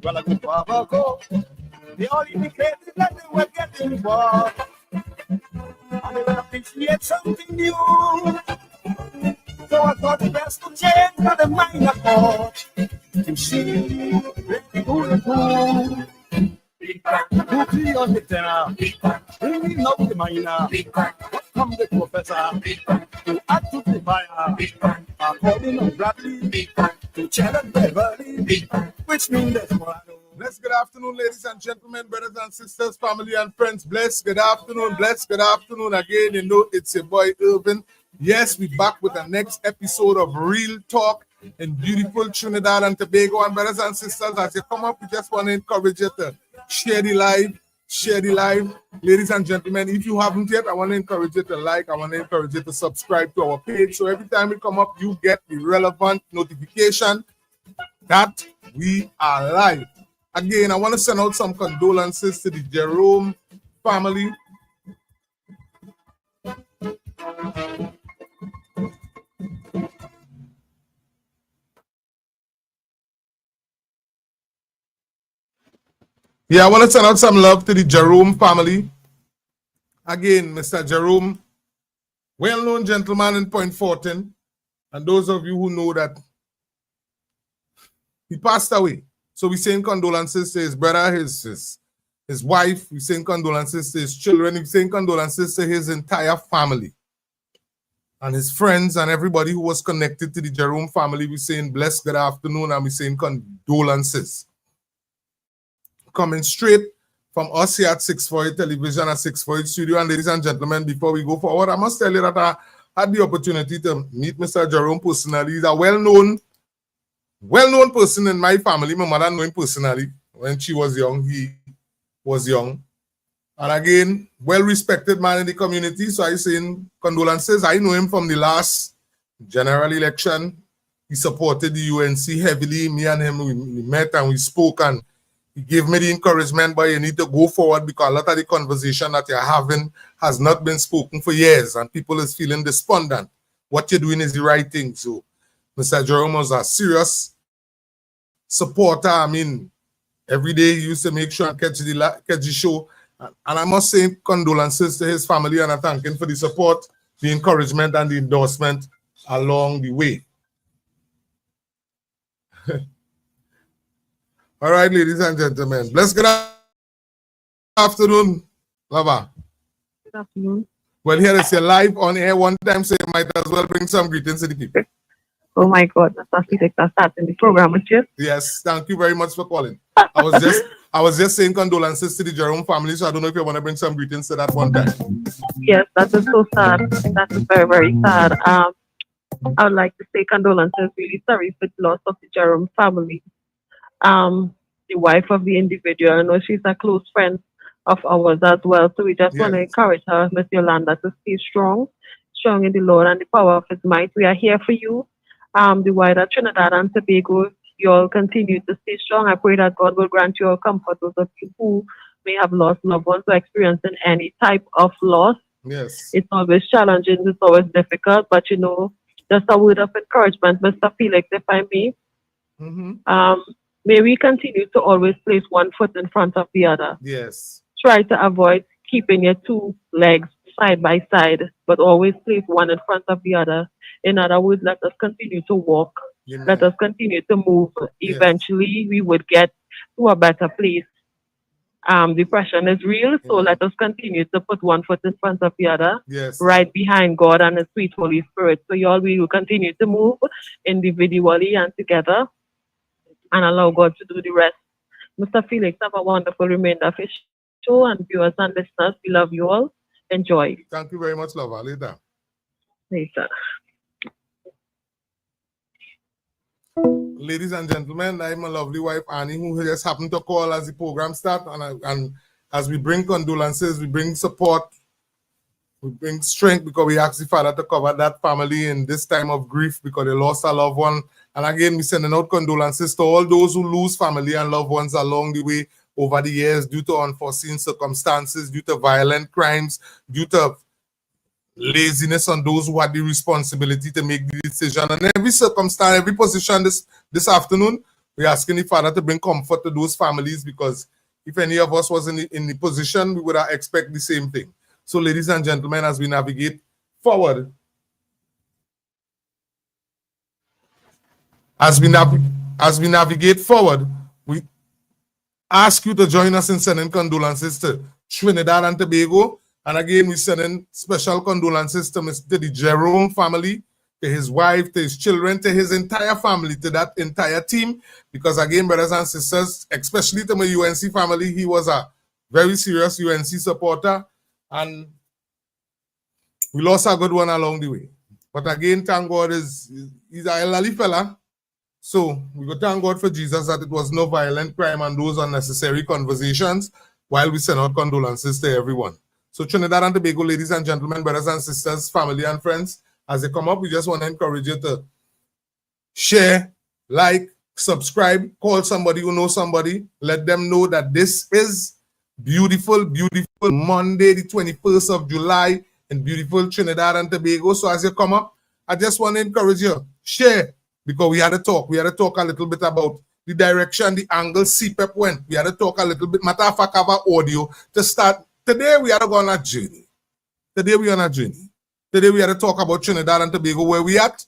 Well, I go far ago. They all indicated that they were getting war. And they will appreciate something new. So I thought the best to change for the minor chord. To see the good. Big bang, who be on the tenor? Big bang, who we know the minor? Big bang, what come the professor? Big bang, to add to the fire? Big bang, according to Bradley? Big bang, to challenge Beverly? Big bang, which means there's more. Bless, good afternoon, ladies and gentlemen, brothers and sisters, family and friends. Bless, good afternoon. Bless, good afternoon again. You know, it's your boy Irvin. Yes, we're back with the next episode of Real Talk in beautiful Trinidad and Tobago. And brothers and sisters, as you come up, we just want to encourage you to share the live. Ladies and gentlemen, if you haven't yet, I want to encourage you to like. I want to encourage you to subscribe to our page. So every time we come up, you get the relevant notification that we are live. Again, I want to send out some condolences to the Jerome family. Yeah, I want to send out some love to the Jerome family. Again, Mr. Jerome, well-known gentleman in Point Fortin. And those of you who know that he passed away. So we're saying condolences to his brother, his wife. We're saying condolences to his children. We're saying condolences to his entire family and his friends and everybody who was connected to the Jerome family. We're saying blessed good afternoon, and we're saying condolences. Coming straight from us here at 648 Television at 648 Studio. And ladies and gentlemen, before we go forward, I must tell you that I had the opportunity to meet Mr. Jerome personally. He's a well-known person in my family. My mother knew him personally. When she was young, he was young. And again, well-respected man in the community. So I saying condolences. I know him from the last general election. He supported the UNC heavily. Me and him, we met and we spoke, and he gave me the encouragement, but you need to go forward because a lot of the conversation that you're having has not been spoken for years and people is feeling despondent. What you're doing is the right thing. So Mr. Jerome was a serious supporter. I mean, every day he used to make sure and catch the show. And I must say condolences to his family, and I thank him for the support, the encouragement, and the endorsement along the way. All right, ladies and gentlemen. Bless good afternoon, Lava. Good afternoon. Well, here is your live on air one time, so you might as well bring some greetings to the people. Oh my God, Mr. Felix, that's starting the program with you. Yes, thank you very much for calling. I was just saying condolences to the Jerome family, so I don't know if you want to bring some greetings to that one time. Yes, that is so sad. That is very, very sad. I would like to say condolences. Really sorry for the loss of the Jerome family. The wife of the individual, I know she's a close friend of ours as well. So we just want to encourage her, Miss Yolanda, to stay strong in the Lord and the power of his might. We are here for you. The wider Trinidad and Tobago, you all continue to stay strong. I pray that God will grant you all comfort, those of you who may have lost loved ones or experiencing any type of loss. Yes. It's always challenging, it's always difficult, but you know, just a word of encouragement, Mr. Felix, if I may. May we continue to always place one foot in front of the other. Yes. Try to avoid keeping your two legs side by side, but always place one in front of the other. In other words, let us continue to walk. Amen. Let us continue to move. Eventually, we would get to a better place. Depression is real, so let us continue to put one foot in front of the other, right behind God and His sweet Holy Spirit. So y'all, we will continue to move individually and together and allow God to do the rest. Mr. Felix, have a wonderful remainder of his show, and viewers and listeners, we love you all. Enjoy. Thank you very much, Lova. Later. Later. Ladies and gentlemen, I'm my lovely wife Annie, who just happened to call as the program starts, and as we bring condolences, we bring support, we bring strength, because we ask the Father to cover that family in this time of grief because they lost a loved one. And again, we're sending out condolences to all those who lose family and loved ones along the way over the years due to unforeseen circumstances, due to violent crimes, due to laziness on those who had the responsibility to make the decision. And every circumstance, every position this afternoon, We're asking the Father to bring comfort to those families, because if any of us was in the position, we would have expect the same thing. So, ladies and gentlemen, as we navigate forward, we navigate forward, we ask you to join us in sending condolences to Trinidad and Tobago. And again, we send in special condolences to the Jerome family, to his wife, to his children, to his entire family, to that entire team. Because again, brothers and sisters, especially to my UNC family, he was a very serious UNC supporter. And we lost a good one along the way. But again, thank God, he's a elderly fella. So we go thank God for Jesus that it was no violent crime and those unnecessary conversations, while we send out condolences to everyone. So Trinidad and Tobago, ladies and gentlemen, brothers and sisters, family and friends, as they come up, we just want to encourage you to share, like, subscribe, call somebody who knows somebody, let them know that this is beautiful, beautiful Monday, the 21st of July in beautiful Trinidad and Tobago. So as you come up, I just want to encourage you, share, because we had to talk. We had to talk a little bit about the direction, the angle CPEP went. We had to talk a little bit. Matter of fact, have audio to start. Today, we had to go on a journey. Today, we are on a journey. Today, we had to talk about Trinidad and Tobago, where we at.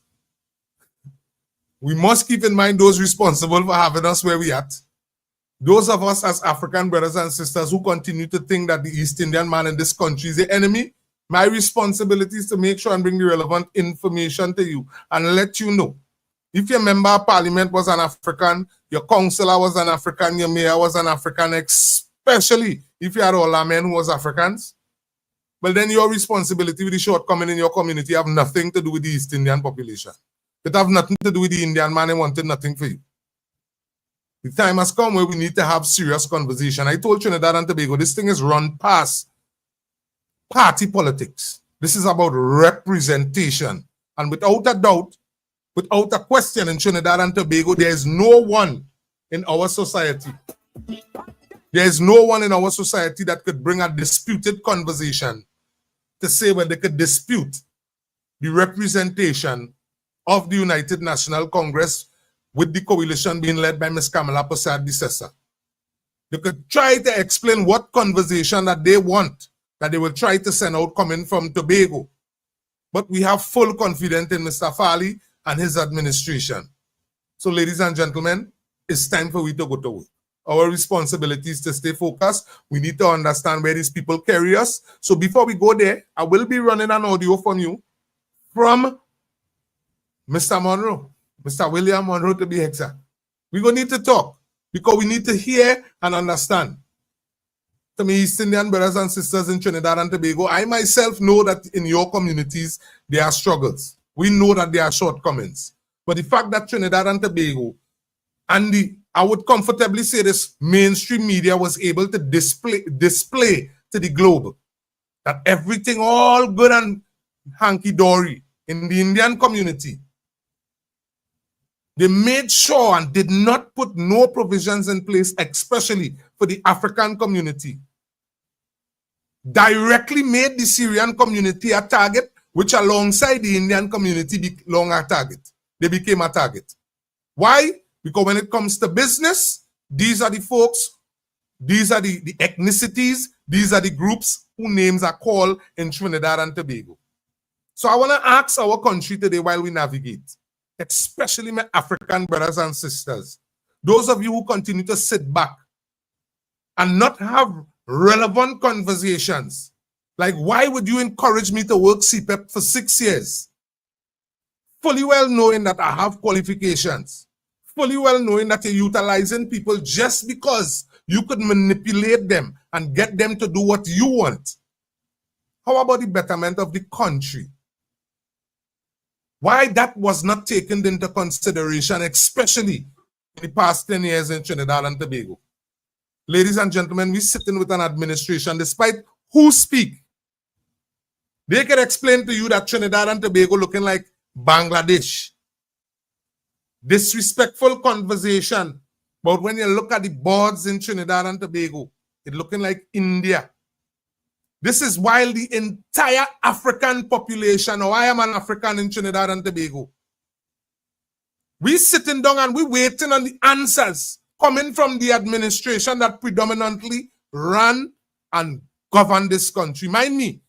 We must keep in mind those responsible for having us where we at. Those of us as African brothers and sisters who continue to think that the East Indian man in this country is the enemy, my responsibility is to make sure and bring the relevant information to you and let you know. If your member of parliament was an African, your councillor was an African, your mayor was an African, especially if you had all our men who was Africans, well, then your responsibility with the shortcoming in your community have nothing to do with the East Indian population. It have nothing to do with the Indian man who wanted nothing for you. The time has come where we need to have serious conversation. I told Trinidad and Tobago, this thing is run past party politics. This is about representation. And without a doubt, without a question, in Trinidad and Tobago, there is no one in our society. There is no one in our society that could bring a disputed conversation to say when they could dispute the representation of the United National Congress with the coalition being led by Ms. Kamala Persad-Bissessa. They could try to explain what conversation that they want, that they will try to send out coming from Tobago. But we have full confidence in Mr. Farley and his administration. So, ladies and gentlemen, it's time for we to go to work. Our responsibility is to stay focused. We need to understand where these people carry us. So before we go there, I will be running an audio from you from Mr. Monroe, Mr. William Monroe to be exact. We're going to need to talk because we need to hear and understand. To me, East Indian brothers and sisters in Trinidad and Tobago, I myself know that in your communities, there are struggles. We know that there are shortcomings. But the fact that Trinidad and Tobago and I would comfortably say this mainstream media was able to display to the globe that everything all good and hanky-dory in the Indian community. They made sure and did not put no provisions in place, especially for the African community. Directly made the Syrian community a target, which alongside the Indian community became a target. They became a target. Why? Because when it comes to business, these are the folks, these are the ethnicities, these are the groups whose names are called in Trinidad and Tobago. So I want to ask our country today while we navigate, especially my African brothers and sisters, those of you who continue to sit back and not have relevant conversations, like why would you encourage me to work CPEP for 6 years? Fully well knowing that I have qualifications. Fully well knowing that you're utilizing people just because you could manipulate them and get them to do what you want. How about the betterment of the country? Why that was not taken into consideration, especially in the past 10 years in Trinidad and Tobago? Ladies and gentlemen, we're sitting with an administration, despite who speak, they can explain to you that Trinidad and Tobago looking like Bangladesh. Disrespectful conversation. But when you look at the boards in Trinidad and Tobago, it's looking like India. This is while the entire African population, or I am an African in Trinidad and Tobago, We sitting down and we waiting on the answers coming from the administration that predominantly run and govern this country. Mind me,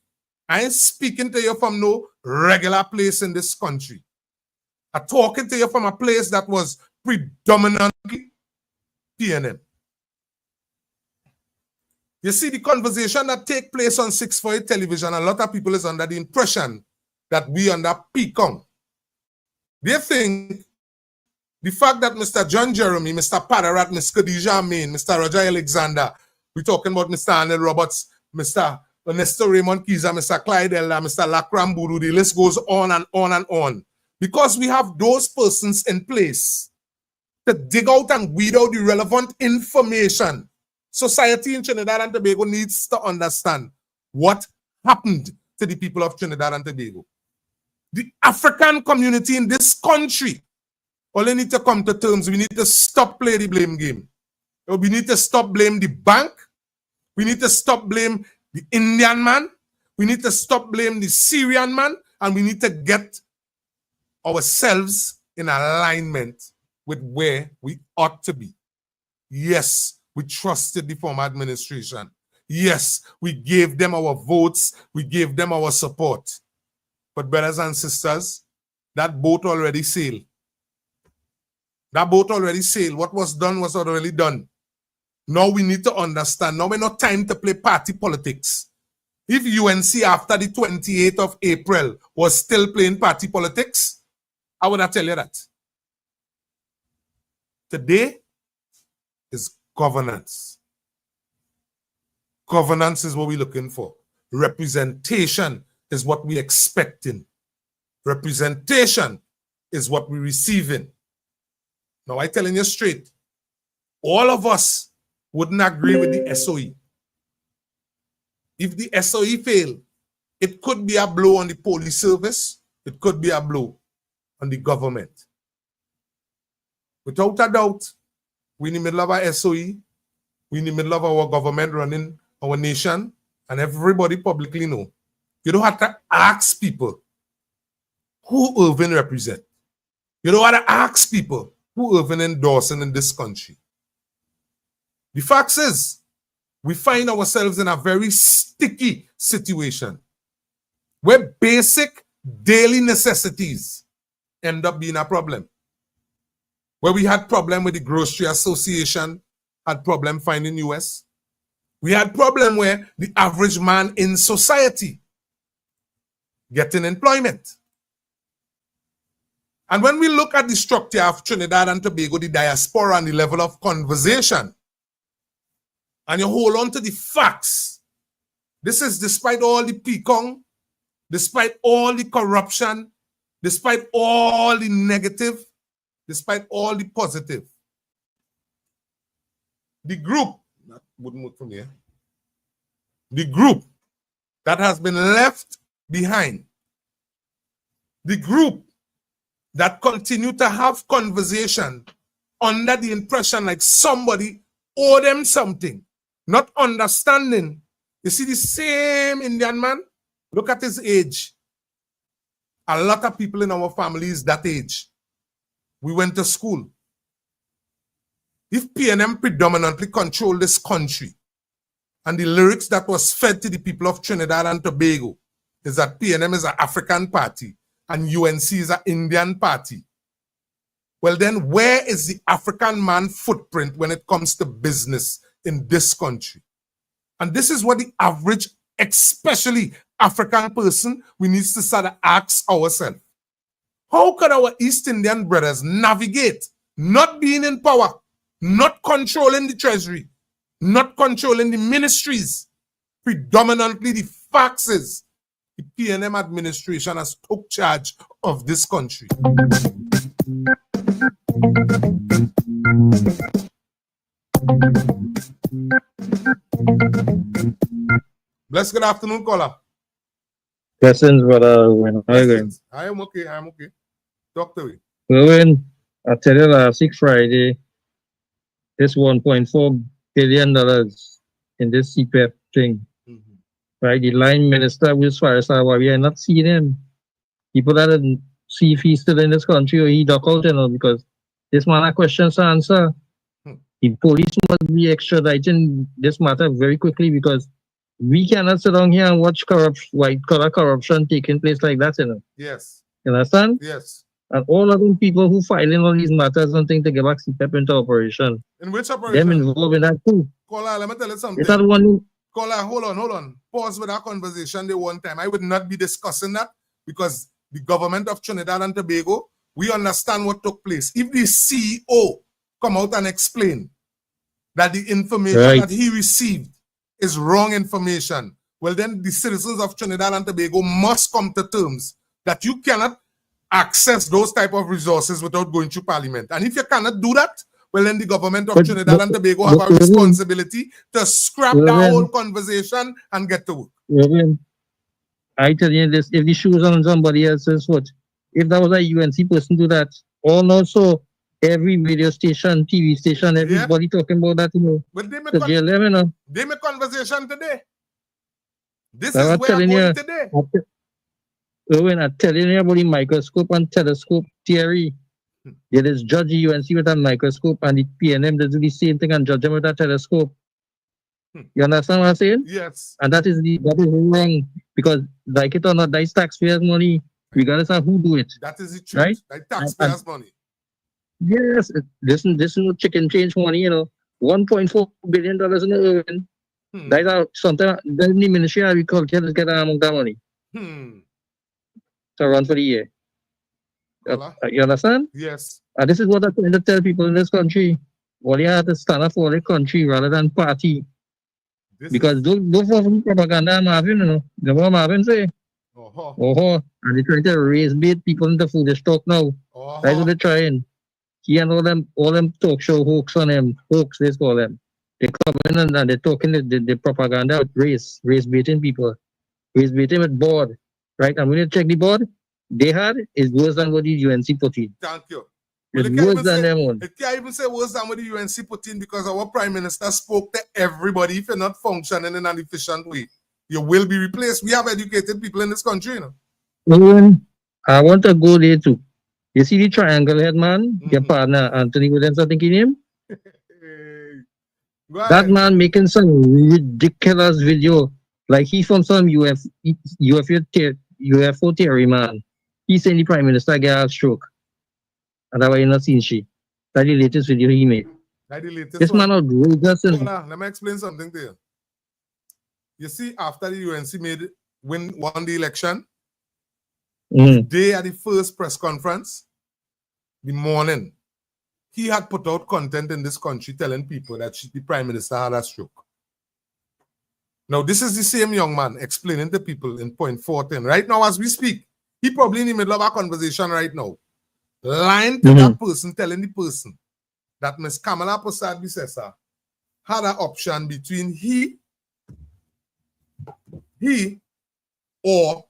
I ain't speaking to you from no regular place in this country. I'm talking to you from a place that was predominantly PNM. You see, the conversation that take place on 648 television, a lot of people is under the impression that we under PCOM. They think the fact that Mr. John Jeremy, Mr. Padarat, Ms. Khadija Main, Mr. Roger Alexander, we're talking about Mr. Arnold Roberts, Mr. Ernesto Raymond Kiza, Mr. Clyde Ella, Mr. Lakram Buru, the list goes on and on and on. Because we have those persons in place to dig out and weed out the relevant information. Society in Trinidad and Tobago needs to understand what happened to the people of Trinidad and Tobago. The African community in this country, all they need to come to terms, we need to stop playing the blame game. We need to stop blaming the bank. We need to stop blaming the Indian man. We need to stop blaming the Syrian man. And we need to get ourselves in alignment with where we ought to be. Yes, we trusted the former administration. Yes, we gave them our votes. We gave them our support. But brothers and sisters, that boat already sailed. That boat already sailed. What was done was already done. Now we need to understand. Now we're not time to play party politics. If UNC after the 28th of April was still playing party politics, how would I tell you that? Today is governance. Governance is what we're looking for. Representation is what we're expecting. Representation is what we're receiving. Now, I'm telling you straight, all of us wouldn't agree with the SOE. If the SOE fail, it could be a blow on the police service. It could be a blow on the government. Without a doubt, we're in the middle of our SOE. We're in the middle of our government running our nation, and everybody publicly know. You don't have to ask people who Irvin represent. You don't have to ask people who Irvin endorsing in this country. The fact is, we find ourselves in a very sticky situation where basic daily necessities end up being a problem. Where we had problem with the Grocery Association, had problem finding US. We had problem where the average man in society getting employment. And when we look at the structure of Trinidad and Tobago, the diaspora and the level of conversation, and you hold on to the facts, this is despite all the PCOM, despite all the corruption, despite all the negative, despite all the positive. The group, that wouldn't work from here, the group that has been left behind, the group that continue to have conversation under the impression like somebody owe them something, not understanding. You see the same Indian man, look at his age. A lot of people in our family is that age. We went to school. If PNM predominantly control this country, and the lyrics that was fed to the people of Trinidad and Tobago is that PNM is an African party and UNC is an Indian party, well then where is the African man footprint when it comes to business in this country? And this is what the average, especially African person, we need to start to ask ourselves. How can our East Indian brothers navigate not being in power, not controlling the treasury, not controlling the ministries? Predominantly the facts is the PNM administration has took charge of this country. Bless, good afternoon, caller. Blessings, brother. When are you going? I am okay, I am okay. Talk to me. Erwin, I tell you last week Friday, this $1.4 billion in this CPEP thing. Right? The line minister with Faris, we are not seeing him. People that are see if he's still in this country or he duck out, because this man has questions to answer. The police must be extraditing this matter very quickly because we cannot sit down here and watch white collar corruption taking place like that, Yes. You understand? Yes. And all of the people who filing all these matters don't think to get back CPEP into operation. In which operation? Them involved in that too. Kola, let me tell you something. Is that one? Kola, hold on. Pause with that conversation the one time. I would not be discussing that because the government of Trinidad and Tobago, we understand what took place. If the CEO come out and explain that the information that he received is wrong information, well then the citizens of Trinidad and Tobago must come to terms that you cannot access those type of resources without going through parliament. And if you cannot do that, well then the government of Trinidad and Tobago have a responsibility to scrap that whole conversation and get to work. I tell you this, if the shoes on somebody else's foot, if that was a UNC person do that, or not so, every radio station, TV station, everybody talking about that, But they make conversation today. This is where I'm going today. When I'm telling you about the microscope and telescope theory, there is judge UNC with a microscope and the PNM does do the same thing and judge them with a telescope. You understand what I'm saying? Yes. And that is wrong because like it or not, that is taxpayers' money, regardless of who do it. That is the truth. Right? Like taxpayers' money. Yes, this is no chicken change money, $1.4 billion in the urban. That is something the Ministry of Agriculture get among that money. To run for the year. You understand? Yes. And this is what I'm trying to tell people in this country. Well, you have to stand up for the country rather than party. Because those propaganda I'm having, the one I'm having say, and they're trying to raise bait people into foolish talk now. That's what they're trying. He and all them talk show hoax on them, hoax they call them. They come in and they're talking the propaganda with race baiting people, race baiting with board, right? And when you check the board, they had is worse than what the UNC put in. Thank you. It's worse than them one. It can't even say worse than what the UNC put in because our Prime Minister spoke to everybody. If you're not functioning in an efficient way, you will be replaced. We have educated people in this country, I want to go there too. You see the triangle head man, your partner Anthony Williams, I think his name. That man making some ridiculous video, like he from some UFO theory man. He saying the Prime Minister get a stroke. And that's why you're not seeing she. That's the latest video he made. This man outrageous. Let me explain something to you. You see, after the UNC won the election, the day at the first press conference, the morning, he had put out content in this country telling people that the Prime Minister had a stroke. Now, this is the same young man explaining to people in point 14. Right now, as we speak, he probably in the middle of a conversation right now. Lying to that person, telling the person that Ms. Kamala Persad-Bissessar had an option between he or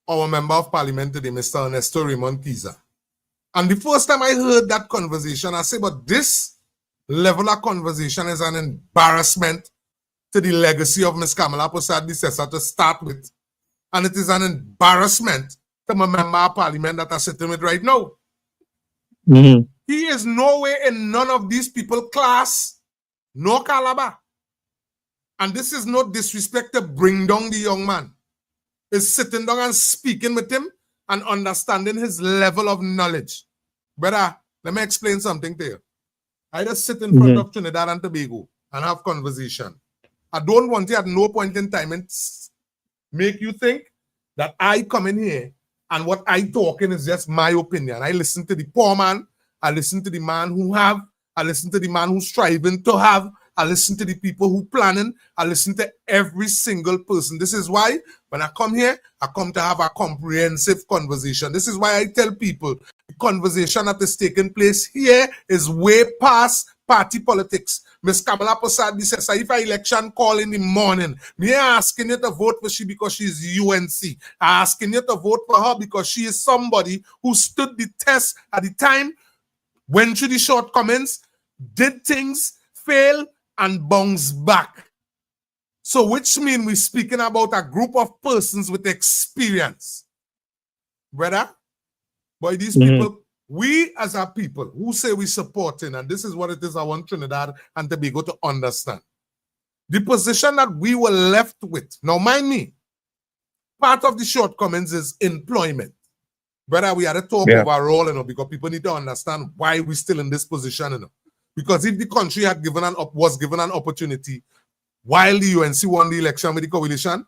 our member of parliament today, Mr. Ernesto Raymond Kiza. And the first time I heard that conversation, I said, but this level of conversation is an embarrassment to the legacy of Ms. Kamala Persad-Bissessar to start with. And it is an embarrassment to my member of parliament that I'm sitting with right now. He is nowhere in none of these people class, no caliber. And this is no disrespect to bring down the young man. It's sitting down and speaking with him and understanding his level of knowledge. Brother, let me explain something to you. I just sit in front of Trinidad and Tobago and have conversation. I don't want you at no point in time and make you think that I come in here and what I talking is just my opinion. I listen to the poor man. I listen to the man who have. I listen to the man who's striving to have. I listen to the people who planning. I listen to every single person. This is why when I come here, I come to have a comprehensive conversation. This is why I tell people the conversation that is taking place here is way past party politics. Ms. Kamala Persad-Bissessar, if I election call in the morning, me asking you to vote for she because she's UNC. Asking you to vote for her because she is somebody who stood the test at the time, went through the shortcomings, did things, failed, and bounce back. So which means we're speaking about a group of persons with experience. brother. But these people, we as a people who say we supporting, and this is what it is I want Trinidad and Tobago to understand. The position that we were left with, now mind me, part of the shortcomings is employment. Brother, we had to talk overall, because people need to understand why we're still in this position, Because if the country had was given an opportunity while the UNC won the election with the coalition,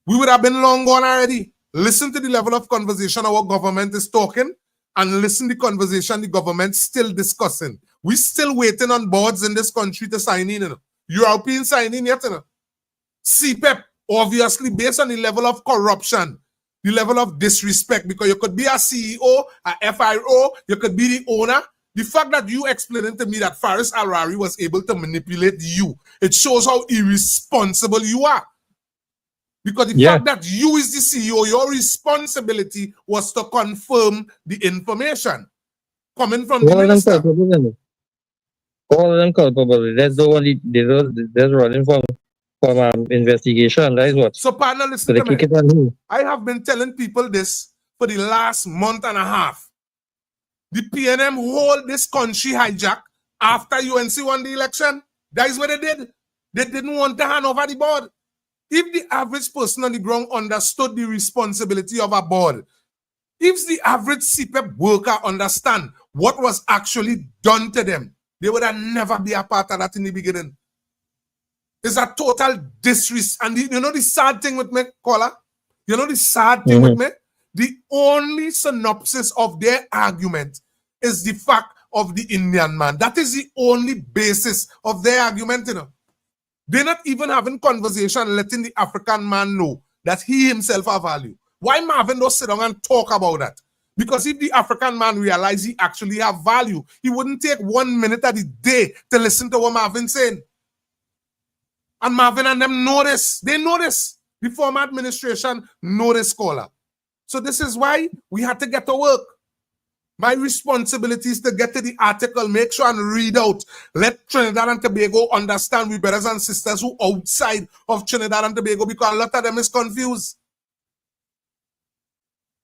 we would have been long gone already. Listen to the level of conversation our government is talking, and listen to the conversation the government still discussing. We're still waiting on boards in this country to sign in. European sign in yet. CPEP, obviously, based on the level of corruption, the level of disrespect, because you could be a CEO, a FIO, you could be the owner. The fact that you explaining to me that Faris Al-Rari was able to manipulate you, it shows how irresponsible you are. Because the fact that you is the CEO, your responsibility was to confirm the information coming from the minister. All of them culpable. There's no one. There's running from investigation. That is what. So, partner, listen to me. I have been telling people this for the last month and a half. The PNM hold this country hijack after UNC won the election. That is what they did. They didn't want to hand over the board. If the average person on the ground understood the responsibility of a board, if the average CPEP worker understand what was actually done to them, they would have never be a part of that in the beginning. It's a total disrespect. And you know the sad thing with me, caller? You know the sad thing with me? The only synopsis of their argument is the fact of the Indian man. That is the only basis of their argument, They're not even having conversation letting the African man know that he himself has value. Why Marvin don't sit down and talk about that? Because if the African man realized he actually have value, he wouldn't take 1 minute of the day to listen to what Marvin's saying. And Marvin and them know this. They know this. The former administration know this, caller. So this is why we had to get to work. My responsibility is to get to the article, make sure and read out. Let Trinidad and Tobago understand, we brothers and sisters who outside of Trinidad and Tobago, because a lot of them is confused.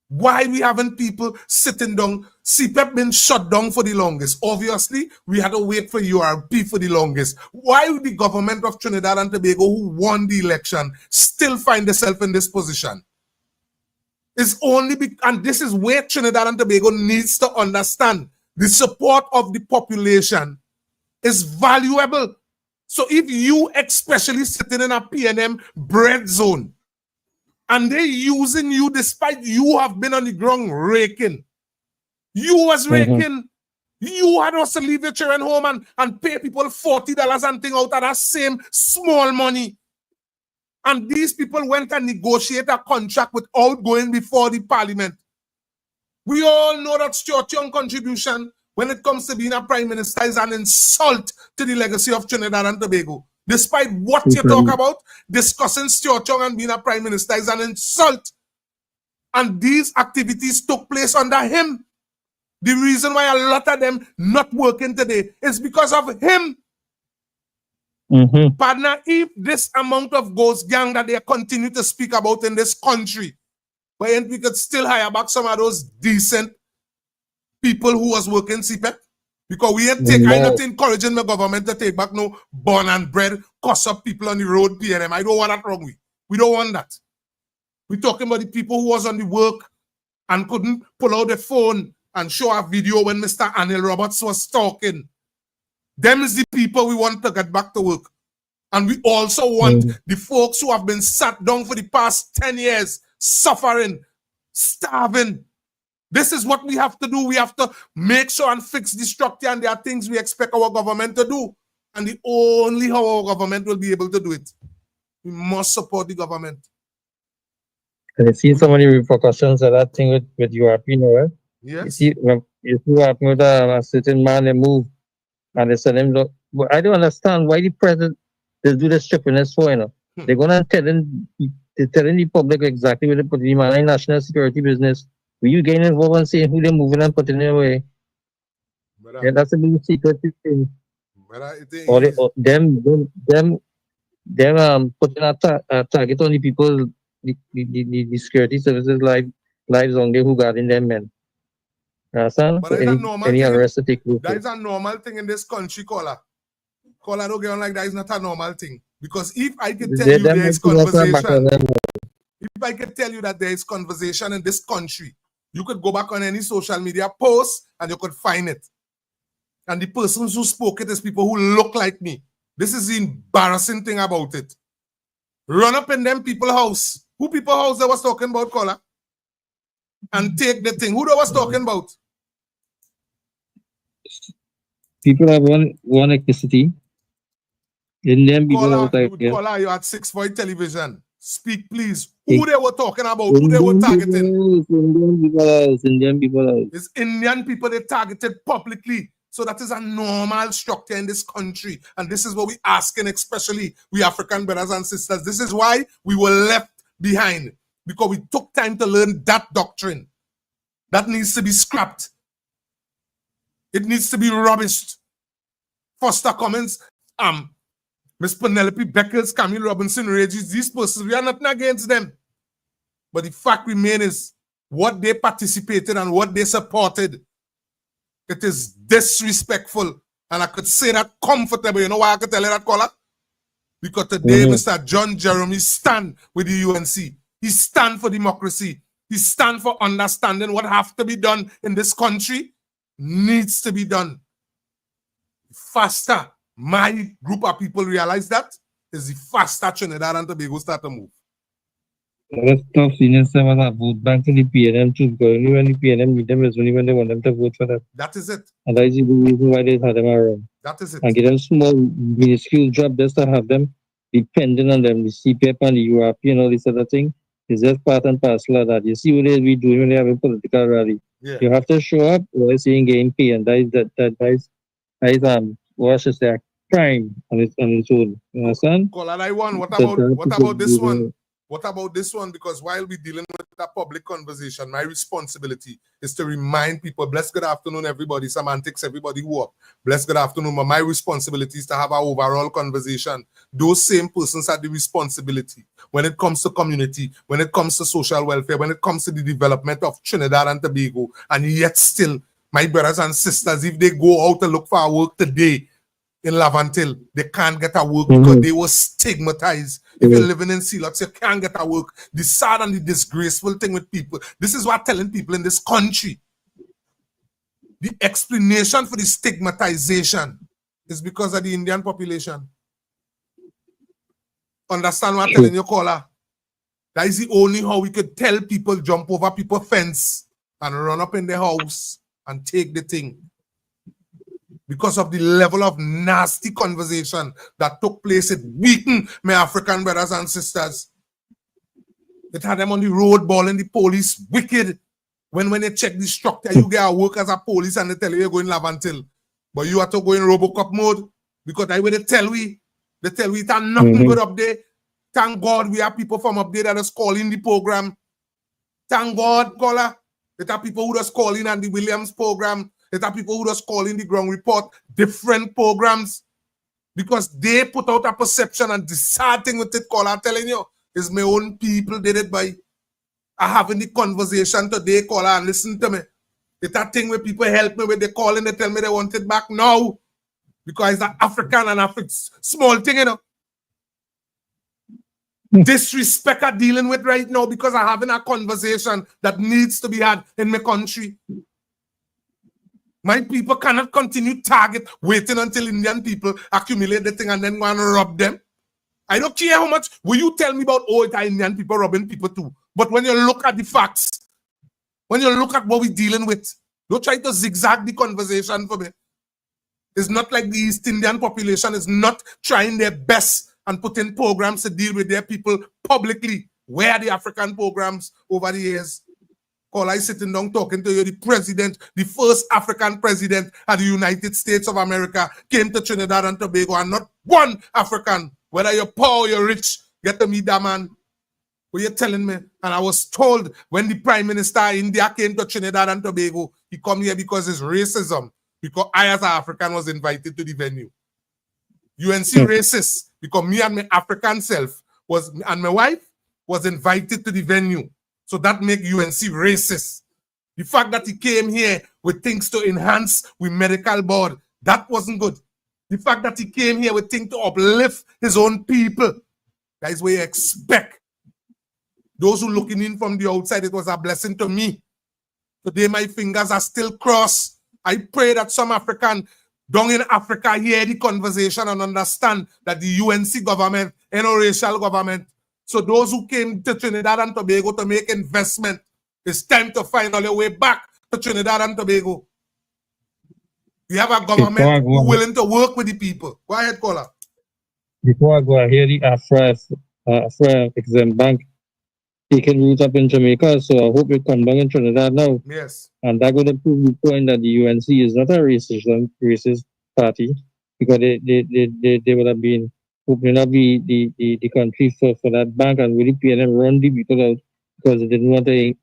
Why we haven't people sitting down? CPEP been shut down for the longest. Obviously, we had to wait for URP for the longest. Why would the government of Trinidad and Tobago, who won the election, still find themselves in this position? It's only and this is where Trinidad and Tobago needs to understand the support of the population is valuable. So if you, especially sitting in a PNM bread zone, and they're using you despite you have been on the ground raking. You was raking. You had also leave your children home and pay people $40 and thing out of that same small money. And these people went and negotiate a contract without going before the parliament. We all know that Stuart Young contribution when it comes to being a prime minister is an insult to the legacy of Trinidad and Tobago. Despite what you talk about, discussing Stuart Young and being a prime minister is an insult. And these activities took place under him. The reason why a lot of them not working today is because of him. Partner, if this amount of ghost gang that they continue to speak about in this country, but we could still hire back some of those decent people who was working CPEP, because we ain't take, I'm not encouraging the government to take back no born and bred, cuss up people on the road, PNM. I don't want that wrong with. We don't want that. We're talking about the people who was on the work and couldn't pull out the phone and show a video when Mr. Anil Roberts was talking. Them is the people we want to get back to work. And we also want the folks who have been sat down for the past 10 years, suffering, starving. This is what we have to do. We have to make sure and fix the structure, and there are things we expect our government to do. And the only how our government will be able to do it. We must support the government. And I see so many repercussions of that thing with URP, right? Yes. You see what happened with a certain man, they move. And they said, look, I don't understand why the president they do the strippiness for, They're going to telling the public exactly where they put the man in national security business. Will you getting involved and saying who they're moving and putting it away? Yeah, that's a big secret thing. Or them putting a target on the people, the security services like lives only who got in them men. Understand? But So that is a normal any thing. arrest to take place. That is a normal thing in this country, caller. Caller, don't get on like that is not a normal thing. Because if I could tell you there is conversation, if I could tell you that there is conversation in this country, you could go back on any social media post and you could find it. And the persons who spoke it is people who look like me. This is the embarrassing thing about it. Run up in them people's house. Who people house they was talking about, caller? And take the thing. Who they was talking about? People have one ethnicity. Indian people Caller, out there. caller, you at 6 Point Television. Speak, please. Who they were talking about? Who they were targeting? Indian people. It's Indian people they targeted publicly. So that is a normal structure in this country. And this is what we're asking, especially we African brothers and sisters. This is why we were left behind. Because we took time to learn that doctrine. That needs to be scrapped. It needs to be rubbished. Foster Cummins, Miss Penelope Beckers, Camille Robinson, Regis, these persons, we are nothing against them. But the fact remains is what they participated and what they supported. It is disrespectful. And I could say that comfortably. You know why I could tell you that, caller? Because today, Mr. John Jeremy stand with the UNC. He stand for democracy. He stand for understanding what has to be done in this country needs to be done. Faster my group of people realize that is the faster Trinidad and Tobago start to move. That's tough. Senior seven vote bank in the PNM too. Because only when the PNM meet them is only when they want them to vote for that. That is it. And that is the reason why they had them around. That is it. And give them small minuscule job just to have them depending on them. The CPEP and the URP and all this other thing is just part and parcel of that. You see what they be doing when they have a political rally. Yeah. You have to show up or saying getting paid, and that is what I should say, crime on its own. You understand? Caller, I won. What about this one? What about this one? Because while we're dealing with a public conversation, my responsibility is to remind people, bless good afternoon, everybody, semantics, everybody who up. Bless good afternoon, but my responsibility is to have an overall conversation. Those same persons have the responsibility when it comes to community, when it comes to social welfare, when it comes to the development of Trinidad and Tobago, and yet still, my brothers and sisters, if they go out to look for work today, in Lavantil, they can't get a work because they were stigmatized. If you're living in Sealots, you can't get a work. The sad and the disgraceful thing with people, this is what I'm telling people in this country. The explanation for the stigmatization is because of the Indian population. Understand what I'm telling you, caller? That is the only how we could tell people jump over people's fence and run up in their house and take the thing. Because of the level of nasty conversation that took place, it weakened my African brothers and sisters. It had them on the road balling the police wicked. When you check the structure, you get a work as a police and they tell you you're going Lavantil. But you have to go in Robocop mode because that's what they tell we. They tell we it's nothing good up there. Thank God we have people from up there that is calling the program. Thank God, caller. There are people who just calling on the Williams program. There are people who just call in the ground report, different programs, because they put out a perception, and the sad thing with it, caller, I'm telling you, is my own people did it by having the conversation today, caller, and listen to me. It's that thing where people help me with they call and they tell me they want it back now, because it's an African and African small thing, you know. Disrespect I'm dealing with right now because I'm having a conversation that needs to be had in my country. My people cannot continue target waiting until Indian people accumulate the thing and then go and rob them. I don't care how much. Will you tell me about, oh, it's Indian people robbing people too? But when you look at the facts, when you look at what we're dealing with, don't try to zigzag the conversation for me. It's not like the East Indian population is not trying their best and putting programs to deal with their people publicly. Where are the African programs over the years? I sitting down talking to you, the president, the first African president of the United States of America came to Trinidad and Tobago, and not one African, whether you're poor or you're rich, get to meet that man. What you telling me? And I was told when the Prime Minister of India came to Trinidad and Tobago, he come here because it's racism, because I as an African was invited to the venue. UNC racist, because me and my African self and my wife was invited to the venue. So that make UNC racist. The fact that he came here with things to enhance with medical board, that wasn't good. The fact that he came here with things to uplift his own people, that is what you expect. Those who looking in from the outside, it was a blessing to me. Today my fingers are still crossed. I pray that some African down in Africa hear the conversation and understand that the UNC government ain't no racial government. So those who came to Trinidad and Tobago to make investment, it's time to find out your way back to Trinidad and Tobago. We have a government who willing to work with the people. Go ahead, caller. Before I go, I hear the Afra Exempt Bank taking root up in Jamaica, so I hope it come down in Trinidad now. Yes. And that would prove the point that the UNC is not a racist party, because they would have been opening up the country for that bank and really paying them run the people out because they didn't want to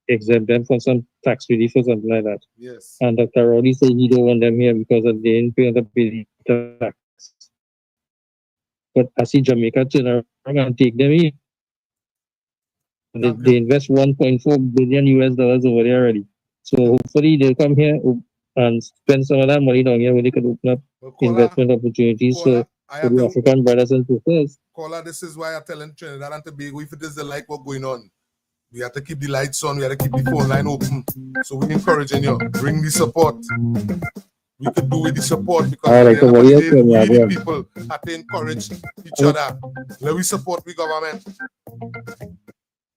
exempt them from some tax relief or something like that. Yes. And Dr. Rowley said he don't want them here because they didn't pay the tax. But I see Jamaica turn around and take them in. They invest $1.4 billion US over there already. So hopefully they'll come here and spend some of that money down here where they could open up investment opportunities for the African brothers and sisters. Caller, this is why I'm telling Trinidad and Tobago, if it is the like what's going on, we have to keep the lights on, we have to keep the phone line open. So we're encouraging you, bring the support. We could do with the support because we the people have to encourage each other. Let we support the government.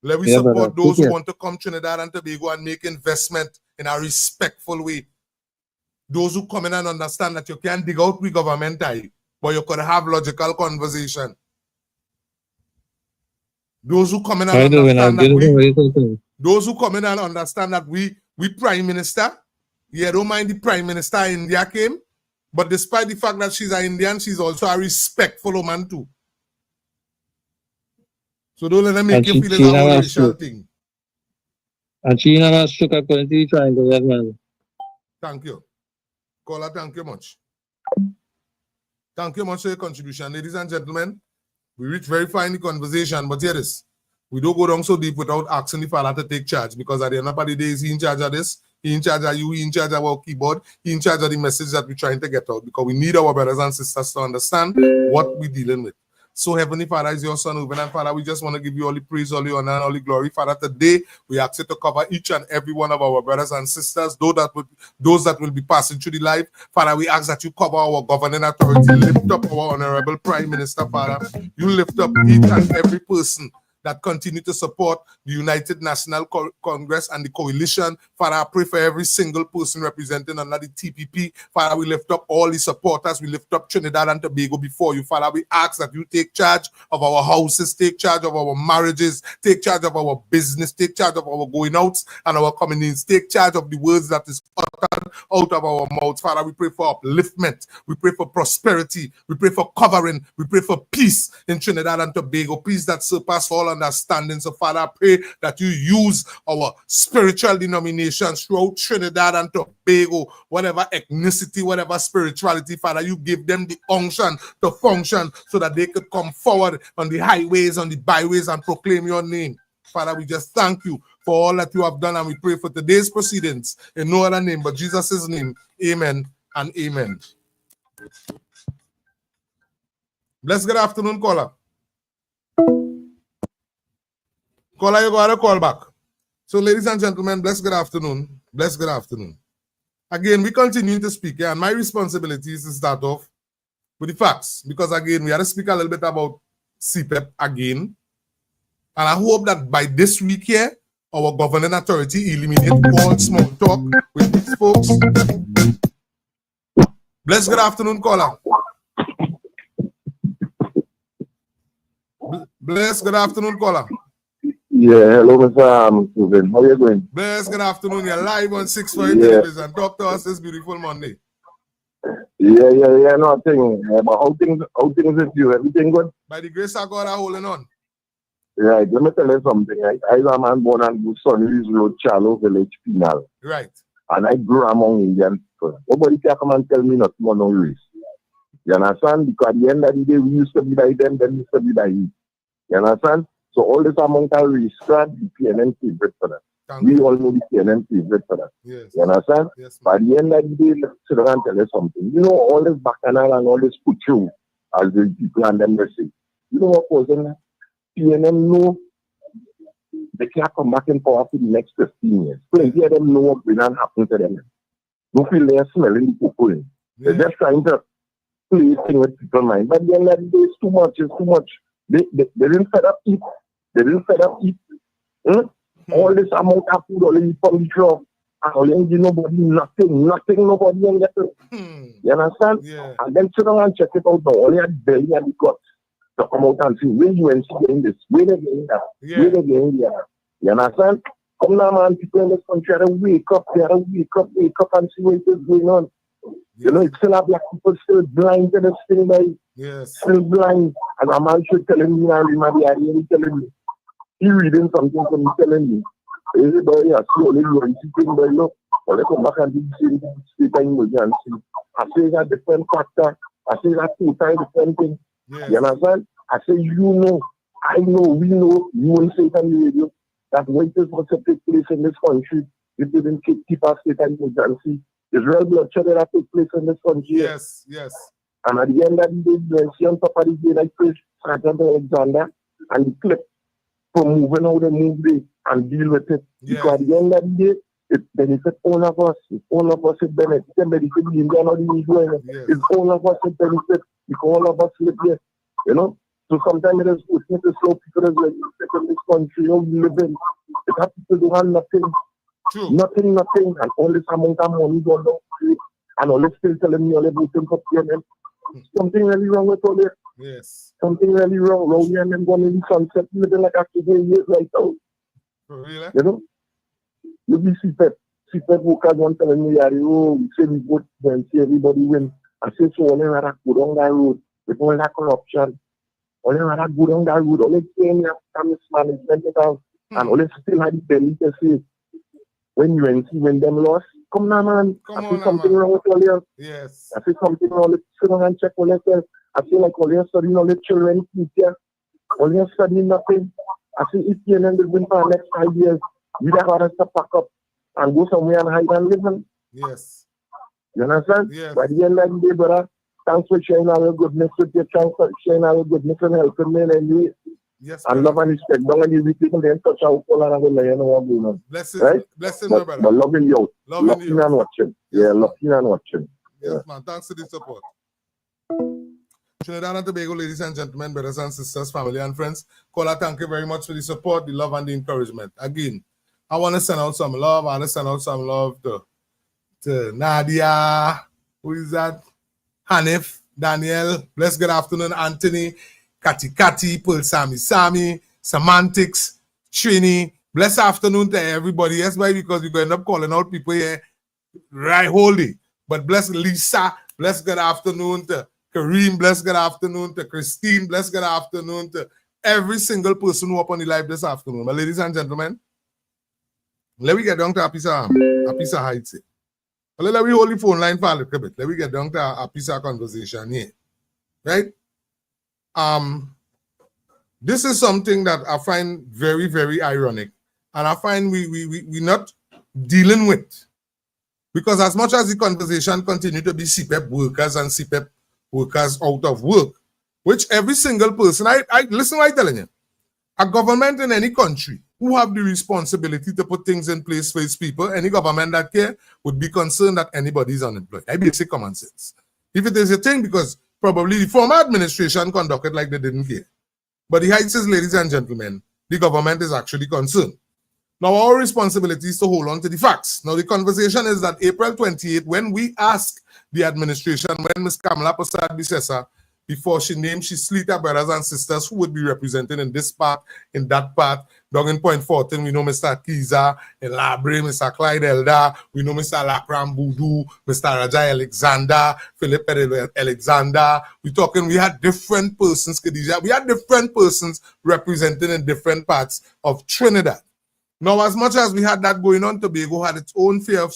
Let we support those who want to come Trinidad and Tobago and make investment in a respectful way. Those who come in and understand that you can't dig out with government, but you could have logical conversation. Those who come in and understand that those who come in and understand that we Prime Minister, yeah, don't mind the Prime Minister India came, but despite the fact that she's an Indian, she's also a respectful woman too. So don't let them make you feel it's a racial thing. And she never struck a quality triangle, that man. Thank you. Caller, thank you much. Thank you much for your contribution. Ladies and gentlemen, we reach very far in the conversation, but here is, we don't go down so deep without asking the father to take charge, because at the end of the day, he in charge of this, he in charge of you, he in charge of our keyboard, he in charge of the message that we're trying to get out, because we need our brothers and sisters to understand what we're dealing with. So Heavenly Father is your son, and Father, we just want to give you all the praise, all the honor, and all the glory. Father, today we ask you to cover each and every one of our brothers and sisters, those that will be passing through the life. Father, we ask that you cover our governing authority, lift up our honorable Prime Minister, Father. You lift up each and every person that continue to support the United National Congress and the coalition. Father, I pray for every single person representing under the TPP. Father, we lift up all the supporters. We lift up Trinidad and Tobago before you. Father, we ask that you take charge of our houses, take charge of our marriages, take charge of our business, take charge of our going outs and our coming ins, take charge of the words that is uttered out of our mouths. Father, we pray for upliftment. We pray for prosperity. We pray for covering. We pray for peace in Trinidad and Tobago, peace that surpasses all understanding. So Father, I pray that you use our spiritual denominations throughout Trinidad and Tobago, whatever ethnicity, whatever spirituality, Father, you give them the unction to function so that they could come forward on the highways, on the byways, and proclaim your name. Father, we just thank you for all that you have done, and we pray for today's proceedings in no other name but Jesus' name. Amen and amen. Blessed good afternoon, caller. Caller, you got a call back. So, ladies and gentlemen, blessed good afternoon. Blessed good afternoon. Again, we continue to speak, and my responsibility is to start off with the facts, because again, we had to speak a little bit about CPEP again. And I hope that by this week here, our governing authority eliminate all small talk with these folks. Blessed good afternoon, caller. Blessed good afternoon, caller. Yeah, hello, Mr. Susan. How are you doing? Blessed good afternoon. You're live on 640 television. Talk to us this beautiful Monday. Yeah, nothing. But how things with you? Everything good? By the grace of God, I'm holding on. Right, let me tell you something. Right? I was a man born on Son Louis Road, Charlo Village, Penal. Right. And I grew among Indian people. Nobody can come and tell me not to know race. You understand? Because at the end of the day, we used to be by them, then we used to be by you. You understand? So all this amount of restart, the PNM favorite for that. We all know the PNM favorite for that. Yes. You understand? Yes, By the end of the day, let's sit down and tell us something. You know, all this bacchanal and all this put you, as the people and them say. You know what causing that? PNM know they can't come back in power for the next 15 years. Plenty of them know what will not happen to them. Don't feel they're smelling the cocoa. They're just trying to play thing with people's mind. But the end of the day, it's too much. It's too much. They didn't fed up eat. They didn't fed up eat. All this amount of food already from the shop. And only give nobody nothing, nobody ain't get it. You understand? Yeah. And then sit down and check it out now. Only a belly and the guts to come out and see where you and see getting this, where they getting that, where they getting that. You understand? Come now, man, people in this country have to wake up, wake up and see what is going on. You know, it's still a black people still blind to this thing, boy. Yes. Still blind. And a man should telling me, and he telling me. He reading something from me telling me. Everybody has slowly learned to think, boy, look, when they come back and do the same state of emergency, I say that different factor. I say that totally different thing. Yes. You understand? I say, you know, I know, we know, you won't say it on the radio, that what is going to take place in this country, if they didn't keep our state of emergency, there's real bloodshed that take place in this country. Yes, yes. And at the end of the day, you see on top of the day, like President Sergeant Alexander, and the clip for moving out the movie and deal with it. Yes. Because at the end of the day, it benefits all of us. All of us it benefits. It benefits the Indian or the Israel. Yes. It's all of us it benefits. Because all of us live here. You know? So sometimes it is good to slow people as well. In this country, you know, we live in. It has people who have nothing. True. Nothing. And all this amount of money going down. And all this still telling me all everything for PNM. Something really wrong with all this. Yes. Something really wrong. Around here and then going in the sunset, living like after 2 years right now. For real? You know? You be CPEP workers want telling me, oh, we say we vote and see everybody win. I say, so only rather go down that road with all that corruption. Only rather go down that road. Only saying you have mismanagement and only still had the belly to say, when you see when them lost, come now, man. I see something wrong with all you. Yes. I see something wrong. Let's sit down and check all yourself. I feel like all you're studying all the children teacher. All you're studying nothing. I see if you will win for the next 5 years, you have to pack up and go somewhere and hide and live. Yes. You understand? Yes. By the end of the day, brother, thanks for sharing our goodness with you. Thanks for sharing our goodness and helping me and yes, and love and respect. Don't let you people then touch out all and you know what going on. Blessings, right? Blessings, but, brother. but loving you. Loving you. And watching. Yes, yeah, loving and watching. Yes, man. Thanks for the support. Trinidad and Tobago, ladies and gentlemen, brothers and sisters, family and friends, Kola, thank you very much for the support, the love, and the encouragement. Again, I want to send out some love. I want to send out some love to Nadia. Who is that? Hanif, Daniel. Bless good afternoon, Anthony, Kati, Pearl Sami, Semantics, Trini. Bless afternoon to everybody. Yes, why? Because we're going to end up calling out people here right holy. But bless Lisa. Bless good afternoon to Kareem, bless good afternoon to Christine, bless good afternoon to every single person who up on the live this afternoon. But ladies and gentlemen, let me get down to Apisa Heights. Let me hold the phone line for a little bit. Let me get down to a piece of conversation here. Right? This is something that I find very, very ironic. And I find we're not dealing with. Because as much as the conversation continue to be CPEP workers and CPEP workers out of work, which every single person, I listen what I'm telling you, a government in any country who have the responsibility to put things in place for its people, any government that care would be concerned that anybody is unemployed. I basic common sense. If it is a thing, because probably the former administration conducted like they didn't care. But the Heights is, ladies and gentlemen, the government is actually concerned. Now, our responsibility is to hold on to the facts. Now, the conversation is that April 28, when we ask the administration, when Ms. Kamala Prasad-Bisesa, before she named, she slid her brothers and sisters who would be represented in this part, in that part. Down in Point 14, we know Mr. Kiza, in Labre, Mr. Clyde Elder, we know Mr. Lakram Boudou, Mr. Raja Alexander, Philip Alexander. We had different persons, Khadija, we had different persons represented in different parts of Trinidad. Now, as much as we had that going on, Tobago had its own fair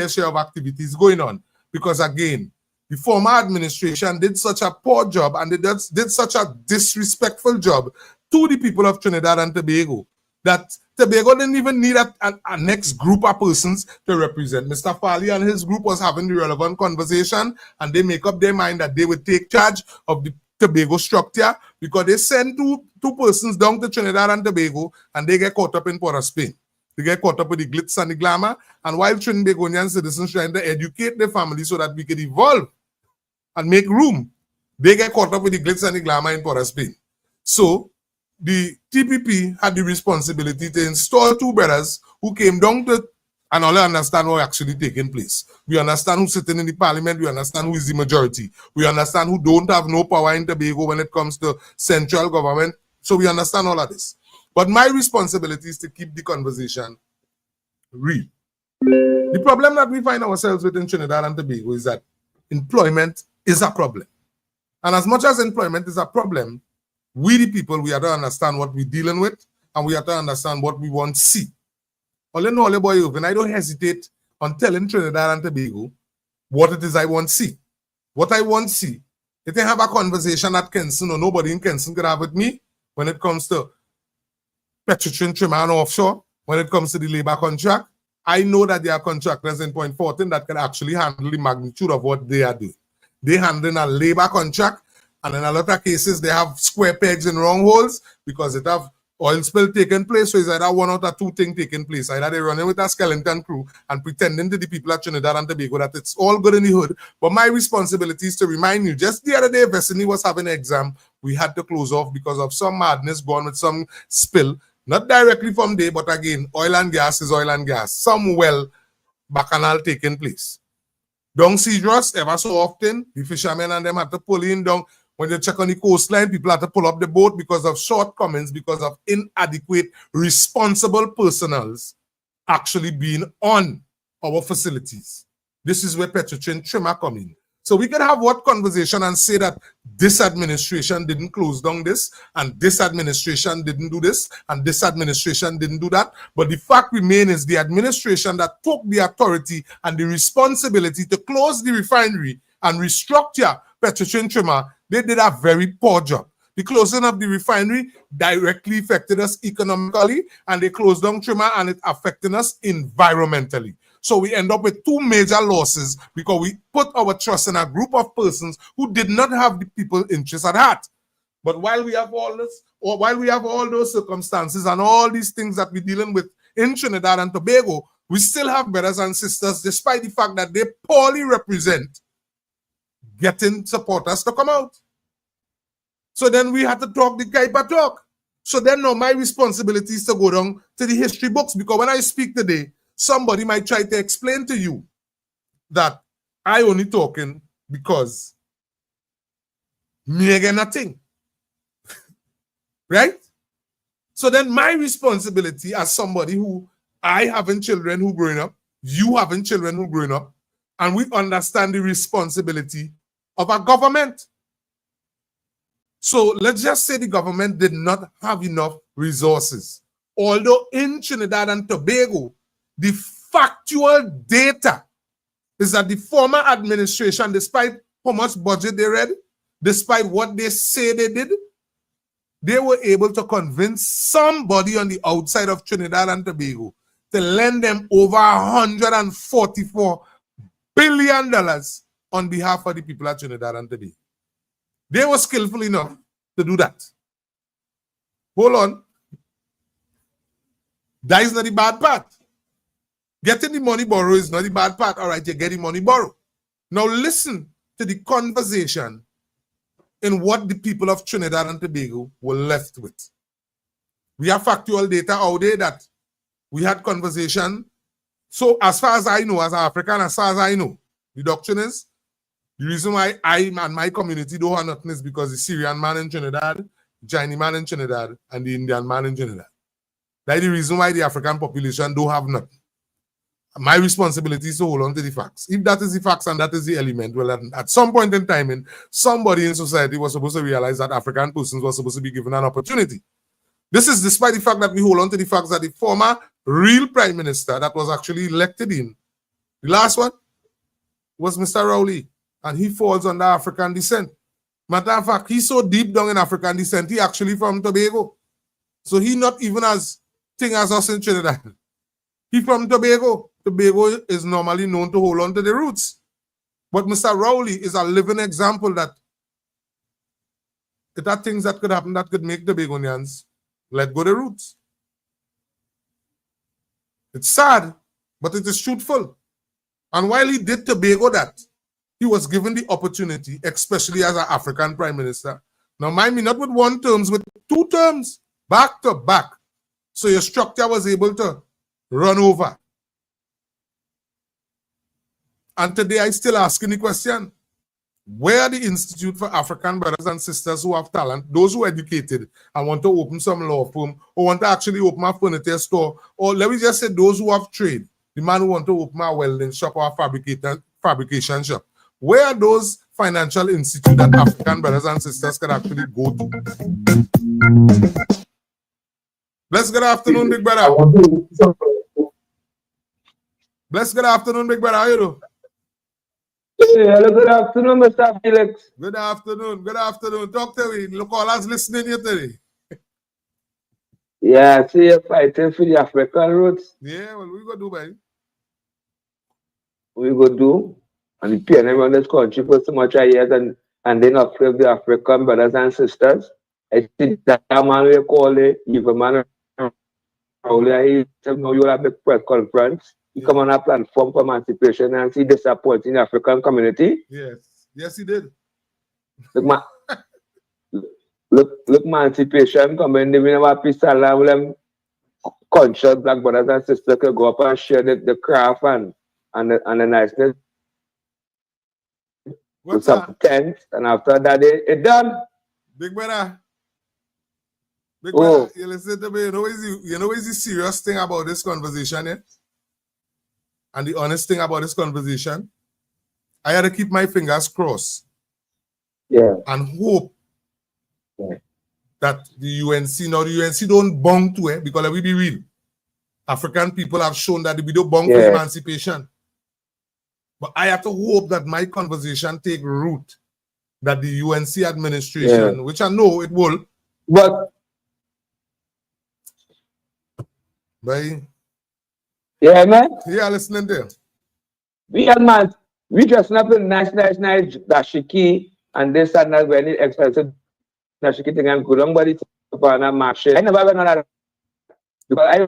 share of activities going on. Because again, the former administration did such a poor job and they did such a disrespectful job to the people of Trinidad and Tobago that Tobago didn't even need a next group of persons to represent. Mr. Farley and his group was having the relevant conversation, and they make up their mind that they would take charge of the Tobago structure because they send two persons down to Trinidad and Tobago and they get caught up in Port of Spain. They get caught up with the glitz and the glamour, and while Trinidadian citizens trying to educate their family so that we could evolve and make room, they get caught up with the glitz and the glamour in Port of Spain. So the TPP had the responsibility to install two brothers who came down to and all understand what actually taking place. We understand who's sitting in the parliament. We understand who is the majority. We understand who don't have no power in Tobago when it comes to central government. So we understand all of this. But my responsibility is to keep the conversation real. The problem that we find ourselves with in Trinidad and Tobago is that employment is a problem. And as much as employment is a problem, we the people, we have to understand what we're dealing with, and we have to understand what we want to see. All in all, boy, and I don't hesitate on telling Trinidad and Tobago what it is I want to see. What I want to see, if they have a conversation at Kenson or nobody in Kenson could have with me when it comes to petroleum trimmer and offshore, when it comes to the labor contract, I know that there are contractors in Point 14 that can actually handle the magnitude of what they are doing. They handle a labor contract, and in a lot of cases, they have square pegs in round holes because it have oil spill taking place, so it's either one or two things taking place. Either they're running with a skeleton crew and pretending to the people at Trinidad and Tobago that it's all good in the hood. But my responsibility is to remind you, just the other day, Vecini was having an exam. We had to close off because of some madness gone with some spill. Not directly from there, but again, oil and gas is oil and gas. Some well bacchanal taking place. Down Cedros, ever so often, the fishermen and them have to pull in down. When they check on the coastline, people have to pull up the boat because of shortcomings, because of inadequate, responsible personnels actually being on our facilities. This is where petroleum trimmer come in. So we can have what conversation and say that this administration didn't close down this, and this administration didn't do this, and this administration didn't do that. But the fact remains is the administration that took the authority and the responsibility to close the refinery and restructure petroleum trimmer, they did a very poor job. The closing of the refinery directly affected us economically, and they closed down trimmer and it affected us environmentally. So we end up with two major losses because we put our trust in a group of persons who did not have the people's interests at heart. But while we have all this, or while we have all those circumstances and all these things that we're dealing with in Trinidad and Tobago, we still have brothers and sisters, despite the fact that they poorly represent, getting supporters to come out. So then we had to talk the Kaipa talk. So then now my responsibility is to go down to the history books, because when I speak today, somebody might try to explain to you that I only talking because me again nothing. Right? So then my responsibility as somebody who I having children who growing up, you having children who growing up, and we understand the responsibility of our government. So let's just say the government did not have enough resources. Although in Trinidad and Tobago, the factual data is that the former administration, despite how much budget they read, despite what they say they did, they were able to convince somebody on the outside of Trinidad and Tobago to lend them over $144 billion on behalf of the people of Trinidad and Tobago. They were skillful enough to do that. Hold on. That is not the bad part. Getting the money borrowed is not the bad part. All right, you get the money borrowed. Now listen to the conversation in what the people of Trinidad and Tobago were left with. We have factual data out there that we had conversation. So as far as I know, as an African, as far as I know, the doctrine is, the reason why I and my community don't have nothing is because the Syrian man in Trinidad, the Chinese man in Trinidad, and the Indian man in Trinidad. That's the reason why the African population don't have nothing. My responsibility is to hold on to the facts. If that is the facts and that is the element, well, at some point in time, somebody in society was supposed to realize that African persons were supposed to be given an opportunity. This is despite the fact that we hold on to the facts that the former real prime minister that was actually elected in, the last one, was Mr. Rowley, and he falls under African descent. Matter of fact, he's so deep down in African descent, he actually from Tobago. So he not even as thing as us in Trinidad. He from Tobago. Tobago is normally known to hold on to the roots. But Mr. Rowley is a living example that there are things that could happen that could make the Tobagonians let go the roots. It's sad, but it is truthful. And while he did Tobago that, he was given the opportunity, especially as an African Prime Minister. Now, mind me, not with one term, with 2 terms, back to back. So your structure was able to run over. And today I still asking the question, where are the Institute for African Brothers and Sisters who have talent, those who are educated and want to open some law firm or want to actually open a furniture store, or let me just say those who have trade, the man who want to open a welding shop or a fabrication shop. Where are those financial institutes that African brothers and sisters can actually go to? Bless good afternoon, big brother. Bless good afternoon, big brother. How you do? Hello, good afternoon, Mr. Felix. Good afternoon. Good afternoon. Talk to me. Look, all us listening here today. Yeah, I see you're fighting for the African roots. Yeah, well, we go do, baby. We go do. And the PNM on this country for so much years and then not free of the African brothers and sisters. I think that man we call it, even man, you will have a press conference. You come on a platform for emancipation and see disappointing the African community. Yes. Yes, he did. Look, emancipation coming, they will have a peace and with them conscious black brothers and sisters can go up and share the craft and the niceness. What's some tents, and after that, it's done. Big brother. Big Oh. brother, you listen to me. You know what is the serious thing about this conversation, eh? And the honest thing about this conversation? I had to keep my fingers crossed. Yeah. And hope that the UNC, now the UNC don't bong to it, because let me be real. African people have shown that they don't bong for emancipation. But I have to hope that my conversation take root, that the UNC administration, which I know it will. But yeah, man. Yeah, listening there. We just not put nice dashiki and this and that very expensive dashiki thing and good on body for a marché. I never went on that because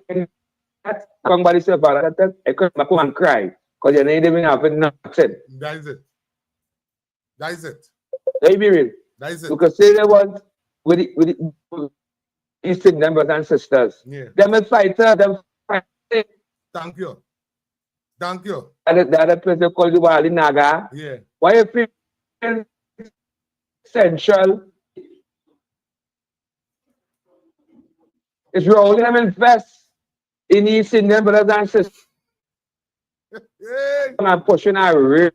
I somebody say about that I couldn't come and cry because you need even have nothing. That is it. That is it. Let me be real. That is it. Because say they want with the Eastern members and sisters. Yeah. Them a fighter, them fighting. Thank you. Thank you. And the other place they call the Wali Naga. Yeah. Why you feel central? It's rolling them invest in East Indian brothers and sisters. Yeah. I'm pushing a real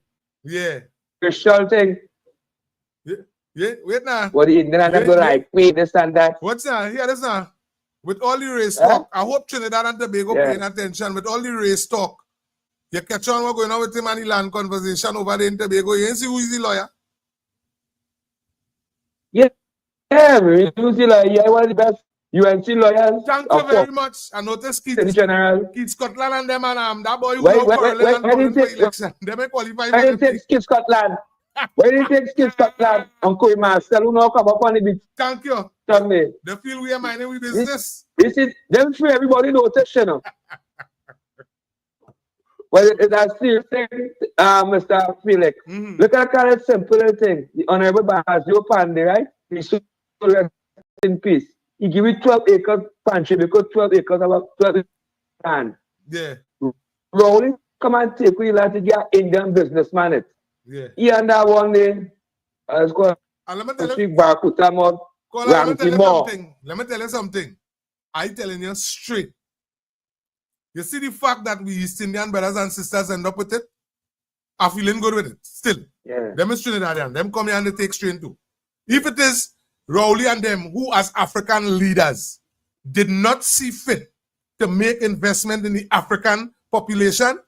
racial thing. Yeah, wait now. What the Indian and go like, wait, this and that. What's that? Here, this now. With all the race talk, I hope Trinidad and Tobago paying attention. With all the race talk, you catch on what's going on with him and the land conversation over there in Tobago. You ain't see who is the lawyer? Yeah, who's the lawyer? Yeah, one of the best UNC lawyers. Thank you very much. I noticed Keith Scotland and them and that boy who for election. They may qualify for the takes Keith Scotland. When he takes Keith Scotland, Uncle Marcel, who now come up on the beach. Thank you. Sunday. They feel we are minding with business. This is them free everybody notice, you know. Well, it's a serious thing, Mr. Felix. Look at that simple thing. The Honorable Bahajo Pandey, right? He's so rest in peace. He give you 12 acres pantry because 12 acres about 12 land. Yeah. Rolling, come and take you like to get Indian businessman it. Yeah. He and that one day, let's go. Let me tell you something. I telling you straight. You see the fact that we East Indian brothers and sisters end up with it? I'm feeling good with it. Still. Yeah. Them is Trinidadian. Them come here and they take strain too. If it is Rowley and them who as African leaders did not see fit to make investment in the African population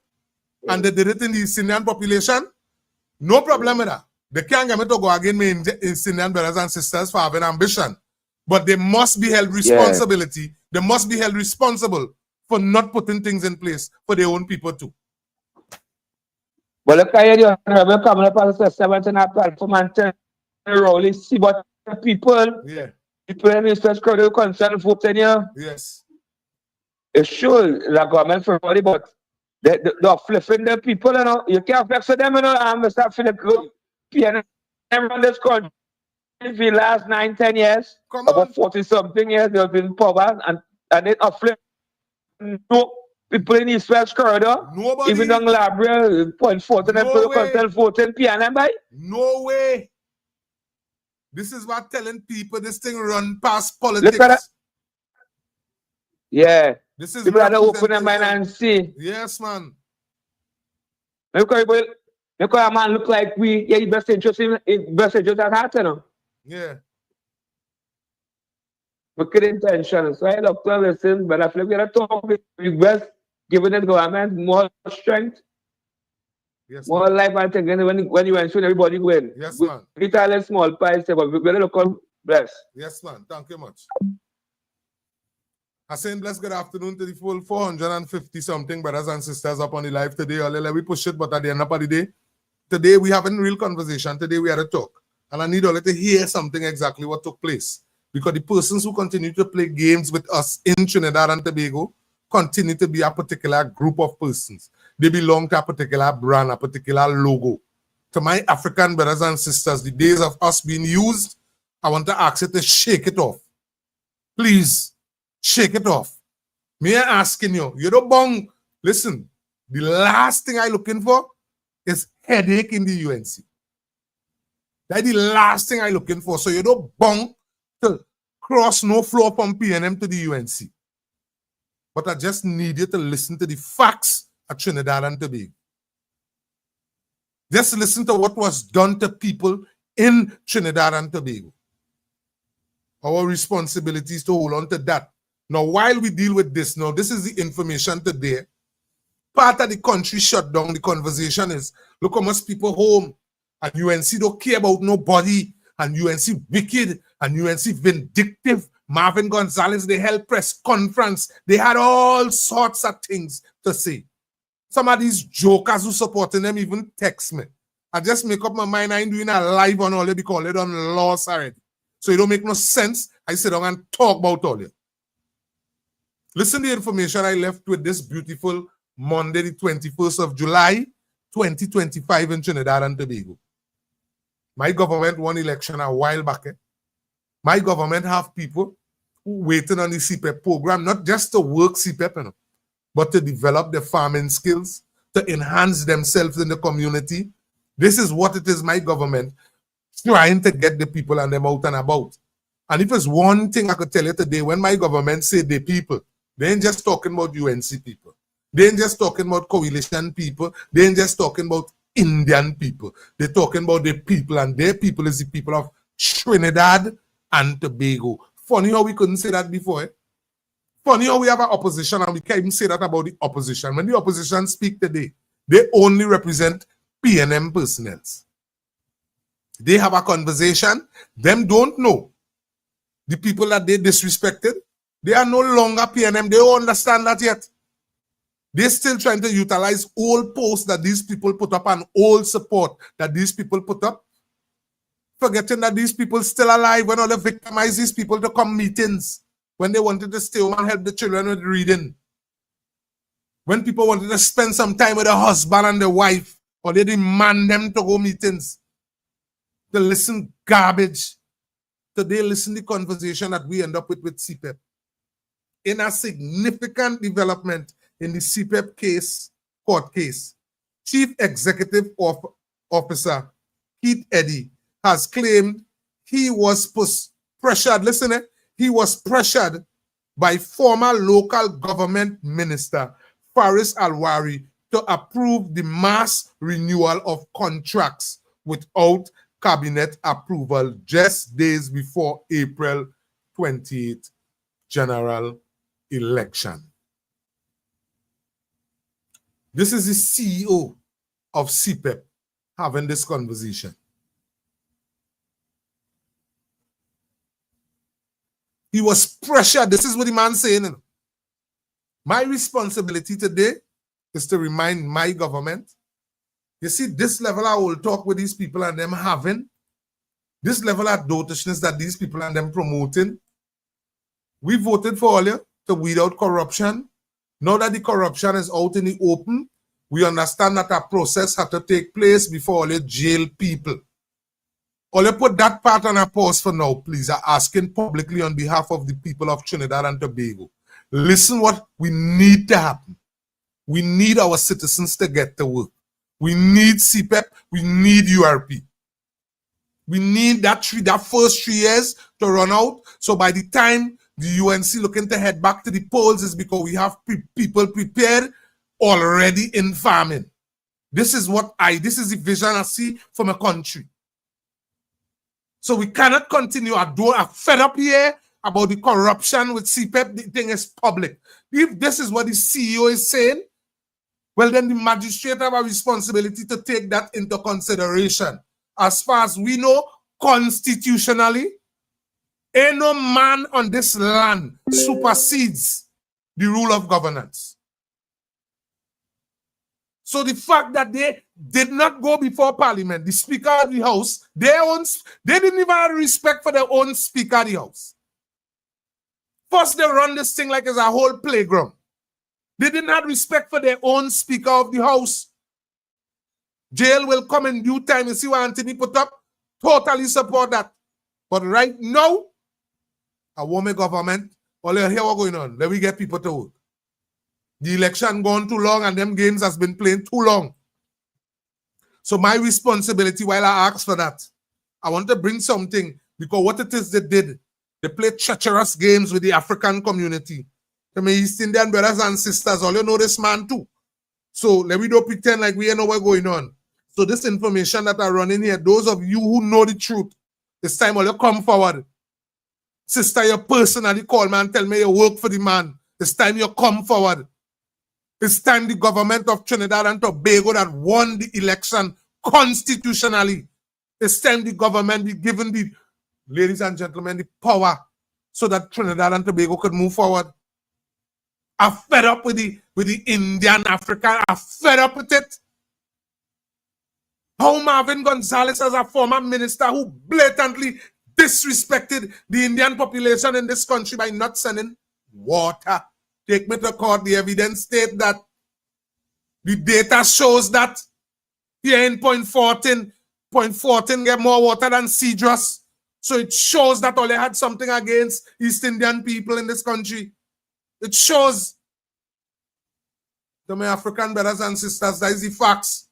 and they did it in the East Indian population, no problem with that. They can't get me to go again with East Indian brothers and sisters for having ambition. But they must be held responsibility. They must be held responsible for not putting things in place for their own people too. But look at you, coming up as a 7.5 platform and tell Rowley, see what the people, people in this first crowd concerned voting here. Yes. It's sure the government for everybody, but they're flipping the people, you know. You can't flex with them, you know. Mr. Felix, PNM run this country for the last 9-10 years, about 40-something years, they've been power, and they are flipping no people in East West corridor. Nobody. Even on Labria, point 14, and people can vote PNM by. No way. This is what telling people this thing run past politics. Look at that. Yeah. This is people gotta open their mind and see. Yes, man. Look at a man look like we, yeah, best interest at heart, you know. Yeah. Wicked intention. So I love to listen, but I feel we gotta talk with best giving the government more strength. Yes, more life and things. When you ensure everybody win. Yes, man. We tell small pies, but we better look on bless. Yes, man. Thank you much. I say blessed good afternoon to the full 450 something brothers and sisters up on the live today. Let we push it, but at the end of the day, today we having real conversation. Today we had a talk. And I need all to hear something exactly what took place. Because the persons who continue to play games with us in Trinidad and Tobago continue to be a particular group of persons. They belong to a particular brand, a particular logo. To my African brothers and sisters, the days of us being used, I want to ask you to shake it off. Please, shake it off. Me asking you, you don't bong. Listen, the last thing I'm looking for is headache in the UNC. That's the last thing I'm looking for. So you don't bong to cross no floor from PNM to the UNC. But I just need you to listen to the facts at Trinidad and Tobago. Just listen to what was done to people in Trinidad and Tobago. Our responsibility is to hold on to that. Now, while we deal with this, now, this is the information today. Part of the country shut down. The conversation is, look how much people home. And UNC don't care about nobody. And UNC wicked. And UNC vindictive. Marvin Gonzalez, they held press conference. They had all sorts of things to say. Some of these jokers who supporting them even text me. I just make up my mind. I ain't doing a live on all it because they done lost already. So it don't make no sense. I sit down and talk about all it. Listen to the information I left with this beautiful Monday, the 21st of July, 2025 in Trinidad and Tobago. My government won election a while back. My government have people who waiting on the CPEP program, not just to work CPEP, but to develop their farming skills, to enhance themselves in the community. This is what it is, my government, trying to get the people and them out and about. And if there's one thing I could tell you today, when my government say the people, they ain't just talking about UNC people. They ain't just talking about coalition people. They ain't just talking about Indian people. They're talking about the people, and their people is the people of Trinidad and Tobago. Funny how we couldn't say that before. Eh? Funny how we have an opposition and we can't even say that about the opposition. When the opposition speak today, they only represent PNM personnel. They have a conversation. Them don't know. The people that they disrespected, they are no longer PNM. They don't understand that yet. They're still trying to utilize old posts that these people put up and old support that these people put up. Forgetting that these people still alive when all they victimize these people to come meetings. When they wanted to stay home and help the children with reading. When people wanted to spend some time with their husband and their wife. Or they demand them to go meetings. To listen garbage. Today, listen to the conversation that we end up with CPEP. In a significant development in the CPEP case, court case, Chief Executive Officer Keith Eddy has claimed he was pressured, listen, he was pressured by former local government minister Faris Alwari to approve the mass renewal of contracts without cabinet approval just days before April 28th general election. This is the CEO of CPEP having this conversation. He was pressured. This is what the man's saying. You know. My responsibility today is to remind my government, you see, this level I will talk with these people and them having, this level of dotishness that these people and them promoting. We voted for all you to weed out corruption. Now that the corruption is out in the open, we understand that a process had to take place before all you jail people. All you put that part on a pause for now, please. I'm asking publicly on behalf of the people of Trinidad and Tobago. Listen what we need to happen. We need our citizens to get to work. We need CPEP. We need URP. We need that first 3 years to run out. So by the time the UNC looking to head back to the polls is because we have people prepared already in farming. This is this is the vision I see from a country. So we cannot continue. I'm fed up here about the corruption with CPEP. The thing is public. If this is what the CEO is saying, well, then the magistrate have a responsibility to take that into consideration. As far as we know, constitutionally, ain't no man on this land supersedes the rule of governance. So the fact that they did not go before Parliament, the Speaker of the House, they didn't even have respect for their own Speaker of the House. First, they run this thing like it's a whole playground. They didn't have respect for their own Speaker of the House. Jail will come in due time. You see what Anthony put up? Totally support that. But right now, a woman government, all you hear what's going on. Let me get people to work. The election gone too long and them games has been playing too long. So my responsibility while I ask for that, I want to bring something because what it is they did, they played treacherous games with the African community. My East Indian brothers and sisters, all you know this man too. So let me don't pretend like we know what's going on. So this information that I run in here, those of you who know the truth, this time all you come forward. Sister, you personally call me and tell me you work for the man. This time you come forward. It's time the government of Trinidad and Tobago that won the election constitutionally. It's time the government be given the, ladies and gentlemen, the power so that Trinidad and Tobago could move forward. I'm fed up with the Indian African. I'm fed up with it. How Marvin Gonzalez, as a former minister who blatantly disrespected the Indian population in this country by not sending water. Take me to court. The evidence state that. The data shows that here in point 14 get more water than Cedros. So it shows that all they had something against East Indian people in this country. It shows to my African brothers and sisters, that is the facts.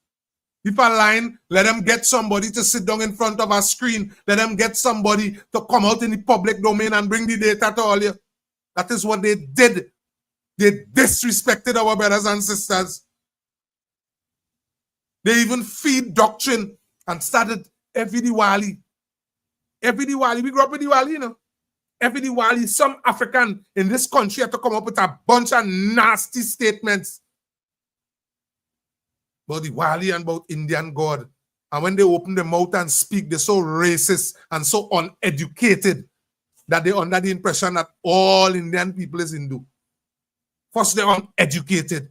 If a line, let them get somebody to sit down in front of a screen. Let them get somebody to come out in the public domain and bring the data to all you. That is what they did. They disrespected our brothers and sisters. They even feed doctrine and started every Diwali. Every Diwali, we grew up with Diwali, you know. Every Diwali, some African in this country had to come up with a bunch of nasty statements about Diwali and about Indian God. And when they open their mouth and speak, they're so racist and so uneducated that they're under the impression that all Indian people is Hindu. First, they're uneducated.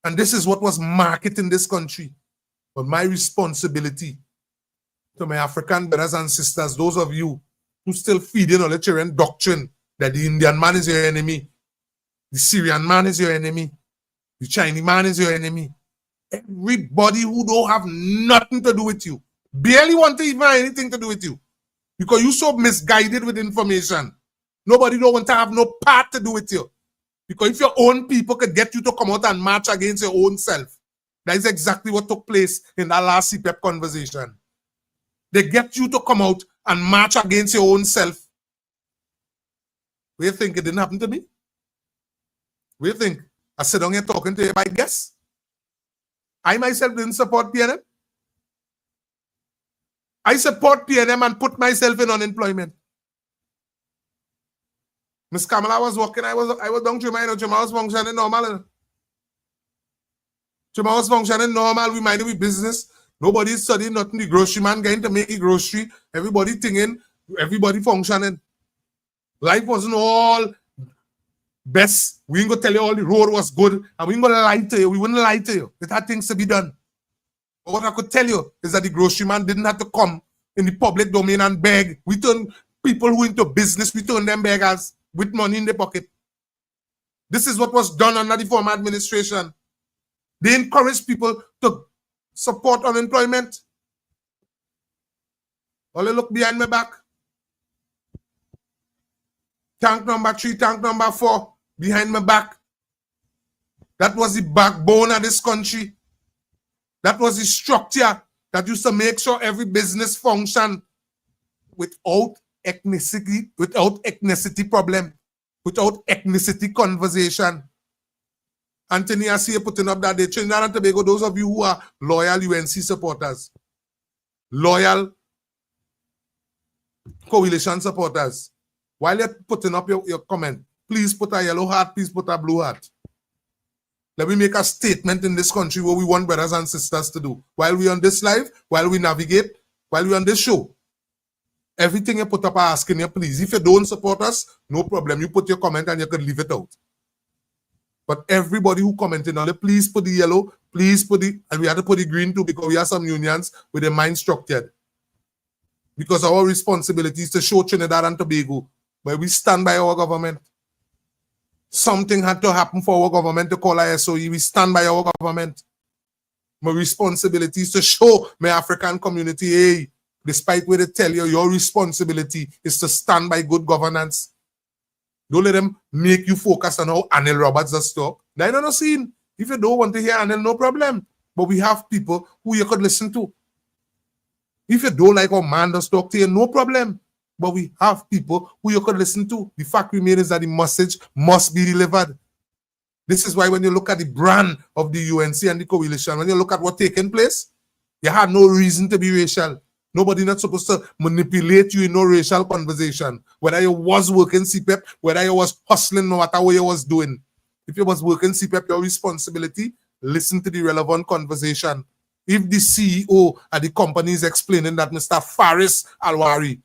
And this is what was marketed in this country. But my responsibility to my African brothers and sisters, those of you who still feeding all the children doctrine that the Indian man is your enemy, the Syrian man is your enemy, the Chinese man is your enemy. Everybody who don't have nothing to do with you, barely want to even have anything to do with you, because you're so misguided with information. Nobody don't want to have no part to do with you. Because if your own people could get you to come out and march against your own self, that is exactly what took place in that last CPEP conversation. They get you to come out and march against your own self. What do you think? It didn't happen to me? What do you think? I sit down here talking to you by guess. I myself didn't support PNM. I support PNM and put myself in unemployment. Miss Kamala was working. I was down Juma. Juma was functioning normal. Juma was functioning normal. We minded with business. Nobody studying nothing. The grocery man going to make the grocery. Everybody thinking Everybody functioning. Life wasn't all best. We ain't gonna tell you all the road was good, and we ain't gonna lie to you. We wouldn't lie to you. It had things to be done. But what I could tell you is that the grocery man didn't have to come in the public domain and beg. We turn people who into business, we turn them beggars with money in their pocket. This is what was done under the former administration. They encouraged people to support unemployment. All you look behind my back. Tank number 3, tank number 4, behind my back. That was the backbone of this country. That was the structure that used to make sure every business functioned without ethnicity problem, without ethnicity conversation. Anthony, I see you putting up that day. Trinidad and Tobago, those of you who are loyal UNC supporters, loyal coalition supporters, while you're putting up your comment, please put a yellow heart, please put a blue heart. Let me make a statement in this country what we want brothers and sisters to do. While we're on this live, while we navigate, while we're on this show, everything you put up, I asking you, please. If you don't support us, no problem. You put your comment and you can leave it out. But everybody who commented on it, please put the yellow, please put the, and we have to put the green too, because we have some unions with the mind structured. Because our responsibility is to show Trinidad and Tobago where we stand by our government. Something had to happen for our government to call our SOE. We stand by our government. My responsibility is to show my African community, hey, despite what they tell you, your responsibility is to stand by good governance. Don't let them make you focus on how Anil Roberts does talk. They're not seen. If you don't want to hear Anil, no problem. But we have people who you could listen to. If you don't like how man does talk to you, no problem. But we have people who you could listen to. The fact remains is that the message must be delivered. This is why when you look at the brand of the UNC and the coalition, when you look at what's taking place, you had no reason to be racial. Nobody not supposed to manipulate you in no racial conversation. Whether you was working CPEP, whether you was hustling, no matter what you was doing. If you was working CPEP, your responsibility, listen to the relevant conversation. If the CEO of the company is explaining that Mr. Faris Alwari,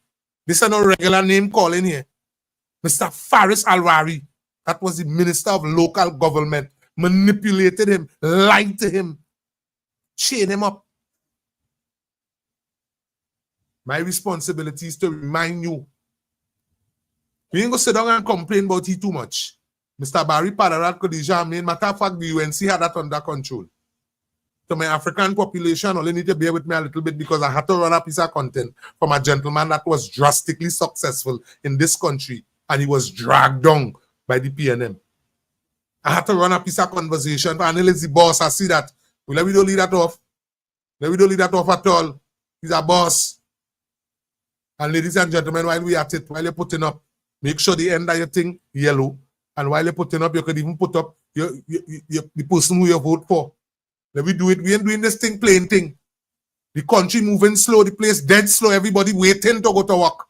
this is no regular name calling here, Mr. Faris Alwari, that was the Minister of Local Government, manipulated him, lied to him, chain him up. My responsibility is to remind you. We ain't going to sit down and complain about it too much. Mr. Barry Padarat Khadija, matter of fact, the UNC had that under control. To my African population, only need to bear with me a little bit because I had to run a piece of content from a gentleman that was drastically successful in this country and he was dragged down by the PNM. I had to run a piece of conversation. Anil is the boss. I see that. Well, let me don't leave that off. Let me don't leave that off at all. He's a boss. And ladies and gentlemen, while we at it, while you're putting up, make sure the end of your thing yellow. And while you're putting up, you could even put up the person who you vote for. Let me do it. We ain't doing this thing, plain thing. The country moving slow, the place dead slow, everybody waiting to go to work.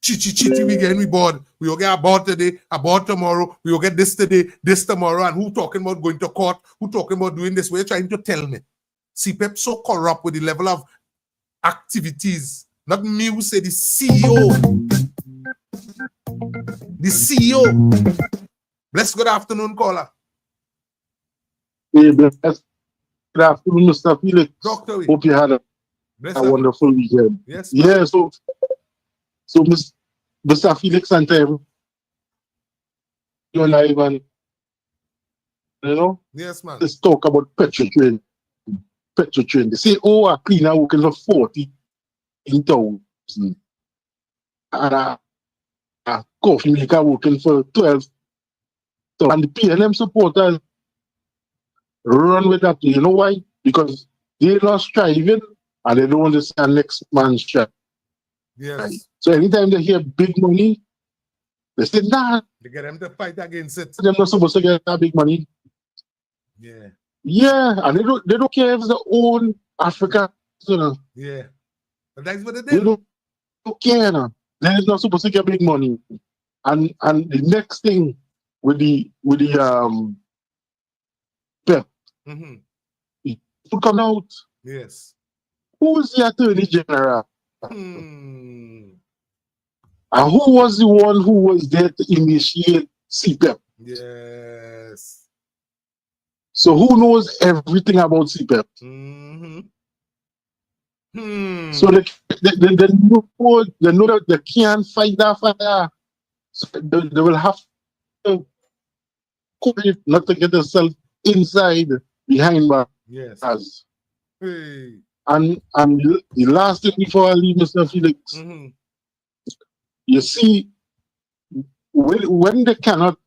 Chitty, we getting bored. We will get about today, about tomorrow. We will get this today, this tomorrow. And who talking about going to court? Who talking about doing this? What are you trying to tell me? CPEP so corrupt with the level of activities. Not me who say the CEO. The CEO. Bless good afternoon, caller. Hey, bless. Good afternoon, Mr. Felix. Doctor, hope you had a wonderful weekend. Yes, yeah, so Mr. Felix and time, you're live and, you know, yes, man. Let's talk about petrol train. Petrol train. They say, oh, a cleaner working for 40 in town. And a coffee maker working for 12. So, and the PNM supporters run with that. You know why? Because they're not striving and they don't understand next man's strike. Yes. Right? So anytime they hear big money, they say, nah. They get them to fight against it. They're not supposed to get that big money. Yeah. Yeah, and they don't care if it's their own Africa. You know. Yeah. But that's what they did. They don't care. No. They're not supposed to get big money. And the next thing with the PEP, to come out. Yes. Who is the Attorney General? And who was the one who was there to initiate CPEP? Yes. So who knows everything about CPEP? So they know that they can't fight that fire. So they will have to cook it, not to get themselves inside behind bars. Yes. Hey. And the last thing before I leave, Mr. Felix, you see, when they cannot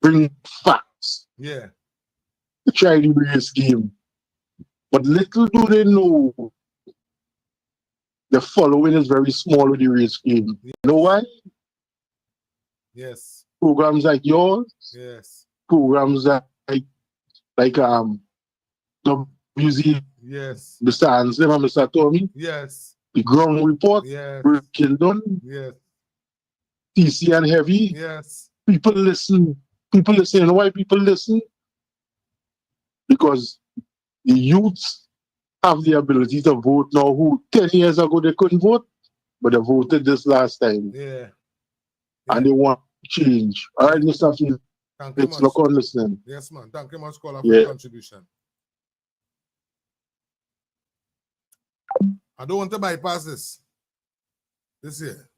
bring facts Yeah. to try the race game, but little do they know, the following is very small with the race game. You know why? Yes. Programs like yours, Yes. programs like WZ, yes, Mr. Anselm and Mr. Tommy, yes, the ground report, yes, working done, yes, TC and heavy. yes, People listen. People listen. You know why people listen? Because the youths have the ability to vote now who 10 years ago they couldn't vote, but they voted this last time. yeah. And they want change. All right, Mr. Felix. Thank you Let's much. look on listening. Yes, man. Thank you much, caller, for Yeah. your contribution. I don't want to bypass this. This here.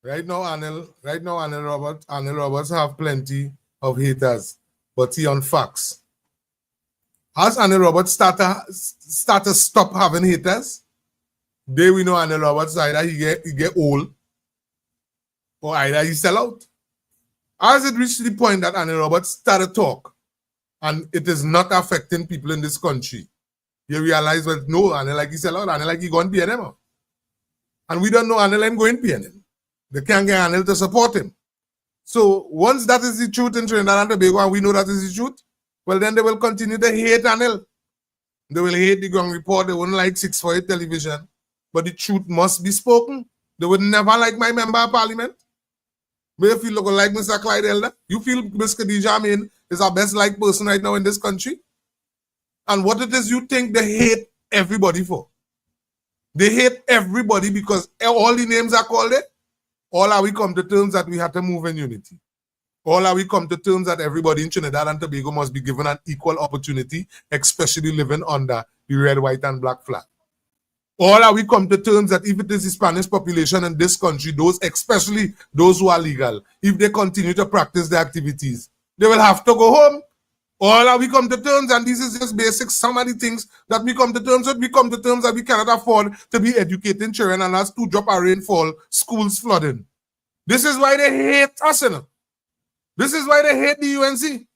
Right now, Anil Roberts have plenty of haters, but he on facts. Has Anil Roberts start to stop having haters? They we know Anil Roberts either he get old or either he sell out. As it reached the point that Anil Roberts started talk and it is not affecting people in this country, you realize, well, no, Anil like he sell out, Anil like he going PNM. And we don't know Anil ain't going PNM. They can't get Anil to support him. So once that is the truth in Trinidad and Tobago, and we know that is the truth, well, then they will continue to hate Anil. They will hate the ground report. They wouldn't like 648 television. But the truth must be spoken. They would never like my member of parliament. May you feel like Mr. Clyde Elder? You feel Ms. Khadija Amin is our best liked person right now in this country? And what it is you think they hate everybody for? They hate everybody because all the names are called it. All are we come to terms that we have to move in unity. All are we come to terms that everybody in Trinidad and Tobago must be given an equal opportunity, especially living under the red, white, and black flag. All are we come to terms that if it is the Spanish population in this country, those, especially those who are legal, if they continue to practice their activities, they will have to go home. All are we come to terms, and this is just basic, some of the things that we come to terms with. We come to terms that we cannot afford to be educating children, and as 2 drop of rainfall, schools flooding. This is why they hate us, you know. This is why they hate the UNC.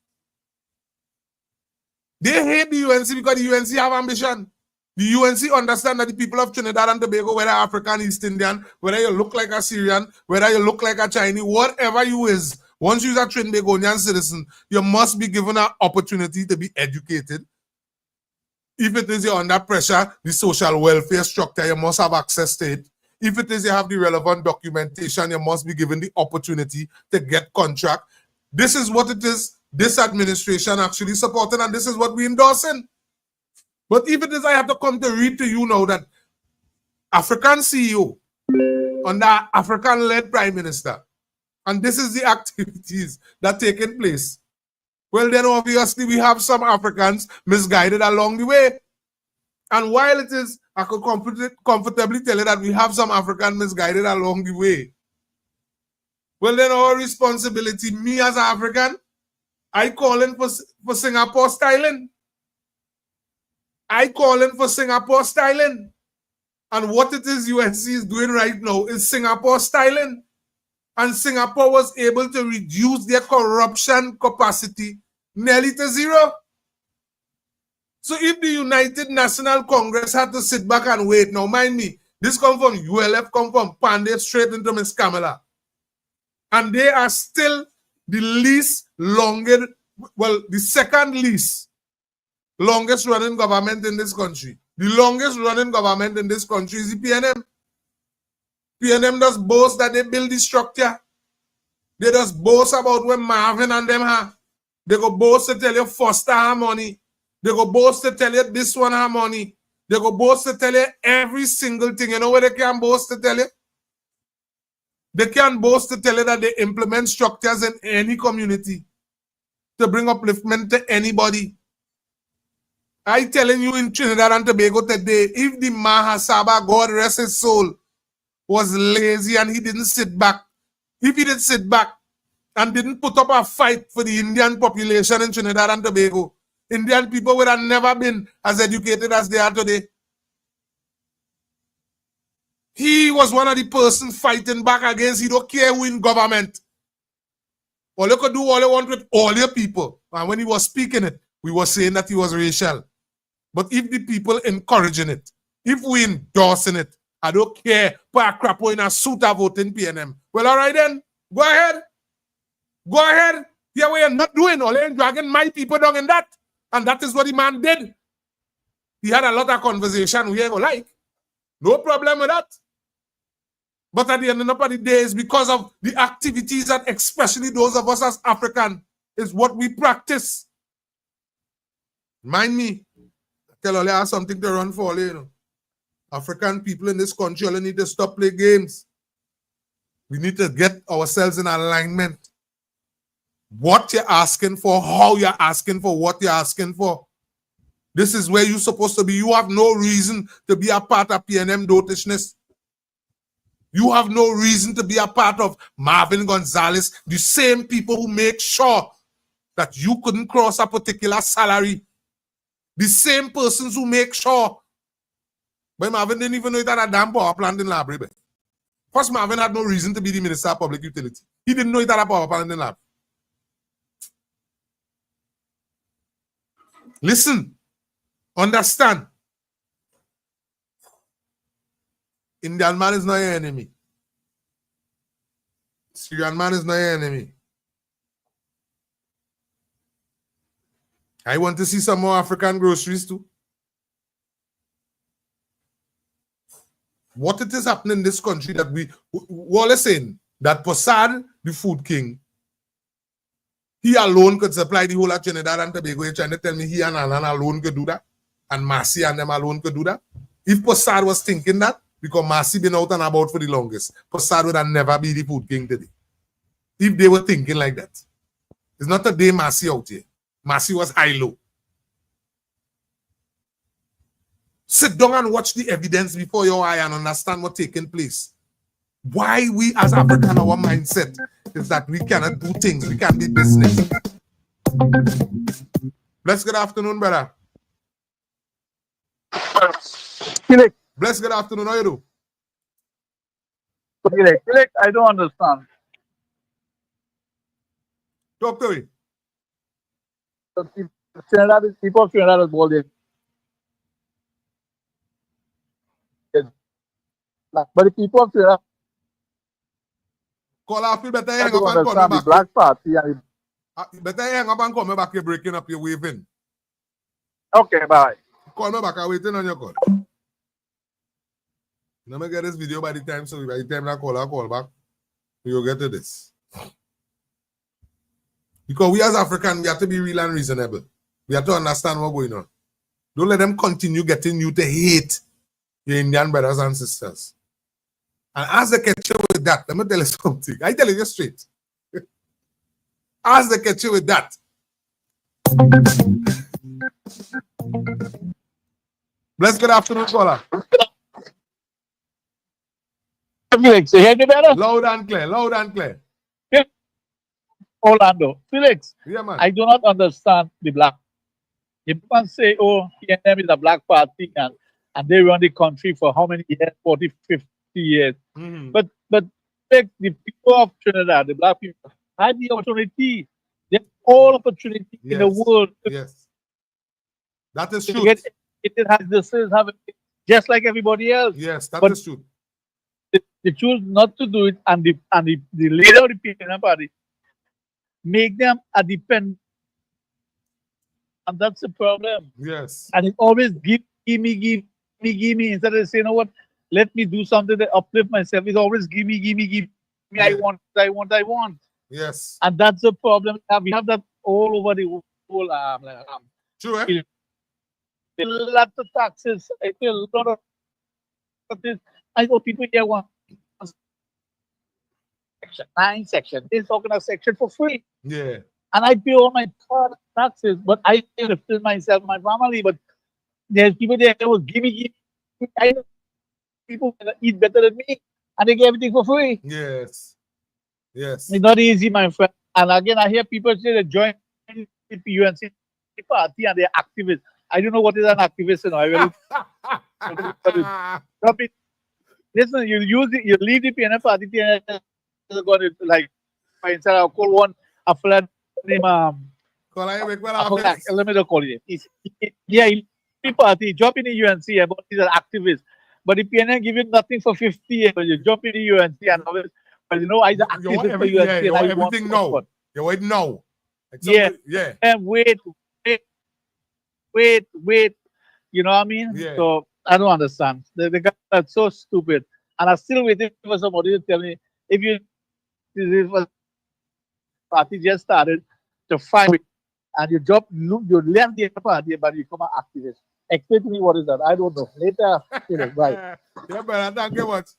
They hate the UNC because the UNC have ambition. The UNC understand that the people of Trinidad and Tobago, whether African, East Indian, whether you look like a Syrian, whether you look like a Chinese, whatever you is, once you're a Trinbagonian citizen, you must be given an opportunity to be educated. If it is you're under pressure, the social welfare structure, you must have access to it. If it is you have the relevant documentation, you must be given the opportunity to get contract. This is what it is this administration actually supporting, and this is what we endorsing. But if it is, I have to come to read to you now that African CEO under African-led Prime Minister, and this is the activities that taking place. Well, then obviously we have some Africans misguided along the way. And while it is, I could comfortably tell you that we have some Africans misguided along the way. Well, then our responsibility, me as an African, I calling for Singapore styling. I calling for Singapore styling. And what it is UNC is doing right now is Singapore styling. And Singapore was able to reduce their corruption capacity nearly to zero. So if the United National Congress had to sit back and wait, now mind me, this come from ULF, come from Pandey straight into Miss Kamala. And they are still the least longest, well, the second least longest running government in this country. The longest running government in this country is the PNM. PNM does boast that they build the structure. They just boast about when Marvin and them have. They go boast to tell you Foster have money. They go boast to tell you this one have money. They go boast to tell you every single thing. You know what they can boast to tell you? They can boast to tell you that they implement structures in any community to bring upliftment to anybody. I telling you in Trinidad and Tobago today, if the Mahasaba, God rest his soul, was lazy and he didn't sit back, if he didn't sit back and didn't put up a fight for the Indian population in Trinidad and Tobago, Indian people would have never been as educated as they are today. He was one of the persons fighting back against, he don't care who in government. All you could do all you want with all your people. And when he was speaking it, we were saying that he was racial. But if the people encouraging it, if we endorsing it, I don't care, put a crap in a suit of voting PNM. Well, all right then, go ahead. Go ahead. Yeah, we are not doing all, you're dragging my people down in that. And that is what the man did. He had a lot of conversation we ain't like. No problem with that. But at the end of the day, it's because of the activities that especially those of us as African is what we practice. Mind me, tell all you have something to run for, you know. African people in this country only need to stop playing games. We need to get ourselves in alignment. What you're asking for, how you're asking for, what you're asking for. This is where you're supposed to be. You have no reason to be a part of PNM dotishness. You have no reason to be a part of Marvin Gonzalez, the same people who make sure that you couldn't cross a particular salary. The same persons who make sure. But Marvin didn't even know it had a damn power plant in Library. First, Marvin had no reason to be the Minister of Public Utility. He didn't know it had a power plant in Lab. Listen, understand. Indian man is not your enemy. Syrian man is not your enemy. I want to see some more African groceries too. What it is happening in this country that we are saying that Possad, the food king, he alone could supply the whole of Trinidad and Tobago. You're trying to tell me he and Alan alone could do that? And Marcy and them alone could do that? If Possad was thinking that, because Marcy been out and about for the longest, Possad would have never be the food king today. If they were thinking like that. It's not a day Marcy out here. Marcy was high-low. Sit down and watch the evidence before your eye and understand what's taking place. Why we as African, our mindset is that we cannot do things. We can't be business. Bless good afternoon, brother. Felix, Bless good afternoon. How you do? Felix, I don't understand. Talk to me. The people of Trinidad is bolded. But the people of Trinidad Call off, you better I hang don't up and call me understand the back. Black Party. And You better hang up and call me back. You're breaking up, you're waving. okay, bye. Call me back. I'm waiting on your call. Let me get this video by the time, so by the time I call back, you'll get to this. Because we as Africans, we have to be real and reasonable. We have to understand what's going on. Don't let them continue getting you to hate your Indian brothers and sisters. And as they catch you with that, let me tell you something. I tell you straight. As they catch you with that. Bless good afternoon, caller. Felix, you hear me better? Loud and clear, loud and clear. Orlando. Felix, Yeah, man. I do not understand the black. You can say, oh, PNM is a black party and they run the country for how many years? 40, 50 years. Mm-hmm. But the people of Trinidad, the black people, had the opportunity. They have all opportunity in the world to Yes. That is true. get it has this is have it just like everybody else. Yes, that But is true. They choose not to do it, and the leader of the PNM party make them a dependent, and that's the problem. Yes. And it always give me instead of saying, you know what, let me do something to uplift myself. It's always give me. Yeah. I want. Yes. And that's the problem. We have that all over the whole. True, eh? A lot of taxes. I feel a lot of this. I know people here want Section 9, Section this, how can I section for free? Yeah. And I pay all my taxes, but I live myself, my family. But there's people there that will give me. I know people that eat better than me, and they get everything for free. Yes. Yes. It's not easy, my friend. And again, I hear people say they join the UNC party and they're activists. I don't know what is an activist. You know, I really. Stop it. Listen, you leave the PNF party, and going to, like, for instance, I'll call one a flat name. Let me call it. Yeah, the party jump in the UNC about he's an activist, but the PNF give you nothing for 50 years. You jump in the UNC and always, well, you know, I the activist for UNC. You want everything now. You want now. Yeah, yeah. And wait. You know what I mean? Yeah. So I don't understand. The guy that's so stupid, and I'm still waiting for somebody to tell me if this was party just started to find it, and you left the party, but you become an activist. Explain to me what is that? I don't know. Later, bye. Yeah, brother, thank you much.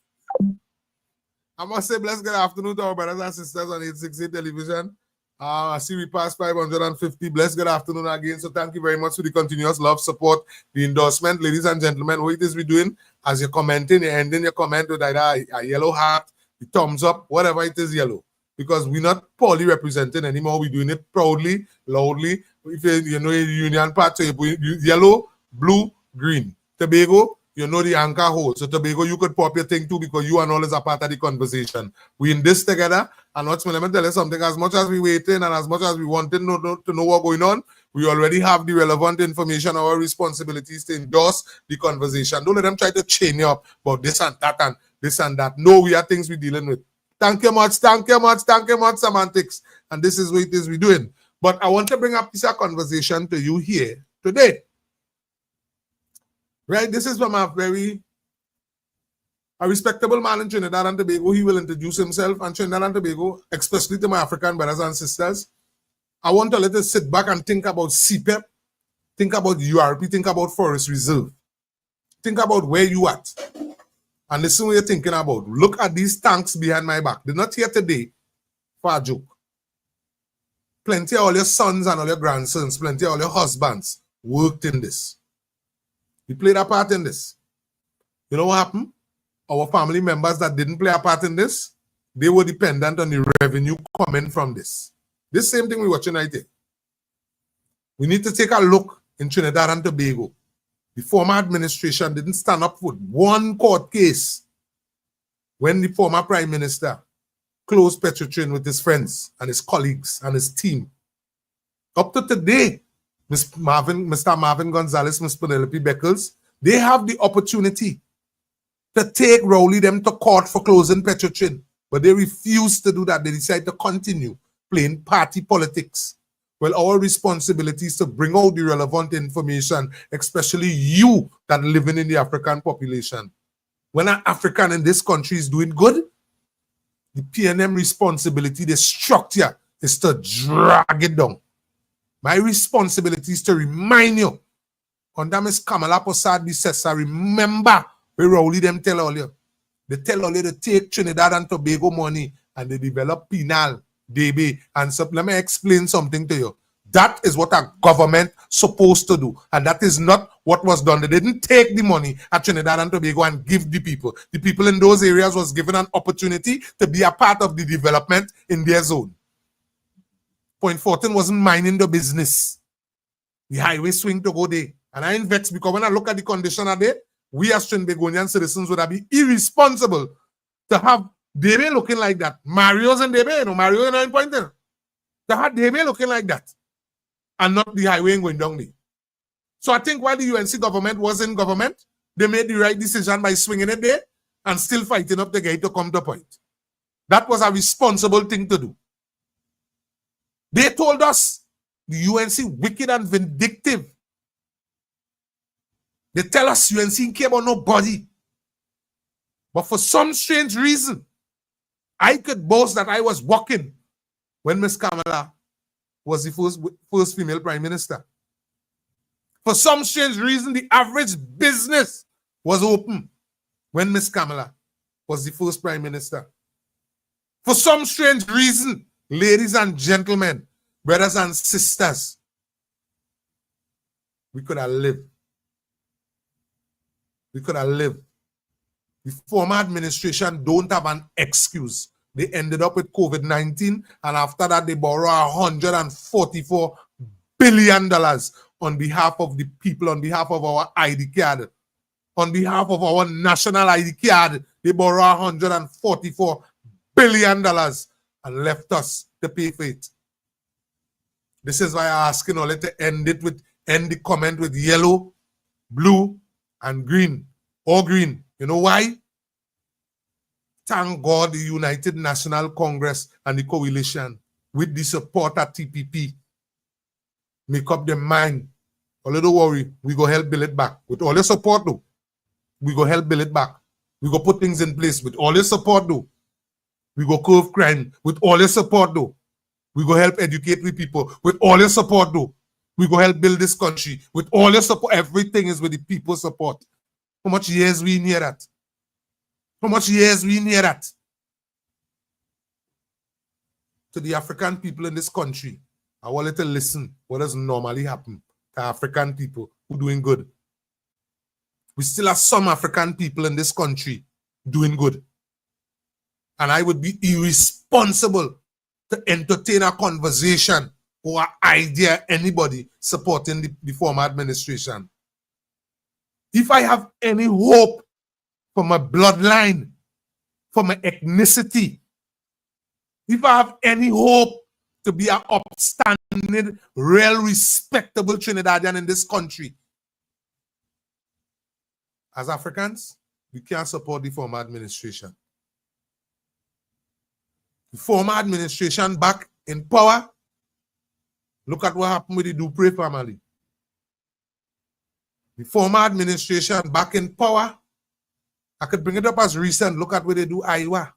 I must say, blessed good afternoon to our brothers and sisters on 868 television. I see we passed 550. Blessed good afternoon again. So thank you very much for the continuous love, support, the endorsement. Ladies and gentlemen, what it is we doing? As you're commenting, you're ending your comment with either a yellow heart, the thumbs up, whatever it is yellow. Because we're not poorly represented anymore. We're doing it proudly, loudly. If you know the union part, so you yellow, blue, green. Tobago, you know the anchor hold. So Tobago, you could pop your thing too because you and all is a part of the conversation. We in this together. And let me tell you something. As much as we waiting and as much as we wanted to know what's going on, we already have the relevant information, our responsibilities to endorse the conversation. Don't let them try to chain you up about this and that and this and that. No, we are things we're dealing with. Thank you much, semantics. And this is what it is we're doing. But I want to bring up this conversation to you here today. Right? This is from a respectable man in Trinidad and Tobago. He will introduce himself, and Trinidad and Tobago, especially to my African brothers and sisters. I want to let us sit back and think about CPEP, think about URP, think about Forest Reserve. Think about where you at. And listen what you're thinking about. Look at these tanks behind my back. They're not here today for a joke. Plenty of all your sons and all your grandsons, plenty of all your husbands worked in this. We played a part in this. You know what happened? Our family members that didn't play a part in this, they were dependent on the revenue coming from this. This same thing we're watching right here. We need to take a look in Trinidad and Tobago. The former administration didn't stand up with one court case when the former prime minister closed Petrotrin with his friends and his colleagues and his team. Up to today, Mr. Marvin Gonzalez, Ms. Penelope Beckles, they have the opportunity to take Rowley them to court for closing Petrotrin, but they refuse to do that. They decide to continue playing party politics. Well, our responsibility is to bring out the relevant information, especially you that are living in the African population. When an African in this country is doing good, the PNM responsibility, the structure is to drag it down. My responsibility is to remind you, under Ms. Kamala Posad Bisesa, remember where Rowley them tell all you. They tell all you to take Trinidad and Tobago money and they develop penal, DB, and so let me explain something to you. That is what a government supposed to do. And that is not what was done. They didn't take the money at Trinidad and Tobago and give the people. The people in those areas was given an opportunity to be a part of the development in their zone. Point 14 wasn't minding the business. The highway swing to go there. And I invest because when I look at the condition of it, we as Trinbagonian citizens would have been irresponsible to have Debe looking like that. Mario's and Debe, you know, Mario and 9 pointer. To have Debe looking like that. And not the highway going down there. So I think while the UNC government was in government, they made the right decision by swinging it there and still fighting up the gate to come to point. That was a responsible thing to do. They told us the UNC wicked and vindictive. They tell us UNC care about nobody. But for some strange reason, I could boast that I was walking when Ms. Kamala was the first female prime minister. For some strange reason, the average business was open when Ms. Kamala was the first prime minister. For some strange reason, ladies and gentlemen, brothers and sisters, we could have lived. We could have lived. The former administration don't have an excuse. They ended up with COVID-19, and after that, they borrow $144 billion on behalf of the people, on behalf of our ID card, on behalf of our national ID card. They borrow $144 billion and left us to pay for it. This is why I'm asking all to end the comment with yellow, blue, and green, or green. You know why? Thank God the United National Congress and the coalition, with the support at TPP, make up their mind. A little worry, we go help build it back. With all your support, though, we go help build it back. We go put things in place. With all your support, though, we go curb crime. With all your support, though, we go help educate the people. With all your support, though, we go help build this country. With all your support, everything is with the people's support. How much years we near that? How much years we near that? To the African people in this country, I want you to listen what does normally happen to African people who doing good. We still have some African people in this country doing good. And I would be irresponsible to entertain a conversation or an idea anybody supporting the former administration. If I have any hope for my bloodline, for my ethnicity, if I have any hope to be an upstanding, real, respectable Trinidadian in this country, as Africans, we can't support the former administration. The former administration back in power, look at what happened with the Dupree family. The former administration back in power, I could bring it up as recent. Look at what they do Iowa.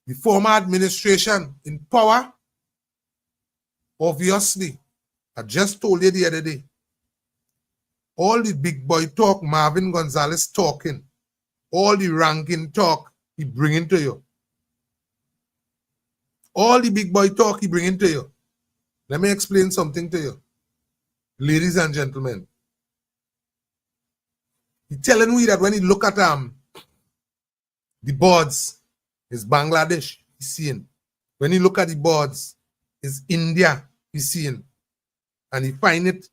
The former administration in power, obviously, I just told you the other day, all the big boy talk, Marvin Gonzalez talking, all the ranking talk, he bringing to you. All the big boy talk, he bringing to you. Let me explain something to you. Ladies and gentlemen, he's telling me that when he look at the boards, it's Bangladesh, he's seeing. When he look at the boards, it's India, he's seeing. And he find it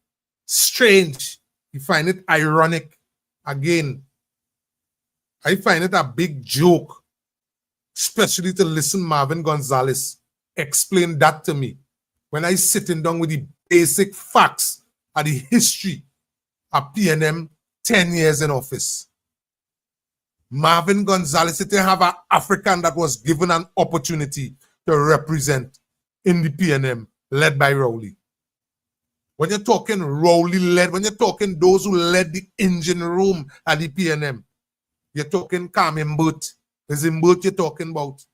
strange. He find it ironic. Again, I find it a big joke, especially to listen Marvin Gonzalez explain that to me. When I sitting down with the basic facts of the history of PNM 10 years in office. Marvin Gonzalez didn't have an African that was given an opportunity to represent in the PNM led by Rowley. When you're talking Rowley led, when you're talking those who led the engine room at the PNM, you're talking Carmen Burt. It's in Burt you're talking about.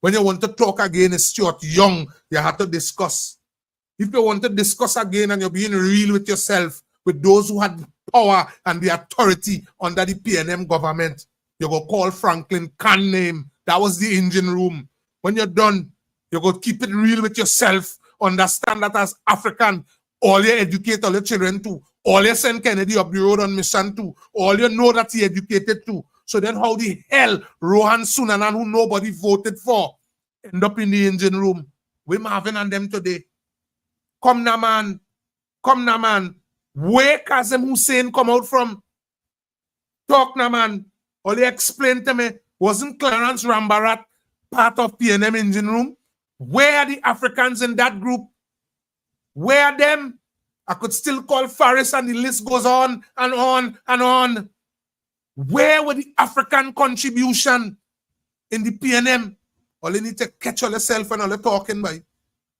When you want to talk again, it's Stuart Young, you have to discuss. If you want to discuss again and you're being real with yourself, with those who had the power and the authority under the PNM government, you go call Franklin Can name. That was the engine room. When you're done, you go keep it real with yourself. Understand that as African, all you educate all your children to, all you send Kennedy up the road on mission to, all you know that he educated to. So then how the hell Rohan Sunanan, who nobody voted for, end up in the engine room? We're Marvin and them today. Come now, man. Come now, man. Where Kazem Hussein come out from? Talk now, man. All you explain to me, wasn't Clarence Rambarat part of PNM engine room? Where are the Africans in that group? Where are them? I could still call Faris and the list goes on and on and on. Where were the African contribution in the PNM? All you need to catch all yourself and all you're talking by.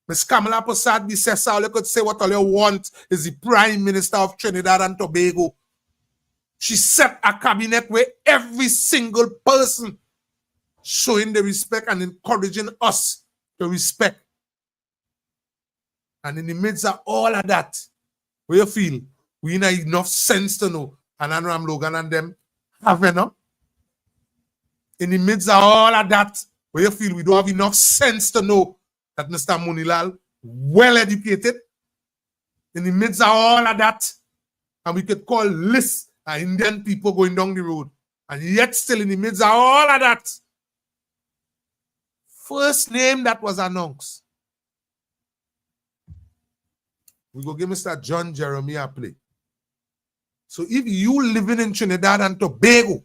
Ms. Kamala Prasad Bissessa, all you could say what all you want is the Prime Minister of Trinidad and Tobago. She set a cabinet where every single person showing the respect and encouraging us to respect. And in the midst of all of that, where you feel we need enough sense to know, and Anram Logan and them have enough. In the midst of all of that, where you feel we don't have enough sense to know that Mr. Munilal, well educated, in the midst of all of that, and we could call lists of Indian people going down the road, and yet still in the midst of all of that, first name that was announced, we go give Mr. John Jeremy a play. So if you living in Trinidad and Tobago,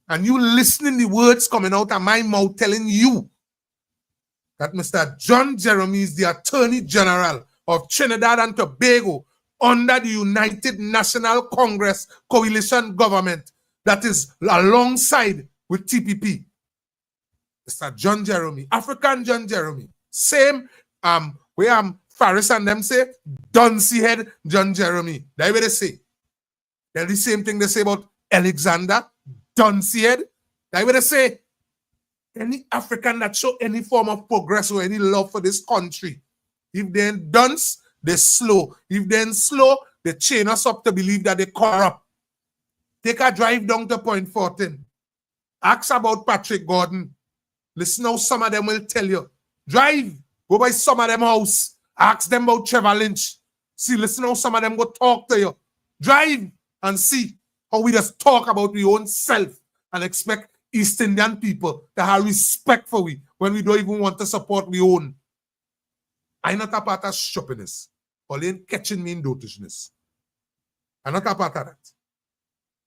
and you listening the words coming out of my mouth telling you that Mr. John Jeremy is the Attorney General of Trinidad and Tobago under the United National Congress coalition government that is alongside with TPP. Mr. John Jeremy, African John Jeremy. Same, where Faris and them say, Duncy head John Jeremy. That's what they say. They're the same thing they say about Alexander Duncy head. That's what they say. Any African that show any form of progress or any love for this country, if they're dunce, they're slow. If they're slow, they chain us up to believe that they're corrupt. Take a drive down to Point 14. Ask about Patrick Gordon. Listen how some of them will tell you. Drive. Go by some of them house. Ask them about Trevor Lynch. See, listen how some of them go talk to you. Drive and see how we just talk about our own self and expect East Indian people to have respect for we when we don't even want to support we own. I'm not a part of shoppiness. Or ain't catching me in dotishness. I'm not a part of that.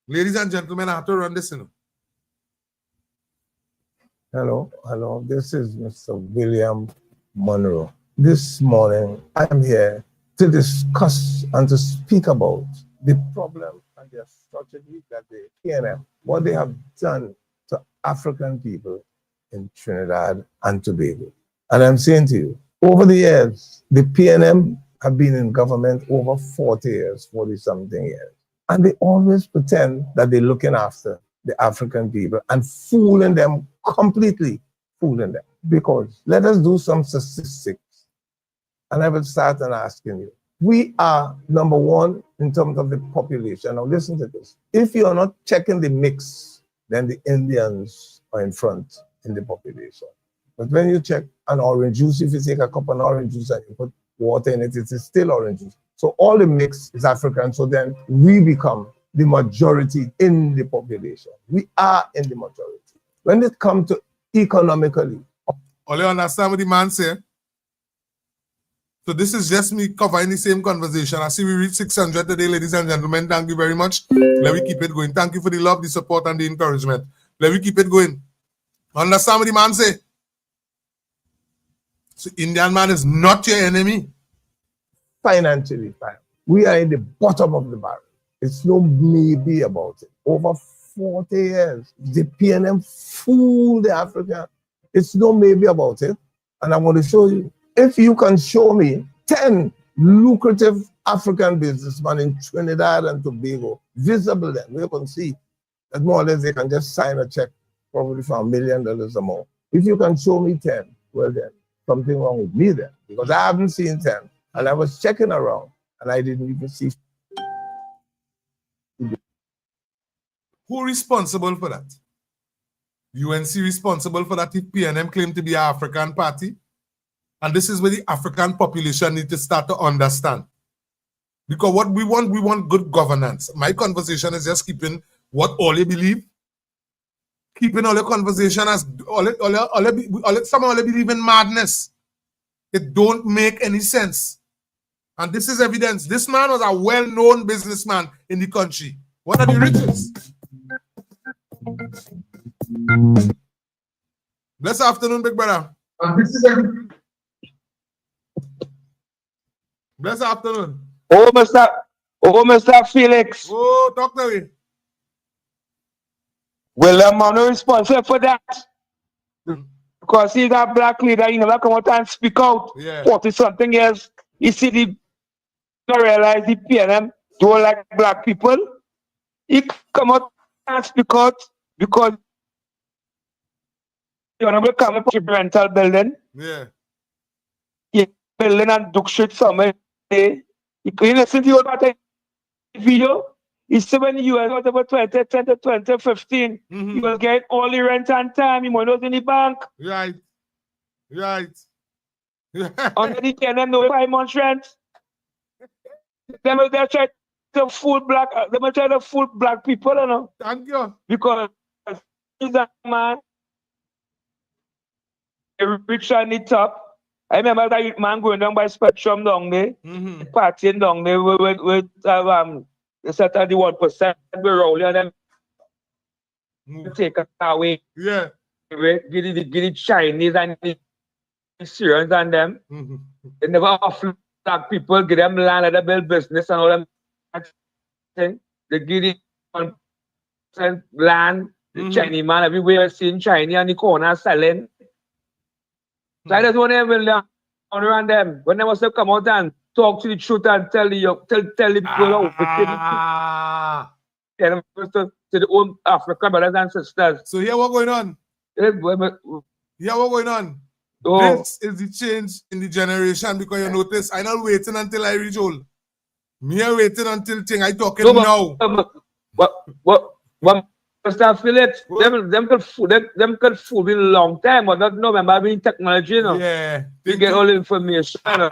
Ladies and gentlemen, I have to run this, you know. Hello. This is Mr. William Monroe. This morning, I am here to discuss and to speak about the problem and the strategy that the PNM, what they have done to African people in Trinidad and Tobago. And I'm saying to you, over the years, the PNM have been in government over 40 years, 40-something years. And they always pretend that they're looking after the African people and fooling them, completely fooling them. Because let us do some statistics. And I will start and asking you. We are number one in terms of the population. Now listen to this. If you are not checking the mix, then the Indians are in front in the population. But when you check an orange juice, if you take a cup of orange juice and you put water in it, it is still orange juice. So all the mix is African. So then we become the majority in the population. We are in the majority. When it comes to economically. All you understand what the man say? So this is just me covering the same conversation. I see we reached 600 today, ladies and gentlemen. Thank you very much. Let me keep it going. Thank you for the love, the support, and the encouragement. Let me keep it going. Understand what the man say? So Indian man is not your enemy. Financially, we are in the bottom of the barrel. It's no maybe about it. Over 40 years, the PNM fooled the African. It's no maybe about it. And I want to show you. If you can show me 10 lucrative African businessmen in Trinidad and Tobago, visible then, you can see that more or less they can just sign a check probably for $1 million or more. If you can show me 10, well then, something wrong with me then, because I haven't seen 10. And I was checking around and I didn't even see. Who responsible for that? UNC responsible for that if PNM claim to be an African party? And this is where the African population need to start to understand. Because what we want good governance. My conversation is just keeping what all you believe. Keeping all your conversation as some all believe in madness. It don't make any sense. And this is evidence. This man was a well-known businessman in the country. One of the richest. Blessed afternoon, big brother. Blessed afternoon. Oh, Mr. Felix. Oh, talk to me. Well, I'm not responsible for that. Because he's a black leader, he never come out and speak out. Yeah. 40-something years. You see, the realize the PNM don't like black people. He come out and speak out because the honorable come from the rental building. Yeah. He building and Duke Street somewhere. You listen to your video? He said when the US was about 2015, you will get all the rent on time, you money was in the bank. Right. Right. Under the PNM, no 5 months rent. They're trying to fool black, they're trying to fool black people, you know. Thank you. Because he's a man, rich on the top. I remember that man going down by Spectrum down there, partying down there with the set of the 1% we roll and then take it away. Yeah. Get the Chinese and the Syrians and them. They never offer black people, give them land and they build business and all them thing. They give the 1% land, the Chinese man everywhere seeing Chinese on the corner selling. So I just want to even around them. When they must have come out and talk to the truth and tell the people how to the own African brothers and sisters. So here what going on? Here what going on? Oh. This is the change in the generation because you notice I'm not waiting until I reach old. Me are waiting until thing I talking now. What Mr. Felix, them could fool me a long time, but not remember having technology, you know. Yeah. They get all the information. Them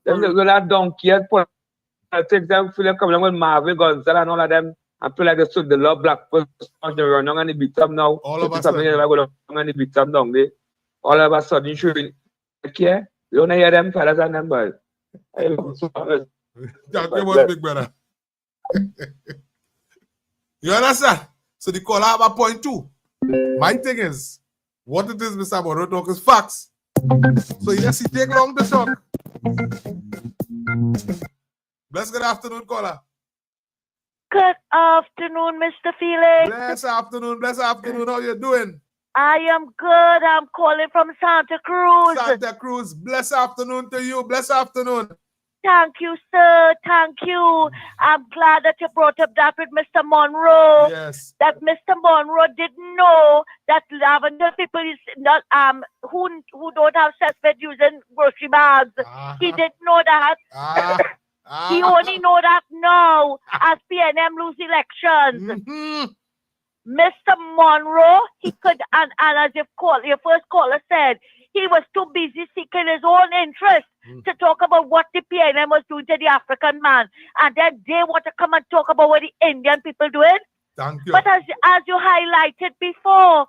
with that donkey politics, them feel like coming along with Marvin Gonzalez and all of them. I feel like they stood the love black person, they run on and they beat them now. All of a sudden. And they beat them down there. All of a sudden, you should care. You don't hear them fellas and them boys. That was big brother. You understand? So the caller have a point too. My thing is, what it is, Mr. Monroe talk is facts. So yes, he take long to talk. Bless good afternoon, caller. Good afternoon, Mr. Felix. Bless afternoon. How you doing? I am good. I'm calling from Santa Cruz. Santa Cruz. Bless afternoon to you. Bless afternoon. Thank you, sir. Thank you. I'm glad that you brought up that with Mr. Monroe. Yes. That Mr. Monroe didn't know that lavender people is not who don't have cesspit using grocery bags. He didn't know that. He only know that now as PNM lose elections. Mr. Monroe, he could, and as your first caller said, he was too busy seeking his own interest to talk about what the PNM was doing to the African man. And then they want to come and talk about what the Indian people doing. Thank you. But as you highlighted before,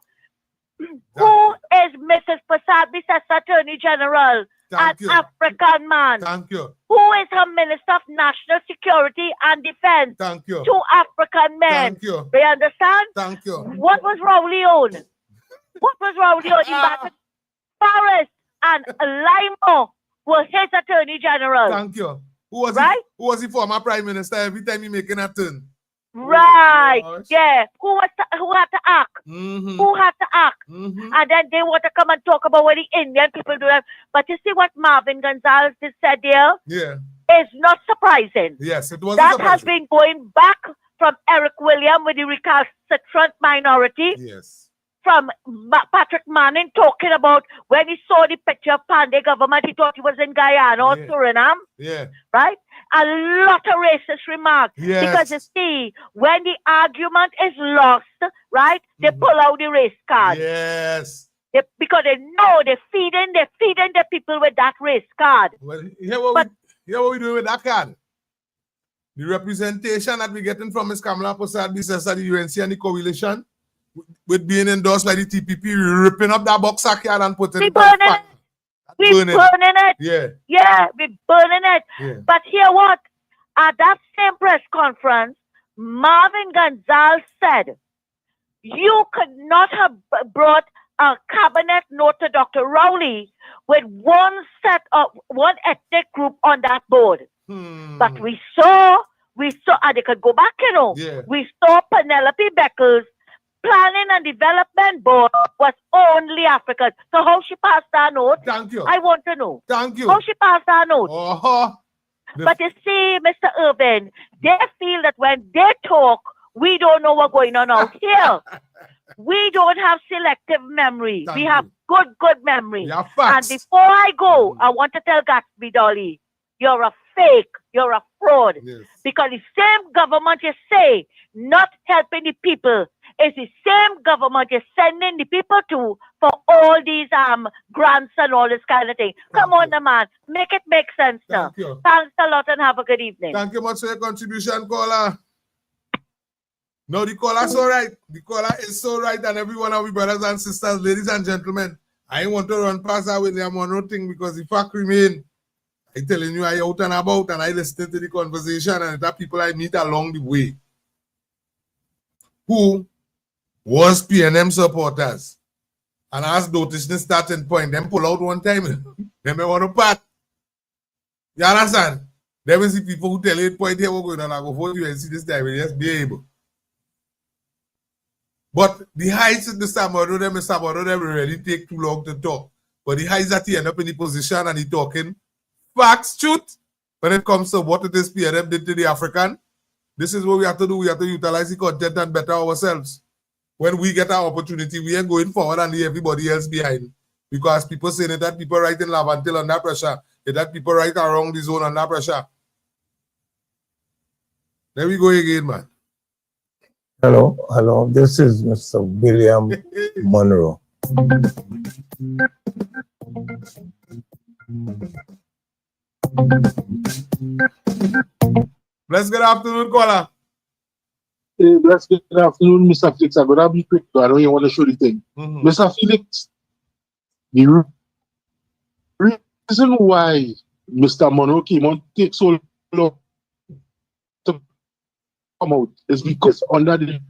who is Mrs. Prasad, Mrs. Attorney General? An African man. Thank you. Who is her Minister of National Security and Defense? Thank you. 2 African men. Thank you. Do you understand? Thank you. What was Rowley on? What was Rowley on? Paris and Limo were his Attorney General. Thank you. Who was the former Prime Minister every time he making a turn? Right. Yeah. Who had to act? Who had to act? And then they want to come and talk about what the Indian people do. But you see what Marvin Gonzalez just said there? Yeah. It's not surprising. Yes, it was. That has been going back from Eric William with the recalcitrant minority. Yes. From Patrick Manning talking about when he saw the picture of Pandey government, he thought he was in Guyana or Suriname. Yeah. Right? A lot of racist remarks. Yes. Because you see, when the argument is lost, right, they pull out the race card. Yes. Because they know they're feeding the people with that race card. Well, hear what we doing with that card. The representation that we're getting from Ms. Kamala Prasad, the UNC and the coalition, with being endorsed by the TPP, ripping up that box card and putting it on fire. We're burning it. Yeah. Yeah, we're burning it. Yeah. But hear what? At that same press conference, Marvin Gonzalez said, you could not have brought a cabinet note to Dr. Rowley with one ethnic group on that board. But we saw, and they could go back, you know. Yeah. We saw Penelope Beckles Planning and Development Board was only African. So how she passed that note? Thank you. I want to know. Thank you. How she passed that note? But you see, Mr. Urban, they feel that when they talk, we don't know what's going on out here. We don't have selective memory. We have good memory. And before I go, I want to tell Gatsby Dolly, you're a fake. You're a fraud. Yes. Because the same government you say not helping the people is the same government you're sending the people to for all these grants and all this kind of thing. Come on, man. Make it make sense now. Thank you. Thanks a lot and have a good evening. Thank you much for your contribution, caller. No, the caller is so right. The caller is so right, and every one of we brothers and sisters, ladies and gentlemen, I want to run past that with the Monroe thing because the fact remain, I telling you, I out and about and I listen to the conversation and that people I meet along the way who was PNM supporters and as noticed the starting point, them pull out one time, them may want to part. You understand? There will see people who tell you point here, we're going on, I go vote you and see this time, just be able. But the heights in the Samaro, them already take too long to talk. But the heights that he end up in the position and he talking facts, truth, when it comes to what it is PNM did to the African, this is what we have to do. We have to utilize the content and better ourselves. When we get our opportunity, we ain't going forward and leave everybody else behind. Because people saying that people right in Lavantil under pressure, that people right around the zone under pressure. There we go again, man. Hello. This is Mr. William Monroe. Bless good afternoon, caller. Hey, bless good afternoon, Mr. Felix. I'm gonna be quick, though. I don't even want to show the thing. Mr. Felix, the reason why Mr. Monroe came on take so long to come out is because under the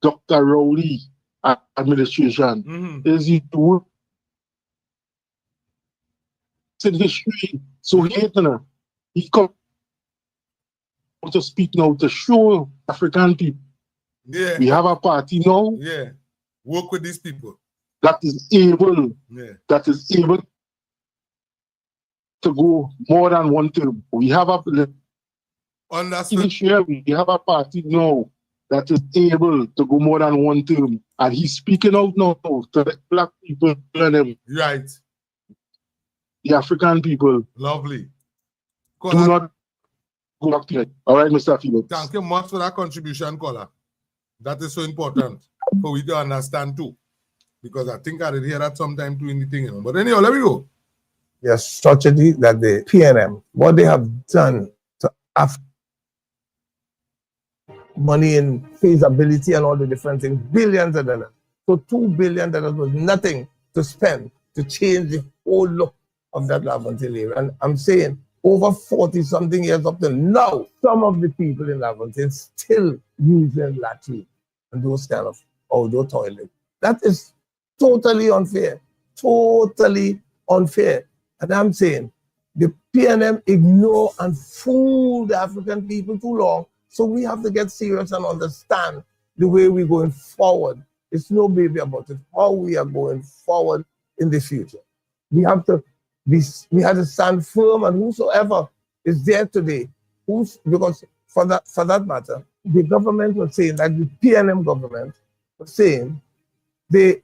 Dr. Rowley administration is he work in history. So he come to speak now to show African people. Yeah. We have a party now. Yeah. Work with these people. That is able. Yeah. That is able to go more than one term. We have a we have a party now that is able to go more than one term. And he's speaking out now to the black people and them. Right. The African people. Lovely. Do not go back to it. All right, Mr. Felix. Thank you much for that contribution, caller. That is so important for we to understand too. Because I think I did hear that sometime too in the thing. But anyhow, let me go. Yes, strategy that the PNM, what they have done to money in feasibility and all the different things, billions of dollars. So $2 billion was nothing to spend to change the whole look of that Lavantil area. And I'm saying over 40-something years up to now, some of the people in Lavantil still using latrine and those kind of outdoor toilets. That is totally unfair. Totally unfair. And I'm saying the PNM ignore and fool the African people too long. So we have to get serious and understand the way we're going forward. It's no baby about it, how we are going forward in the future. We have to stand firm, and whosoever is there today, because for that matter, the government was saying that the PNM government was saying they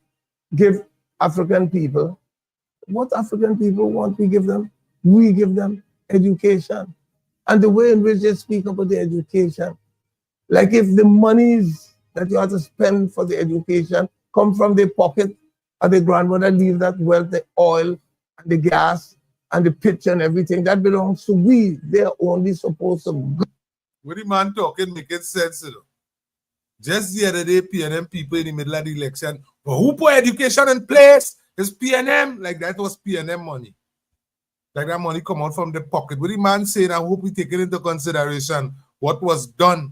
give African people what African people want, we give them. We give them education. And the way in which they speak about the education, like if the monies that you have to spend for the education come from the pocket of the grandmother, leave that wealth, the oil and the gas and the pitch and everything, that belongs to we. They're only supposed to go. What the man talking making sense, you know? Just the other day, PNM people in the middle of the election, but who put education in place? It's PNM. Like that was PNM money. Like that money come out from the pocket. What the man saying, I hope we take it into consideration what was done.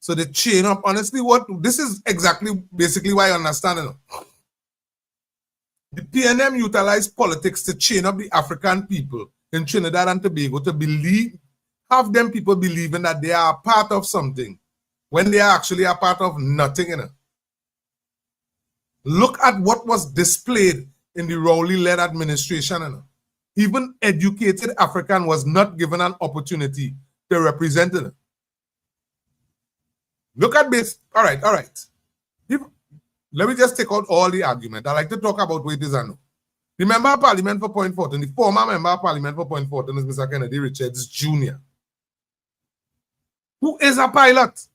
So the chain up, honestly, this is basically why I understand it. The PNM utilized politics to chain up the African people in Trinidad and Tobago to have them people believing that they are a part of something when they are actually a part of nothing. You know? Look at what was displayed in the Rowley-led administration. You know? Even educated African was not given an opportunity to represent it. Look at this. All right. Let me just take out all the argument. I like to talk about what it is I know. The member of parliament for Point Fortin, the former member of parliament for Point Fortin is Mr. Kennedy Richards Jr., who is a pilot.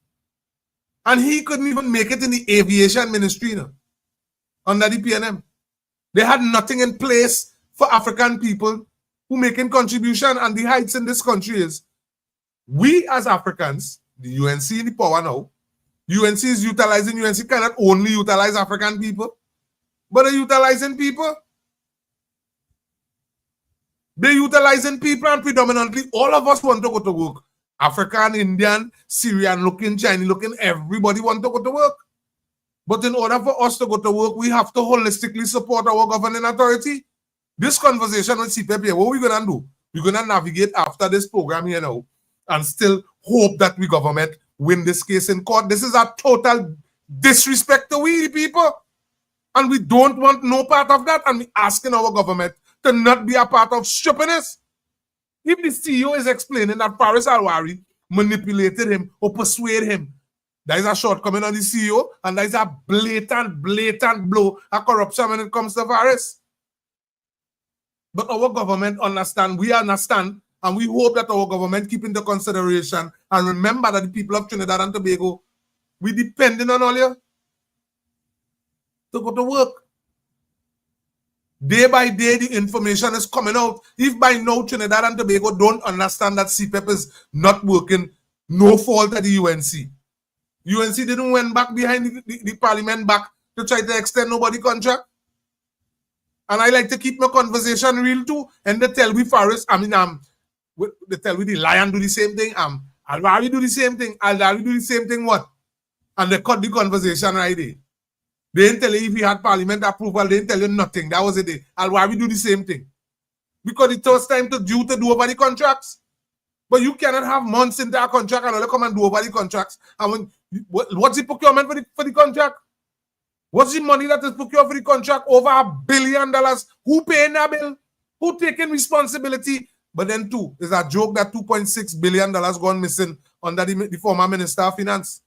And he couldn't even make it in the aviation ministry under the PNM. They had nothing in place for African people who making contribution, and the heights in this country is we as Africans, the UNC in the power now, UNC is utilizing, UNC cannot only utilize African people, but they're utilizing people. They're utilizing people, and predominantly all of us want to go to work. African, Indian, Syrian looking, Chinese looking, everybody want to go to work. But in order for us to go to work, we have to holistically support our governing authority. This conversation with CPEP here, what are we going to do? We're going to navigate after this program here now and still hope that we government win this case in court. This is a total disrespect to we the people. And we don't want no part of that. And we're asking our government to not be a part of stupidness. If the CEO is explaining that Faris Alwari manipulated him or persuaded him, there is a shortcoming on the CEO, and there is a blatant blow at corruption when it comes to Faris. But our government understand, we understand, and we hope that our government keep into consideration and remember that the people of Trinidad and Tobago, we depending on all you to go to work. Day by day, the information is coming out. If by now Trinidad and Tobago don't understand that CPEP is not working, no fault at the UNC. UNC didn't went back behind the parliament back to try to extend nobody contract. And I like to keep my conversation real too. And they tell we Faris, they tell we the lion do the same thing. Alwari do the same thing. Alwari do the same thing what? And they cut the conversation right there. They didn't tell you if he had parliament approval. They didn't tell you nothing. That was it. Alwari do the same thing. Because it was time to do over the contracts. But you cannot have months into a contract and only come and do over the contracts. And when, what's the procurement for the contract? What's the money that is procured for the contract? Over $1 billion. Who paying that bill? Who taking responsibility? But then too, there's a joke that $2.6 billion gone missing under the former Minister of Finance.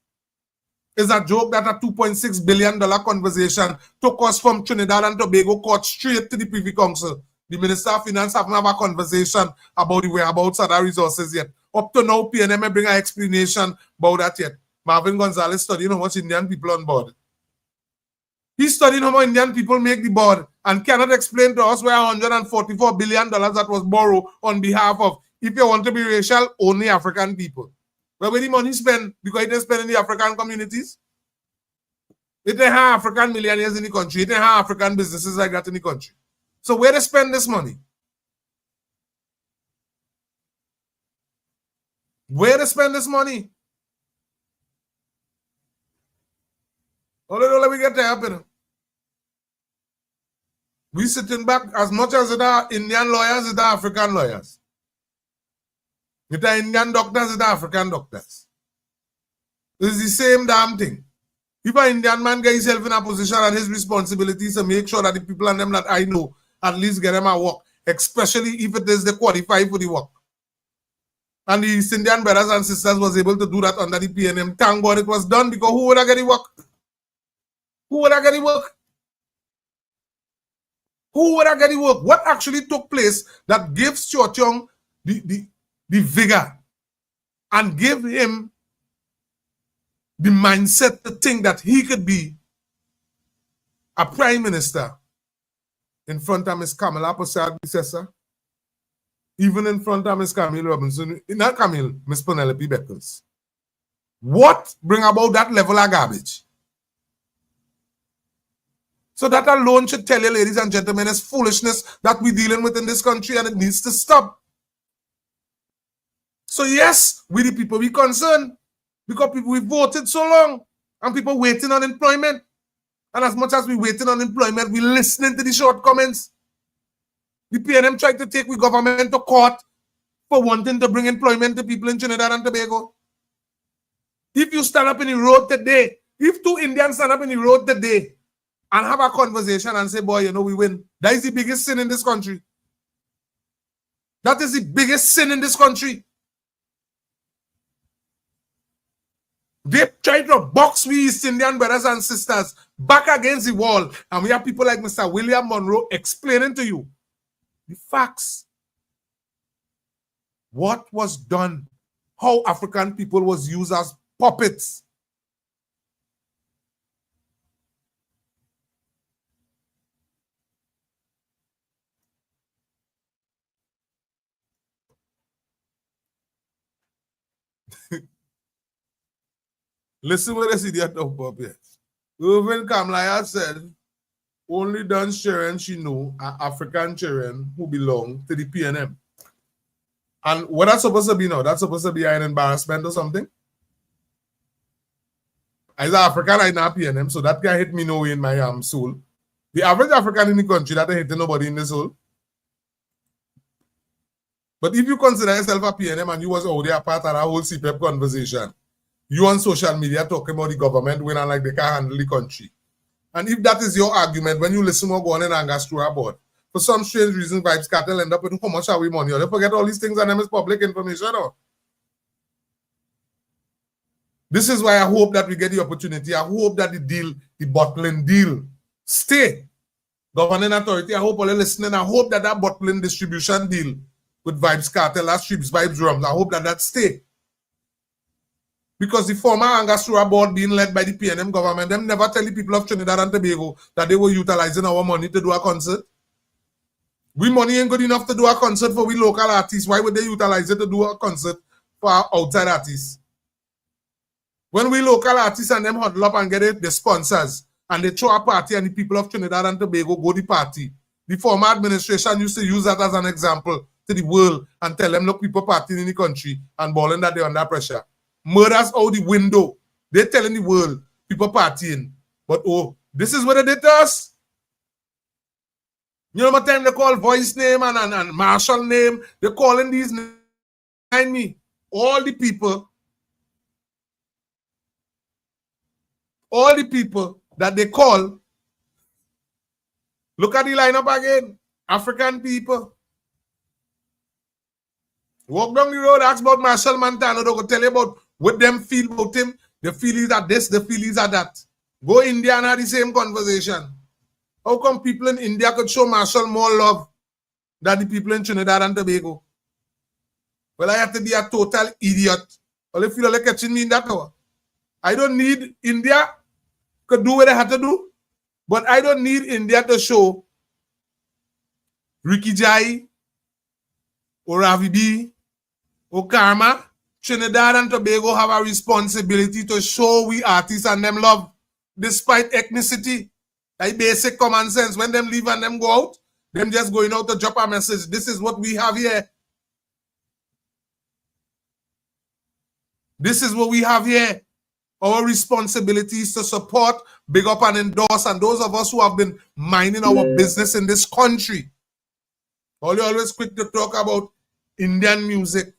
It's a joke that a $2.6 billion conversation took us from Trinidad and Tobago court straight to the Privy Council. The Minister of Finance haven't have a conversation about the whereabouts of the resources yet. Up to now, PNM may bring an explanation about that yet. Marvin Gonzalez studying how much Indian people on board. He's studying how much Indian people make the board and cannot explain to us where $144 billion that was borrowed on behalf of, if you want to be racial, only African people. But where the money spent, because it is spent in the African communities. It ain't have African millionaires in the country. It ain't have African businesses like that in the country. So where they spend this money? Where they spend this money? Let me get to happen. We sitting back as much as it are Indian lawyers, it are African lawyers. It are Indian doctors, it are African doctors. It's the same damn thing. If an Indian man gets himself in a position and his responsibility is to make sure that the people and them that I know at least get them a work, especially if it is they qualify for the work. And the East Indian brothers and sisters was able to do that under the PNM. Thank God it was done, because who would have get the work? Who would have get the work? Who would have get the work? What actually took place that gives Cho Chong the vigor and give him the mindset to think that he could be a prime minister in front of Miss Kamala Persad, even in front of Miss Camille Robinson, not Camille, Miss Penelope Beckles. What bring about that level of garbage? So that alone should tell you, ladies and gentlemen, it's foolishness that we're dealing with in this country, and it needs to stop. So yes, we the people we concerned, because people we voted so long, and people waiting on employment. And as much as we waiting on employment, we listening to the shortcomings. The PNM tried to take the government to court for wanting to bring employment to people in Trinidad and Tobago. If you stand up in the road today, if two Indians stand up in the road today and have a conversation and say, boy, you know, we win. That is the biggest sin in this country. That is the biggest sin in this country. They trying to box we East Indian brothers and sisters back against the wall. And we have people like Mr. William Monroe explaining to you the facts. What was done, how African people was used as puppets. Listen what this idiot talk about here. Irvin Kamlaya said, only done children she know are African children who belong to the PNM. And what that's supposed to be now? That's supposed to be an embarrassment or something? As an African, I not PNM, so that can hit me no way in my soul. The average African in the country, that ain't hitting nobody in the soul. But if you consider yourself a PNM and you was already a part of that whole CPEP conversation, you on social media talking about the government when like they can handle the country. And if that is your argument, when you listen to go on and anger through our board, for some strange reason, Vibes Cartel end up with how much are we money? Or they forget all these things and them is public information. Or? This is why I hope that we get the opportunity. I hope that the deal, the bottling deal, stay. Governing authority, I hope all listening. I hope that that bottling distribution deal with Vibes Cartel, that strips Vibes Drums, I hope that that stay. Because the former Angostura board being led by the PNM government, them never tell the people of Trinidad and Tobago that they were utilizing our money to do a concert. We money ain't good enough to do a concert for we local artists. Why would they utilize it to do a concert for our outside artists? When we local artists and them huddle up and get it, the sponsors, and they throw a party and the people of Trinidad and Tobago go the party. The former administration used to use that as an example to the world and tell them, look, people partying in the country and balling that they're under pressure. Murders out the window. They're telling the world, people partying. But oh, this is what they did to us. You know what time they call voice name and marshal name? They're calling these names behind me. All the people that they call, look at the lineup again. African people. Walk down the road, ask about Marshall Montano, they'll go tell you about what them feel about him. The feelings are this, the feelings are that. Go India and have the same conversation. How come people in India could show Marshall more love than the people in Trinidad and Tobago? Well, I have to be a total idiot. Well, if you like catching me in that hour. I don't need India could do what they had to do, but I don't need India to show Ricky Jai or Ravi B or Karma. Trinidad and Tobago have a responsibility to show we artists and them love despite ethnicity. Like basic common sense. When them leave and them go out, them just going out to drop a message. This is what we have here. This is what we have here. Our responsibility is to support, big up and endorse, and those of us who have been minding our business in this country. All you always quick to talk about Indian music.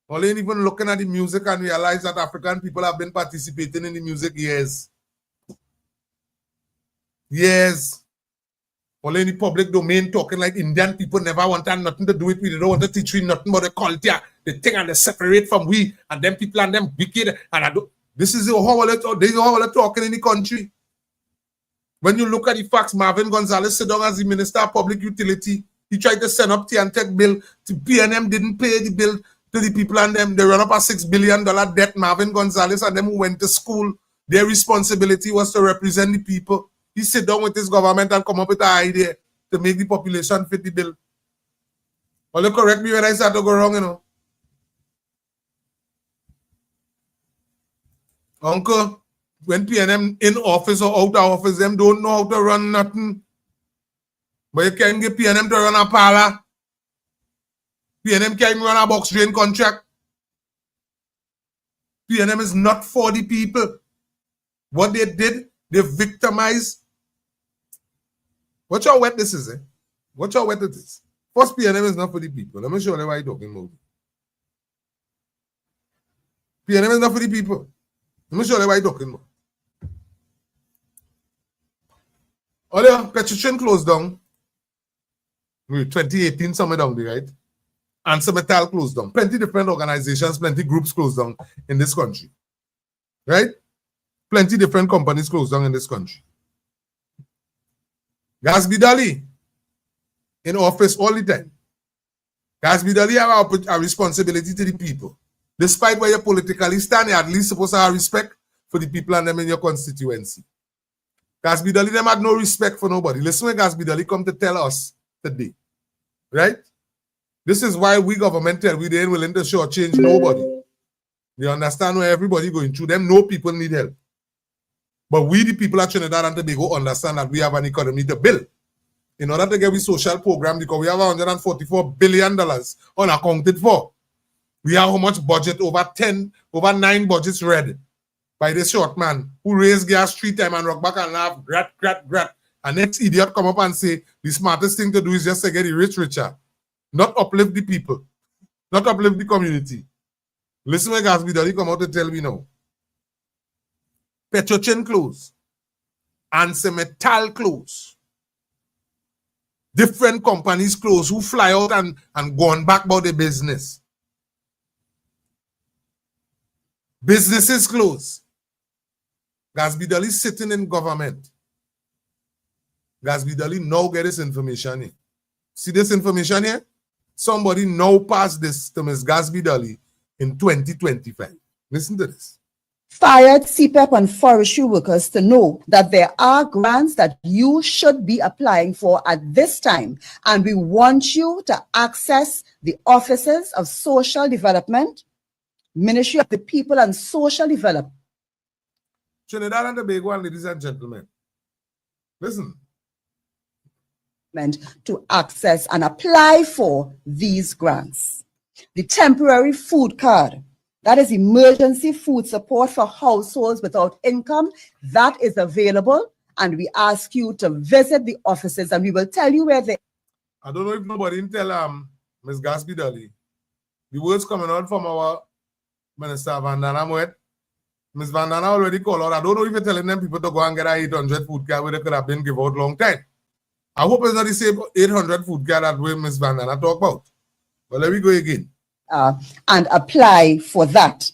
All ain't even looking at the music and realize that African people have been participating in the music years. Years. All in the public domain talking like Indian people never wanted nothing to do with we. They don't want to teach we nothing about the culture. The thing and they separate from we. And them people and them wicked. And I do. This is how they're talking in the country. When you look at the facts, Marvin Gonzalez sit down as the Minister of Public Utility. He tried to send up T&Tech bill. To PNM didn't pay the bill to the people and them. They run up a $6 billion debt. Marvin Gonzalez and them who went to school. Their responsibility was to represent the people. He sit down with his government and come up with an idea to make the population fit the bill. Well, you correct me when I start to go wrong, you know. Uncle, when PNM in office or out of office, them don't know how to run nothing. But you can't get PNM to run a parlor. PNM can't run a box drain contract. PNM is not for the people. What they did, they victimized. Watch how wet this is, eh? Watch how wet it is. First, PNM is not for the people. Let me show you what I'm talking about. PNM is not for the people. Let me show you what I'm talking about. Oh, yeah, Petrochin closed down. 2018, somewhere down there, right? And Metal closed down. Plenty different organizations, plenty groups closed down in this country. right? Plenty different companies closed down in this country. Gasby Dali in office all the time. Gasby Dali have a responsibility to the people. Despite where you politically stand, you at least supposed to have respect for the people and them in your constituency. Gasby Dali them had no respect for nobody. Listen when Gasby Dali come to tell us today, right? This is why we government tell we ain't willing to shortchange nobody. They understand where everybody going through. Them no people need help. But we, the people at Trinidad and Tobago, understand that we have an economy to build. In order to get a social program, because we have $144 billion unaccounted for. We have how much budget? Over 9 budgets read by this short man who raised gas 3 times and rock back and laugh, grat. And next idiot come up and say, the smartest thing to do is just to get the rich richer. Not uplift the people. Not uplift the community. Listen when Gasby Dali come out to tell me now. Petrochin close. Metal close. Different companies close who fly out and gone back about their business. Businesses close. Gasby Dali sitting in government. Gasby Dali now get this information here. See this information here? Somebody now passed this to Ms. Gasby Dali in 2025. Listen to this. Fired CPEP and forestry workers to know that there are grants that you should be applying for at this time, and we want you to access the offices of Social Development, Ministry of the People and Social Development. Trinidad and Tobago, ladies and gentlemen, listen. To access and apply for these grants. The temporary food card, that is emergency food support for households without income, that is available, and we ask you to visit the offices and we will tell you where they are. I don't know if nobody can tell Ms. Gasby Dali. The words coming out from our Minister Vandana Moet. Ms. Vandana already called out. I don't know if you're telling them people to go and get a 800 food card where they could have been given out long time. I hope it's not the same 800 food card that way Ms. Vandana talk about. But let me go again. And apply for that.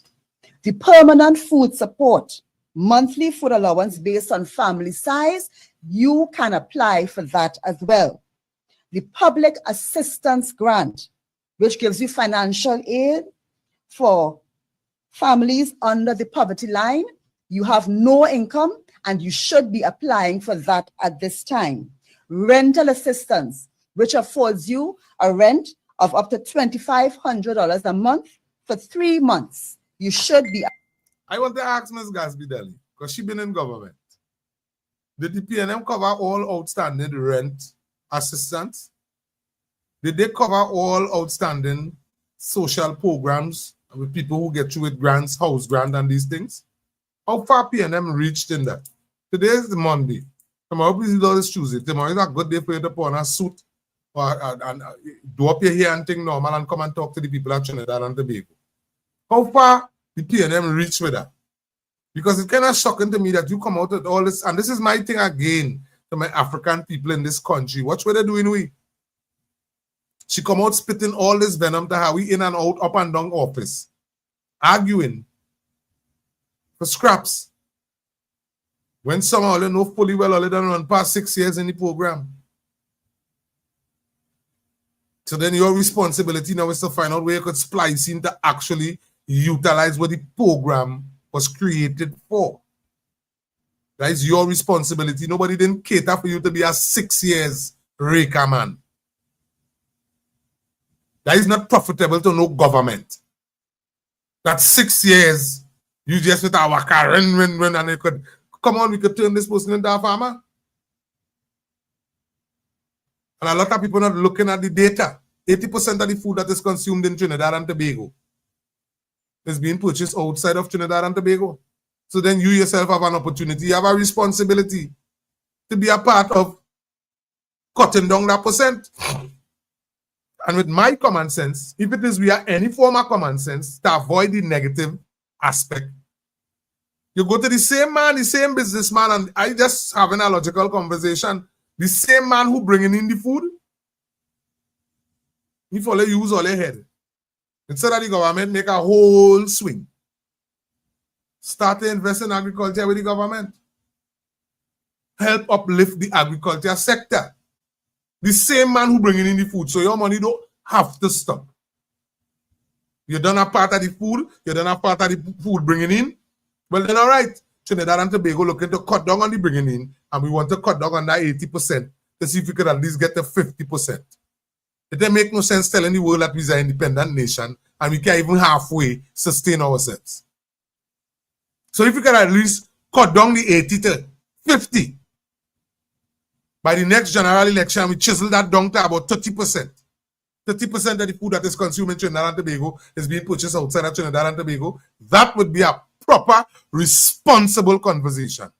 The permanent food support, monthly food allowance based on family size, you can apply for that as well. The public assistance grant, which gives you financial aid for families under the poverty line. You have no income and you should be applying for that at this time. Rental assistance, which affords you a rent of up to $2,500 a month for 3 months. You should be. I want to ask Ms. Gasby Dali, because she's been in government. Did the PNM cover all outstanding rent assistance? Did they cover all outstanding social programs with people who get through with grants, house grant, and these things? How far PNM reached in that? Today is the Monday. Tomorrow is Tuesday. Tomorrow is a good day for you to put on a suit and do up your hair and thing normal and come and talk to the people at Trinidad and Tobago. How far the PNM reach with that? Because it's kind of shocking to me that you come out with all this, and this is my thing again to my African people in this country. Watch what they're doing we. She come out spitting all this venom to how we in and out, up and down office, arguing for scraps. When somehow they know fully well all they done run past 6 years in the program. So then your responsibility now is to find out where you could splice in to actually utilize what the program was created for. That is your responsibility. Nobody didn't cater for you to be a 6 years raker man. That is not profitable to no government. That 6 years, you just with our car, run, and it could, come on, we could turn this person into a farmer. And a lot of people not looking at the data. 80% of the food that is consumed in Trinidad and Tobago is being purchased outside of Trinidad and Tobago. So then you yourself have an opportunity, you have a responsibility to be a part of cutting down that percent. And with my common sense, if it is via any form of common sense to avoid the negative aspect, you go to the same man, the same businessman, and I just having a logical conversation. The same man who bringing in the food, if all they use all their head. Instead of the government make a whole swing. Start to invest in agriculture with the government. Help uplift the agriculture sector. The same man who bringing in the food, so your money don't have to stop. You done a part of the food, you done a part of the food bringing in. Well, then all right. Trinidad and Tobago looking to cut down on the bringing in, and we want to cut down on that 80% to see if we could at least get to 50%. It doesn't make no sense telling the world that we are an independent nation and we can't even halfway sustain ourselves. So if we can at least cut down the 80 to 50, by the next general election, we chisel that down to about 30%. 30% of the food that is consumed in Trinidad and Tobago is being purchased outside of Trinidad and Tobago. That would be a proper, responsible conversation.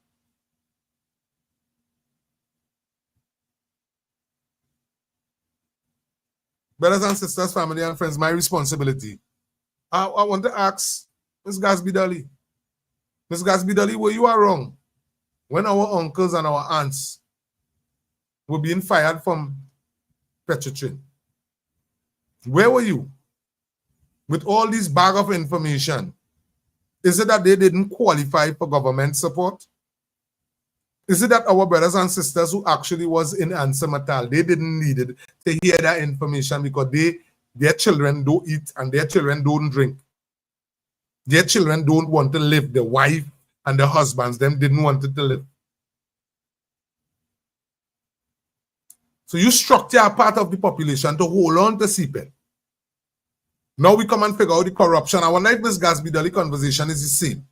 Brothers and sisters, family and friends, my responsibility. I want to ask Ms. Gasby-Dolly. Ms. Gasby-Dolly, where you are wrong. When our uncles and our aunts were being fired from Petrotrin, where were you? With all this bag of information, is it that they didn't qualify for government support? Is it that our brothers and sisters who actually was in Answer Matal, they didn't need it to hear that information because their children don't eat and their children don't drink? Their children don't want to live. The wife and the husbands, them didn't want it to live. So you structure a part of the population to hold on to CPEP. Now we come and figure out the corruption. I wonder if Ms. Gasby-Dolly conversation is the same.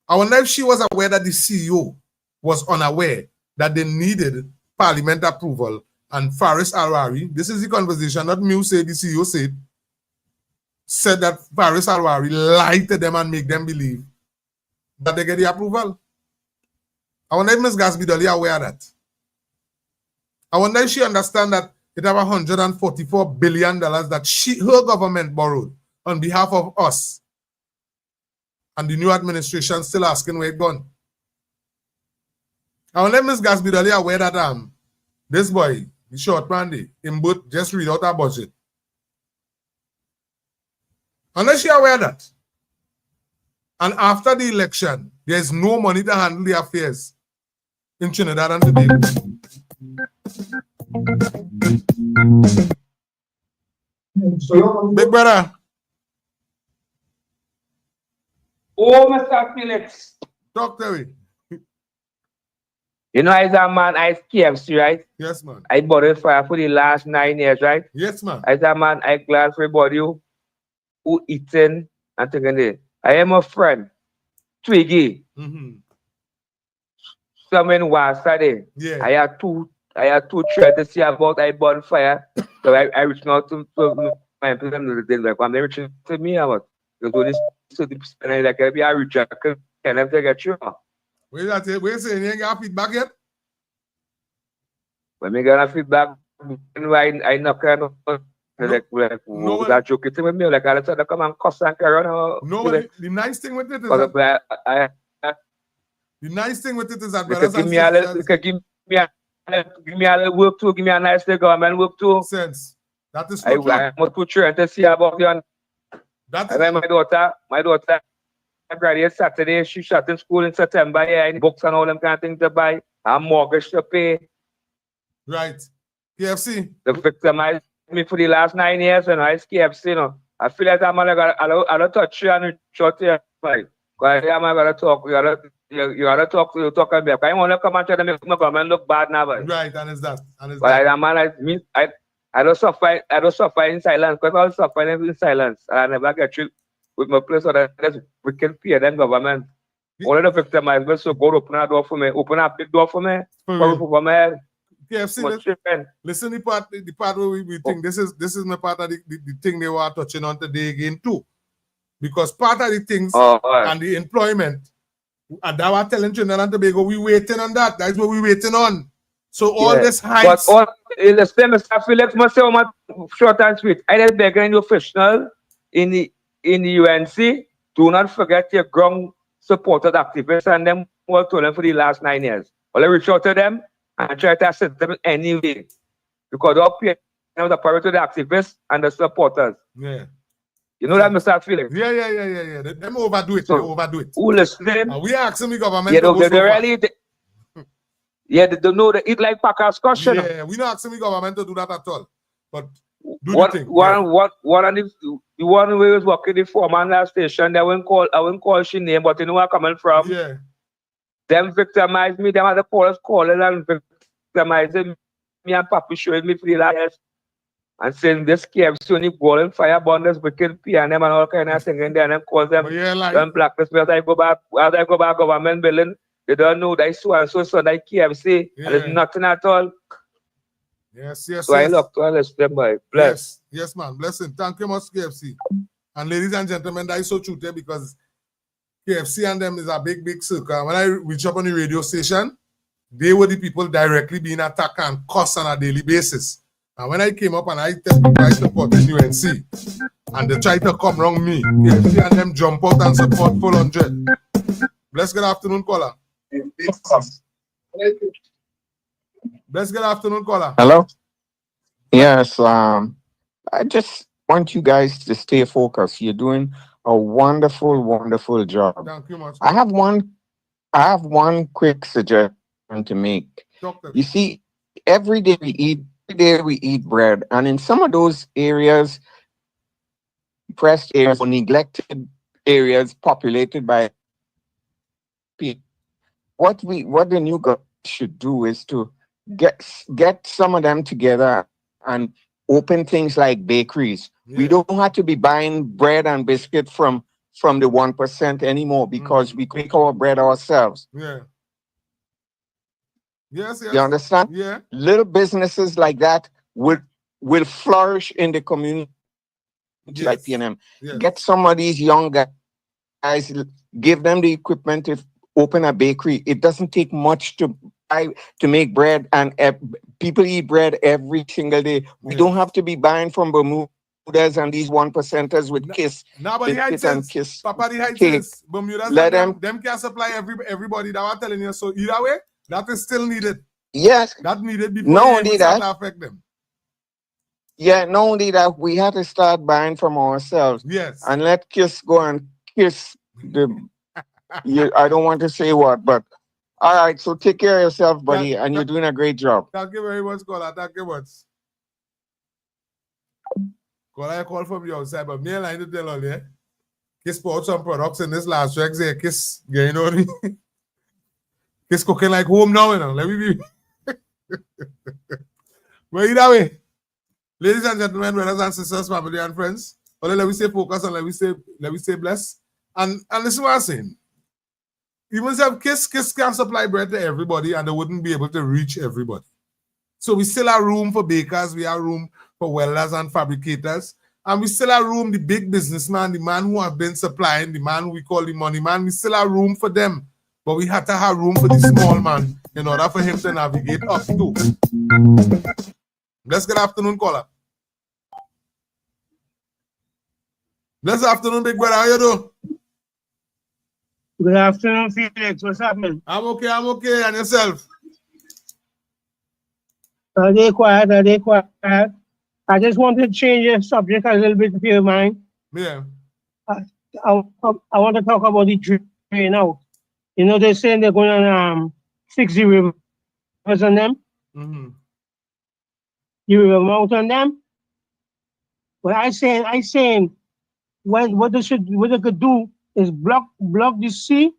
I wonder if she was aware that the CEO was unaware that they needed parliament approval, and Faris Alwari, this is the conversation, not me who said, the CEO said that Faris Alwari lied to them and make them believe that they get the approval. I wonder if Ms. Gasby-Dolly aware of that. I wonder if she understands that it have $144 billion that her government borrowed on behalf of us. And the new administration still asking where it gone. I wonder if Ms. Gasby-Dolly aware that this boy, the short brandy, him both just read out our budget. Unless she aware of that. And after the election, there is no money to handle the affairs in Trinidad and Tobago. Big brother. Oh, Mr. Felix. Talk to me. You know, as a man, I KFC, right? Yes, man. I bought it for the last 9 years, right? Yes, man. As a man, I glad for everybody who eating and thinking it. I am a friend, Twiggy. Someone was Saturday. Yeah. I had two threads to see about I bonfire. So I reached out to my employer. Like, I'm reaching to me about because when it's so deep, like I reach out, can I get you? Wait a second, you ain't got feedback yet? When we got feedback, I knock on that joke with me, like I said, come and cuss and carry on. No, the nice thing with it is that, the nice thing with it is that brothers and sisters, give me a little work too, give me a nice day government work too. Sense. That is true. I must put you and to see about you. That's my daughter graduated Saturday. She shot in school in September. Yeah, books and all them kind of things to buy. A mortgage to pay. Right. KFC. The victimized me for the last 9 years, and I KFC. You know, I feel like I'm I don't touch you and short here. Like, I'm gonna talk. You gotta talk to you talk about. I want to come and try to make my government look bad now. But. Right, and it's that. But I don't suffer in silence because I was suffering in silence. I never get you with my place, so that we can fear them government. All of the victimized, so God open a door for me, open a big door for me, for me. KFC, listen the part where we think this is my part of the thing they were touching on today again too. Because part of the things and the employment, and that was telling Trinidad and Tobago, we waiting on that. That's what we waiting on. So all this heights. But the same Mr. Felix must say short and sweet. I just beg any official in the UNC, do not forget your ground supported activists and them all told them for the last 9 years. Well, I reach out to them and try to assist them anyway. Because up here, the power to the activists and the supporters. Yeah. You know that, Mr. Felix? Yeah. Them overdo it. So, they overdo it. Who listening? And we asking the government Yeah, to go they so far. really, they don't know they eat like Packers cushion. Yeah, we not asking the government to do that at all. But do the thing. One of the one who was working the foreman last station, I won't call she name, but you know where I'm coming from? Yeah. Them victimize me, them are the callers calling and victimizing me and Papi showing me for the last and saying this KFC only golden fire bonders wicked PNM and all kind of thing in there and them cause them blacklist me as I go back government building, they don't know that so and so that KFC and it's nothing at all. Yes. So I look to understand by bless. Yes, man. Blessing. Thank you much, KFC. And ladies and gentlemen, that is so true there because KFC and them is a big circle. When I reach up on the radio station, they were the people directly being attacked and cussed on a daily basis. And when I came up and I tell people I support the UNC, and they try to come wrong me, KFC and them jump out and support full 100. Bless good afternoon, caller. Bless good afternoon, caller. Hello? Yes, I just want you guys to stay focused. You're doing a wonderful job. Thank you much. I have one quick suggestion to make. Doctor. You see, every day we eat bread, and in some of those areas, depressed areas or neglected areas populated by people, what the new government should do is to get some of them together and open things like bakeries. Yeah. We don't have to be buying bread and biscuit from the 1% anymore because we make our bread ourselves. Yeah. Yes. You understand? Yeah. Little businesses like that will flourish in the community like PNM. Yes. Get some of these young guys, give them the equipment to open a bakery. It doesn't take much to make bread, and people eat bread every single day. We don't have to be buying from Bermudas and these 1%ers with Kiss. Nobody hides and Kiss. Papa, the hides Bermudas. Let them can't supply everybody. That I'm telling you. So either way, that is still needed. Yes. That needed before it start to affect them. Yeah, not only that, we had to start buying from ourselves. Yes. And let Kiss go and kiss the. I don't want to say what, but all right. So take care of yourself, buddy, and you're doing a great job. Thank you very much, caller. Thank you much. Caller, I call from the outside, but me and I need to tell all you, Kiss bought some products in this last week. Say Kiss, you know, Kiss cooking like home now, you know. Let me be. But either way, ladies and gentlemen, brothers and sisters, family and friends, let me say focus and let me say bless. And listen what I'm saying. Even if Kiss can supply bread to everybody and they wouldn't be able to reach everybody. So we still have room for bakers, we have room for welders and fabricators, and we still have room, the big businessman, the man who have been supplying, the man who we call the money man, we still have room for them. But we had to have room for the small man in order for him to navigate up too. Bless good afternoon, caller. Bless afternoon, big brother. How you doing? Good afternoon, Felix. What's happening? I'm okay. And yourself? Are they quiet? I just want to change the subject a little bit, if you mind. Yeah. I want to talk about the drain out. You know, they're saying they're going to fix the rivers on them. Mm-hmm. The river mouth on them. But I saying what they could do is block the sea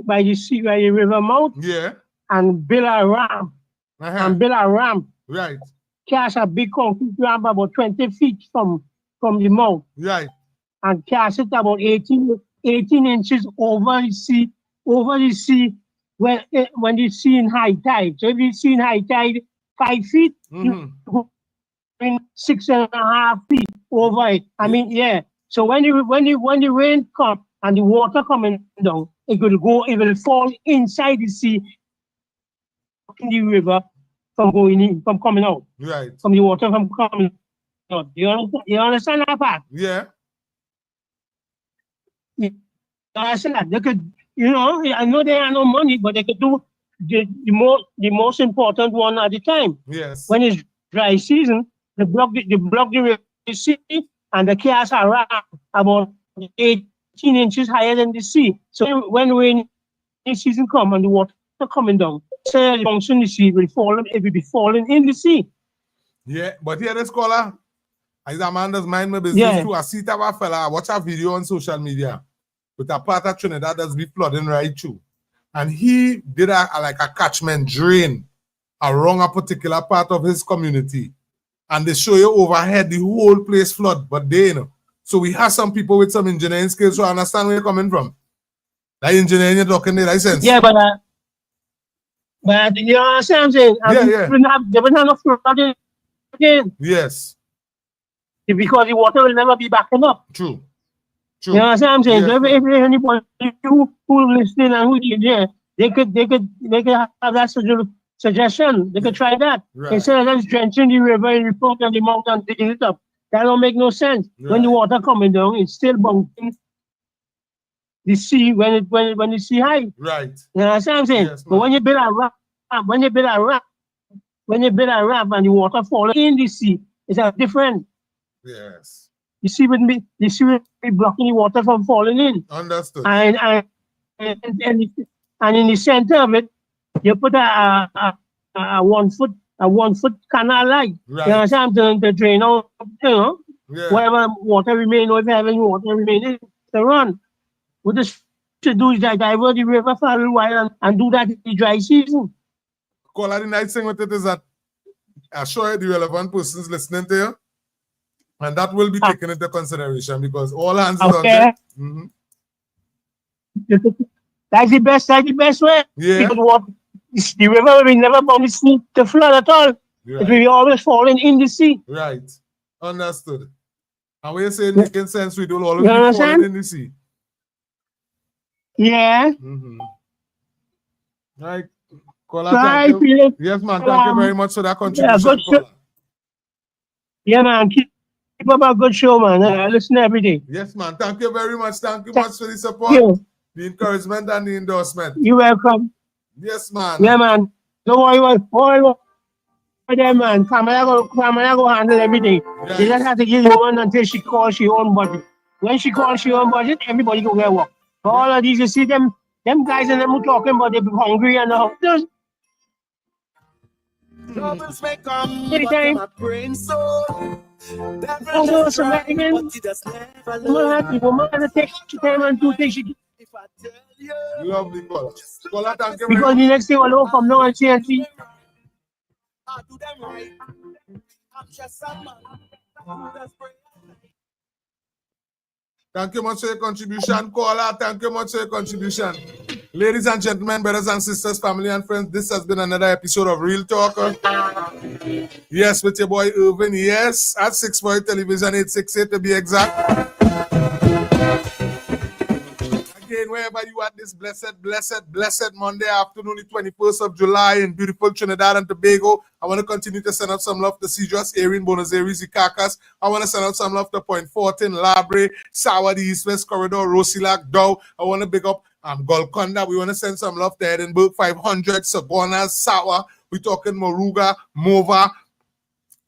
by the river mouth. Yeah. And build a ramp. Right. Cast a big concrete ramp about 20 feet from the mouth. Right. And cast it about 18 inches over the sea when you see in high tide. So if you see in high tide 5 feet, you 6.5 feet over it. I mean, yeah. So when the rain comes and the water coming down, it will fall inside the sea in the river from coming out. Right. From the water from coming out. You understand that part? Yeah. You understand that? They could, I know they have no money, but they could do the most important one at the time. Yes. When it's dry season, they block the sea, and the cars are about 18 inches higher than the sea. So when rainy season come and the water coming down, so the function the sea will fall, it will be falling in the sea. Yeah, but here the scholar, as a man does mind my business Yeah. too. I see that a fella, I watch a video on social media with a part of Trinidad that's be flooding right through. And he did like a catchment drain around a particular part of his community. And they show you overhead, the whole place flood, but they, you know. So we have some people with some engineering skills, so I understand where you're coming from. That engineering you're talking the license. Yeah, but you know what I'm saying? Yeah. They wouldn't have enough flooding again. Yes. Because the water will never be backing up. True. You know what I'm saying? Yes, So if anybody who listening and who yeah, they could have that suggestion. They could try that. Right. Instead of just drenching the river and report on the mountain and digging it up. That don't make no sense. Right. When the water coming down, it's still bumping the sea when the sea high. Right. You know what I'm saying? Yes, but when you build a ramp, and the water falling in the sea, it's a different. Yes. The sea will be blocking the water from falling in. Understood. And in the center of it, you put a 1 foot canal light. Right. You know what I'm saying? To drain out, Yeah. whatever water remain, or if you have any water remaining to run. What this should do is divert the river for a little while and do that in the dry season. Caller, the nice thing with it is that I show you the relevant persons listening to you. And that will be taken into consideration because all hands is on deck. Mm-hmm. That's the best way. Yeah. Because the river will never bound the sea to flood at all. Right. It will be always falling in the sea. Right. Understood. And when you're saying making sense, we don't always You be understand? falling in the sea. Yeah. Mm-hmm. Right. Caller, Right, thank you. Felix. Yes, man. Thank you very much for that contribution. good show. Yeah, man. Keep up a good show, man. I listen every day. Yes, man. Thank you very much. Thank you much for the support, the encouragement, and the endorsement. You're welcome. Yes, man. Yeah, man. Don't worry about there, man. Kamala go handle everything. Yes. They just have to give you one until she calls her own budget. When she calls her own budget, everybody go get work. But all of these, you see them guys and them who talking about they be hungry and all. Troubles may come, Anytime. but my brain so. Also, some American, the woman has to take time and do things. Lovely caller. Caller, thank you very Because much. the next thing will all come down and see and see. I do them right. I'm just a man. Thank you much for your contribution, caller. Thank you much for your contribution. Ladies and gentlemen, brothers and sisters, family and friends, this has been another episode of Real Talk. Yes, with your boy Irvin. Yes, at 6 for television, 868 to be exact. Again, wherever you are this blessed Monday afternoon, the 21st of July in beautiful Trinidad and Tobago, I want to continue to send out some love to Cedros, Erin, Buenos Aires, Icacas. I want to send out some love to Point Fortin, Labre, Sawa, the East-West Corridor, Rosilac, Dow. I want to big up Golconda. We want to send some love to Edinburgh, 500, Sagonas, Sawa. We're talking Moruga, Mova.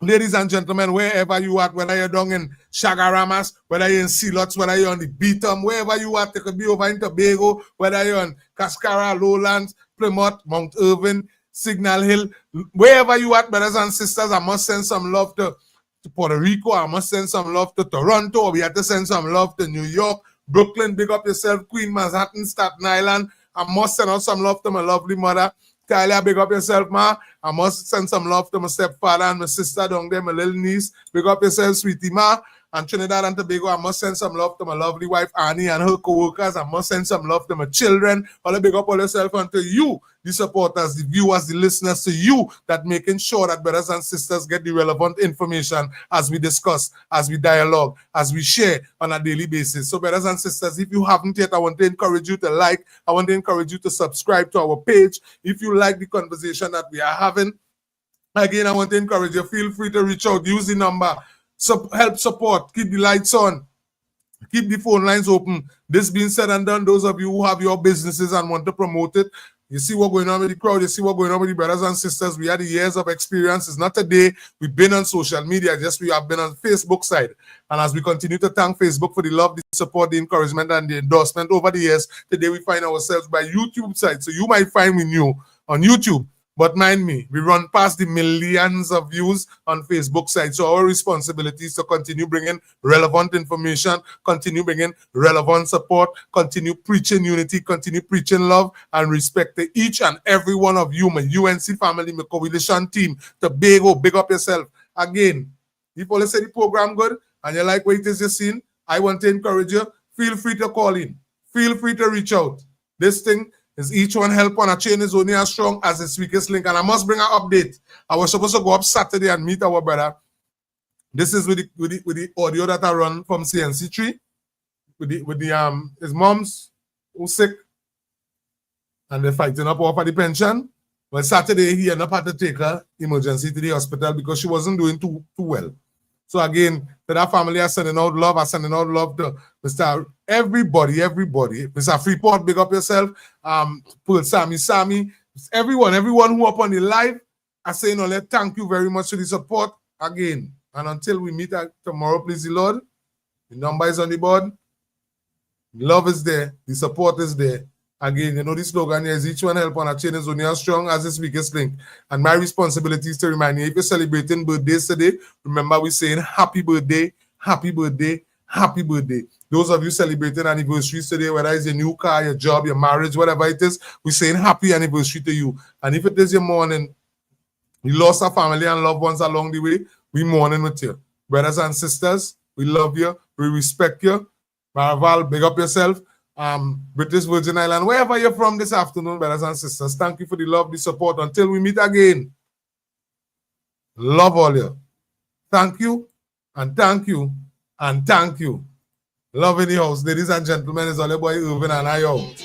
Ladies and gentlemen, wherever you are, whether you're down in Chagaramas, whether you're in Silots, whether you're on the Beatum, wherever you are, it could be over in Tobago, whether you're on Cascara, Lowlands, Plymouth, Mount Irvin, Signal Hill, wherever you are, brothers and sisters, I must send some love to Puerto Rico. I must send some love to Toronto. We have to send some love to New York, Brooklyn, big up yourself, Queen, Manhattan, Staten Island. I must send out some love to my lovely mother. Tyler, big up yourself, ma. I must send some love to my stepfather and my sister down there, my little niece. Big up yourself, sweetie, ma. And Trinidad and Tobago, I must send some love to my lovely wife, Annie, and her co-workers. I must send some love to my children. All big up all yourself and to you, the supporters, the viewers, the listeners, to you that making sure that brothers and sisters get the relevant information as we discuss, as we dialogue, as we share on a daily basis. So brothers and sisters, if you haven't yet, I want to encourage you to like, I want to encourage you to subscribe to our page. If you like the conversation that we are having, again, I want to encourage you, feel free to reach out, use the number, help support, keep the lights on, keep the phone lines open. This being said and done, those of you who have your businesses and want to promote it, You see what going on with the crowd. You see what going on with the brothers and sisters. We had the years of experience. It's not a day. We've been on social media. Just we have been on Facebook side. And as we continue to thank Facebook for the love, the support, the encouragement, and the endorsement over the years, today we find ourselves by YouTube side. So you might find me new on YouTube. But mind me, we run past the millions of views on Facebook side. So our responsibility is to continue bringing relevant information, continue bringing relevant support, continue preaching unity, continue preaching love and respect to each and every one of you, my UNC family, my coalition team, to big up yourself. Again, if you say the program good and you like what it is you're seeing, I want to encourage you, feel free to call in. Feel free to reach out. This thing is each one help on a chain is only as strong as its weakest link. And I must bring an update. I was supposed to go up Saturday and meet our brother. This is with the audio that I run from CNC3. With his mom's who's sick. And they're fighting up over the pension. But Saturday he ended up had to take her emergency to the hospital because she wasn't doing too well. So again, to that family, I'm sending out love. I'm sending out love to Mr. Everybody. Mr. Freeport, big up yourself. Pull Sammy, everyone who up on the live, I say, thank you very much for the support again. And until we meet tomorrow, please the Lord, the number is on the board. The love is there. The support is there. Again, the slogan here is each one help on a chain is only as strong as its weakest link. And my responsibility is to remind you, if you're celebrating birthdays today, remember we're saying happy birthday, happy birthday, happy birthday. Those of you celebrating anniversaries today, whether it's your new car, your job, your marriage, whatever it is, we're saying happy anniversary to you. And if it is your mourning, you lost a family and loved ones along the way, we mourning with you. Brothers and sisters, we love you, we respect you. Maraval, big up yourself. British Virgin Island, wherever you're from this afternoon, brothers and sisters, thank you for the love, the support. Until we meet again, love all you. Thank you, and thank you, and thank you. Love in the house. Ladies and gentlemen, it's all your boy Irvin and I out.